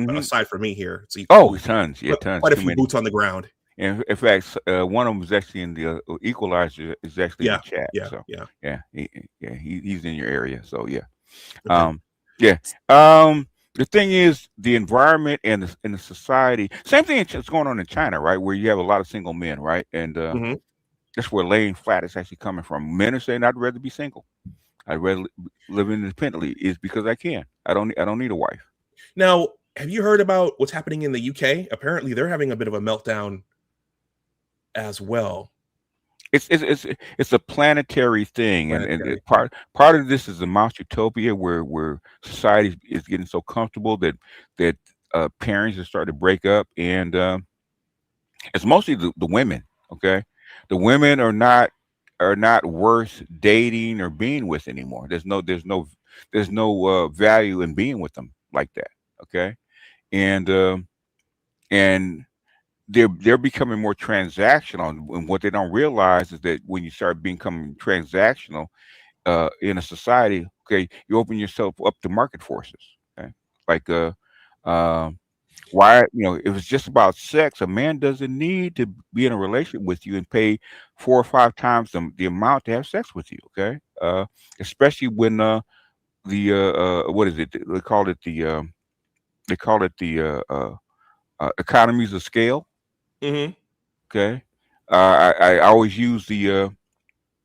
A: aside from me here. So
C: tons, yeah, tons,
A: quite a
C: too
A: few
C: many.
A: boots on the ground.
C: And in fact, one of them is actually in the Equalizer, is actually in the chat. He's in your area. So yeah,
A: Okay.
C: The thing is, the environment and the society. Same thing that's going on in China, right? Where you have a lot of single men, right? And that's where laying flat is actually coming from. Men are saying, "I'd rather be single. I'd rather live independently." Is because I can. I don't need a wife.
A: Now, have you heard about what's happening in the UK? Apparently, they're having a bit of a meltdown as well.
C: It's a planetary thing, and part of this is the mouse utopia where society is getting so comfortable that parents are starting to break up, and it's mostly the women. Okay, the women are not worth dating or being with anymore. There's no value in being with them like that. Okay, and they're becoming more transactional, and what they don't realize is that when you start becoming transactional in a society, okay, you open yourself up to market forces. Okay, like why, if it's just about sex, a man doesn't need to be in a relationship with you and pay 4 or 5 times the amount to have sex with you. Okay, especially when what is it? They call it the economies of scale. Okay. I always use the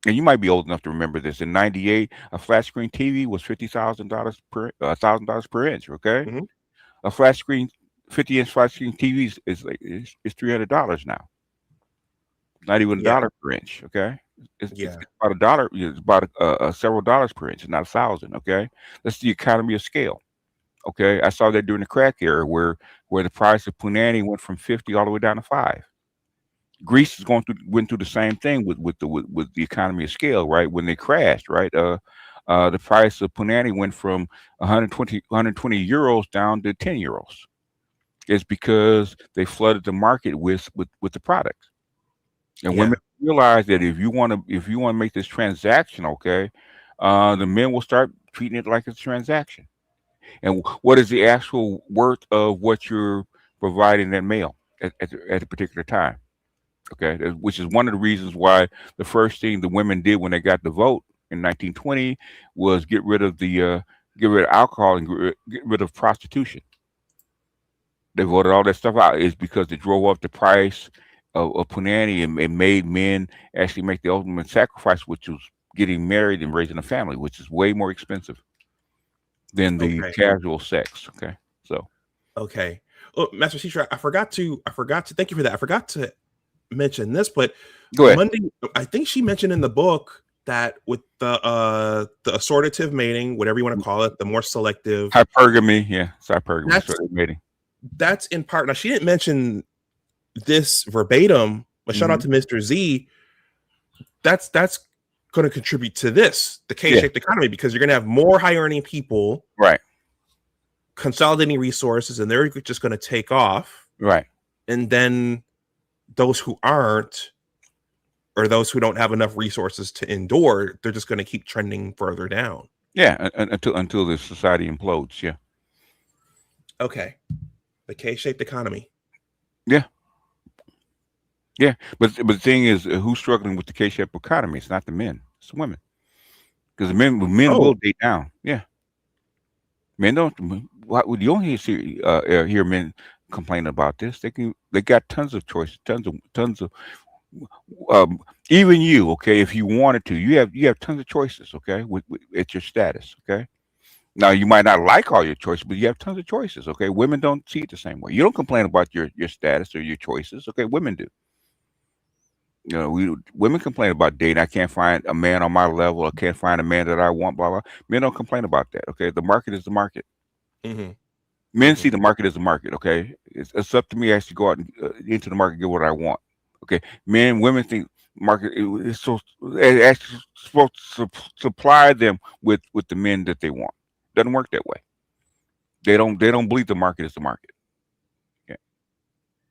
C: and you might be old enough to remember this. In '98, a flat screen TV was $50,000 per $1,000 per inch. Okay, a flat screen 50-inch flat screen TV is $300 now. Not even $1 per inch. Okay, it's about $1. It's about several dollars per inch, not 1,000. Okay, that's the economy of scale. Okay, I saw that during the crack era where the price of punani went from 50 all the way down to 5. Greece is went through the same thing with the economy of scale, right? When they crashed, right? The price of punani went from 120 euros down to 10 euros. It's because they flooded the market with the product. And women realize that if you want to make this transactional, okay, the men will start treating it like it's a transaction. And what is the actual worth of what you're providing that male at a particular time? Okay, which is one of the reasons why the first thing the women did when they got the vote in 1920 was get rid of alcohol and get rid of prostitution. They voted all that stuff out is because they drove up the price of punani and made men actually make the ultimate sacrifice, which was getting married and raising a family, which is way more expensive than the casual sex. Okay, so
A: oh, Master Teacher, I forgot to thank you for that. I forgot to mention this, but
C: go ahead.
A: Mundy, I think she mentioned in the book that with the assortative mating, whatever you want to call it, the more selective
C: hypergamy, it's hypergamy mating.
A: That's in part. Now she didn't mention this verbatim, but shout out to Mr. Z. That's going to contribute to the K-shaped economy, because you're going to have more high earning people,
C: right,
A: consolidating resources, and they're just going to take off,
C: right,
A: and then those who aren't, or those who don't have enough resources to endure, they're just going to keep trending further down.
C: Until the society implodes.
A: Okay, the K-shaped economy.
C: But the thing is, who's struggling with the K-shaped economy? It's not the men, it's the women. Because men will date down. Men don't. You don't hear men complain about this. They got tons of choices, tons of even you, okay, if you wanted to, you have tons of choices, okay, at your status. Okay, now you might not like all your choices, but you have tons of choices. Okay, women don't see it the same way. You don't complain about your status or your choices. Okay, women do. Women complain about dating. I can't find a man on my level. I can't find a man that I want. Blah blah. Men don't complain about that. Okay, the market is the market. Men see the market as the market. Okay, it's up to me to actually go out into the market and get what I want. Okay, women think market is it actually supposed to supply them with the men that they want. Doesn't work that way. They don't believe the market is the market.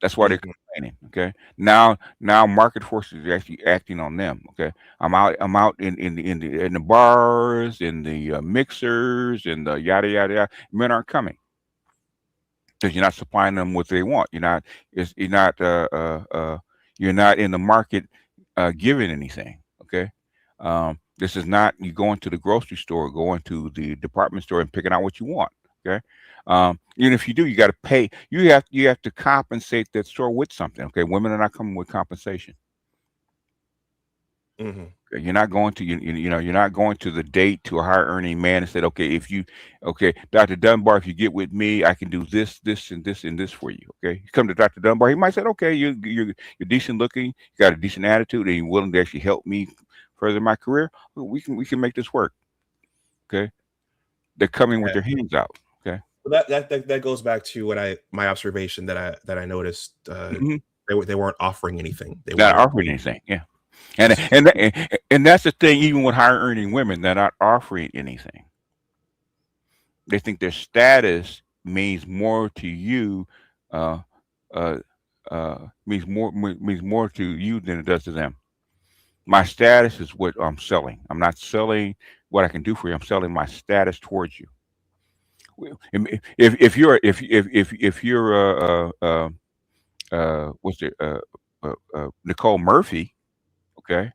C: That's why they're complaining. Okay. Now market forces are actually acting on them. Okay. I'm out in the bars, in the mixers, and the yada yada yada. Men aren't coming because you're not supplying them what they want. You're not in the market giving anything. Okay. This is not you going to the grocery store, going to the department store and picking out what you want. Okay. Even if you do, you got to pay. You have to compensate that store with something. Okay. Women are not coming with compensation.
A: Mm-hmm.
C: Okay? You're not going to you're not going to the date to a higher earning man and said, okay, Dr. Dunbar, if you get with me, I can do this, this, and this, and this for you. Okay. You come to Dr. Dunbar, he might say, okay, you're decent looking, you got a decent attitude, and you're willing to actually help me further my career. We can make this work. Okay. They're coming with their hands out. Okay.
A: Well, that goes back to my observation that I noticed. They weren't offering anything. They
C: not
A: weren't
C: offering anything. Yeah. And that's the thing, even with higher earning women, they're not offering anything. They think their status means more to you, means more to you than it does to them. My status is what I'm selling. I'm not selling what I can do for you. I'm selling my status towards you. If you're Nicole Murphy, okay.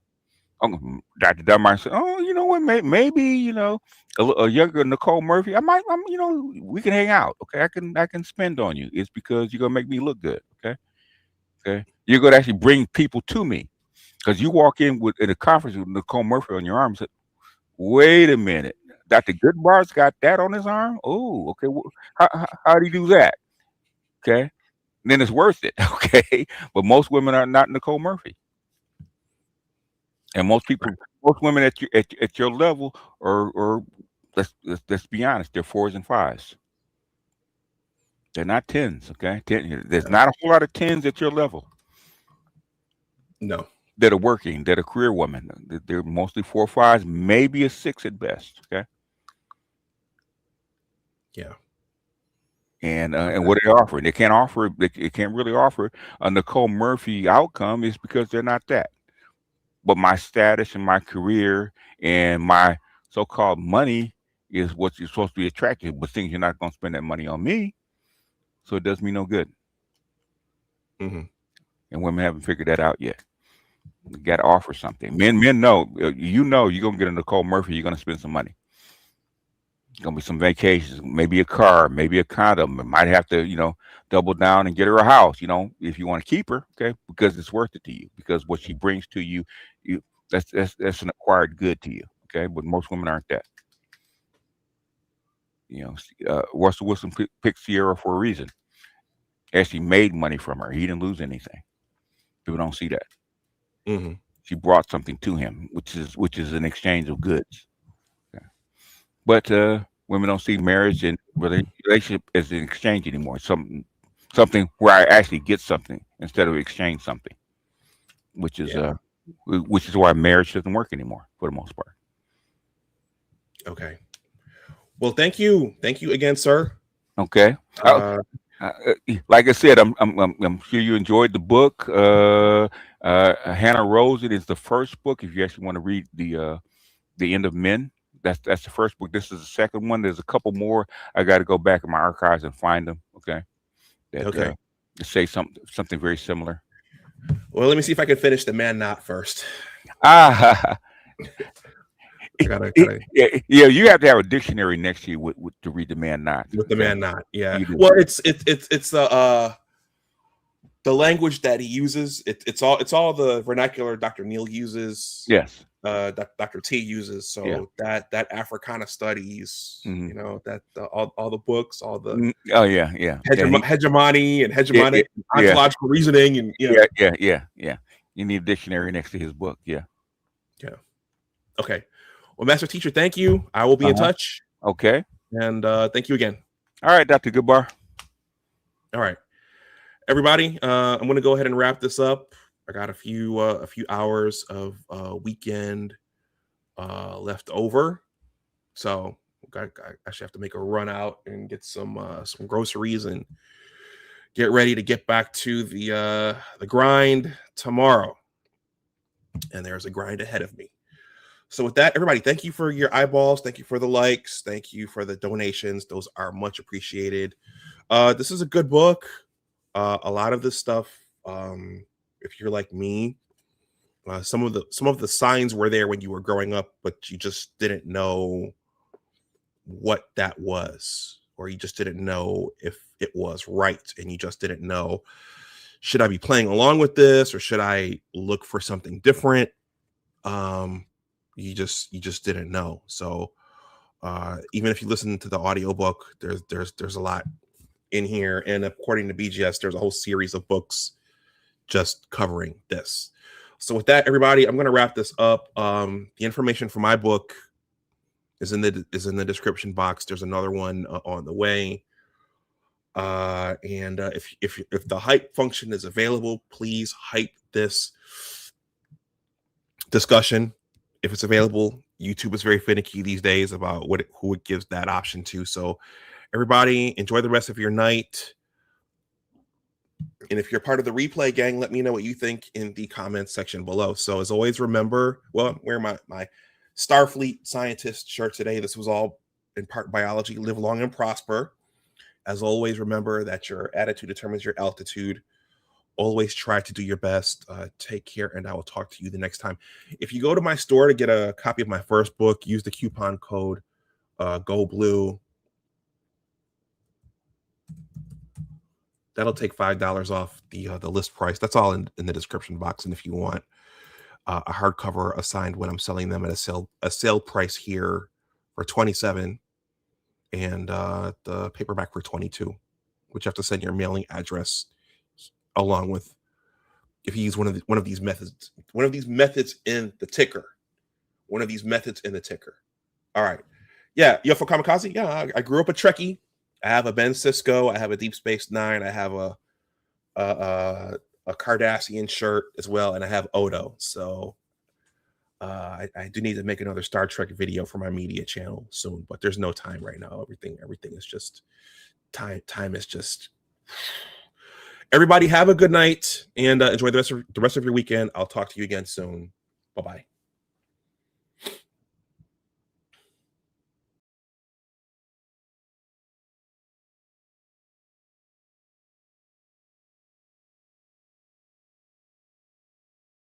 C: Dr. Dunbar said, "Oh, you know what? Maybe a younger Nicole Murphy. We can hang out. Okay, I can spend on you. It's because you're gonna make me look good. Okay. You're gonna actually bring people to me because you walk in a conference with Nicole Murphy on your arm. And said, wait a minute, Dr. Goodbar's got that on his arm. Oh, okay. How do you do that? Okay, then it's worth it. Okay, but most women are not Nicole Murphy." And most women at your level are let's be honest, they're 4s and 5s. They're not 10s. Okay, there's not a whole lot of 10s at your level.
A: No,
C: that are working, that are career women. They're mostly 4 or 5s, maybe a 6 at best. Okay.
A: Yeah.
C: And what are they offering? They can't really offer a Nicole Murphy outcome is because they're not that. But my status and my career and my so-called money is what you're supposed to be attractive, but things you're not going to spend that money on me, so it does me no good. And women haven't figured that out yet. You got to offer something. Men know. You're going to get a Nicole Murphy. You're going to spend some money. Going to be some vacations, maybe a car, maybe a condo. Might have to, double down and get her a house. If you want to keep her, okay, because it's worth it to you. Because what she brings to you, that's an acquired good to you. Okay, but most women aren't that. Russell Wilson picked Sierra for a reason. Actually made money from her. He didn't lose anything. People don't see that. She brought something to him, which is an exchange of goods. Okay. But women don't see marriage and relationship as an exchange anymore. Something where I actually get something instead of exchange something, which is why marriage doesn't work anymore for the most part. Okay.
A: Well, thank you again, sir.
C: Okay. Like I said, I'm sure you enjoyed the book. Hannah Rose. It is the first book. If you actually want to read the End of Men, that's the first book. This is the second one. There's a couple more. I got to go back in my archives and find them. Okay. That say something very similar.
A: Well, let me see if I can finish The Man Not first.
C: Yeah, you have to have a dictionary next to you to read The Man Not.
A: With The Man Not, yeah. Well, it's the language that he uses. It's all the vernacular Dr. Neal uses.
C: Yes.
A: Dr. T uses. So that Africana studies, that all the books, all the hegemony and hegemonic ontological reasoning, and
C: yeah. You need a dictionary next to his book. Yeah.
A: Okay. Well, Master Teacher, thank you. I will be in touch.
C: Okay.
A: And thank you again.
C: All right, Dr. Goodbar.
A: All right, everybody. I'm going to go ahead and wrap this up. I got a few hours of weekend left over, so I actually have to make a run out and get some groceries and get ready to get back to the grind tomorrow. And there's a grind ahead of me. So with that, everybody, thank you for your eyeballs. Thank you for the likes. Thank you for the donations. Those are much appreciated. This is a good book. A lot of this stuff, if you're like me, some of the signs were there when you were growing up, but you just didn't know what that was, or you just didn't know if it was right, and you just didn't know, should I be playing along with this, or should I look for something different? You just didn't know. So even if you listen to the audiobook, there's a lot in here, and according to BGS, there's a whole series of books just covering this. So with that, everybody, I'm going to wrap this up. The information for my book is in the description box. There's another one on the way. And if the hype function is available, please hype this discussion. If it's available, YouTube is very finicky these days about who it gives that option to. So everybody, enjoy the rest of your night. And if you're part of the replay gang, let me know what you think in the comments section below. So as always, remember, well, I'm wearing my Starfleet scientist shirt today. This was all in part biology. Live long and prosper. As always, remember that your attitude determines your altitude. Always try to do your best. Take care, and I will talk to you the next time. If you go to my store to get a copy of my first book, use the coupon code GOBLUE. That'll take $5 off the list price. That's all in the description box. And if you want a hardcover assigned when I'm selling them at a sale price here for $27, and the paperback for $22, which you have to send your mailing address along with, if you use one of these methods in the ticker. All right. Yeah, UFO Kamikaze. Yeah, I grew up a Trekkie. I have a Ben Sisko. I have a Deep Space Nine. I have a Cardassian shirt as well, and I have Odo. So I do need to make another Star Trek video for my media channel soon, but there's no time right now. Everything is just time. Time is just. Everybody have a good night and enjoy the rest of your weekend. I'll talk to you again soon. Bye-bye.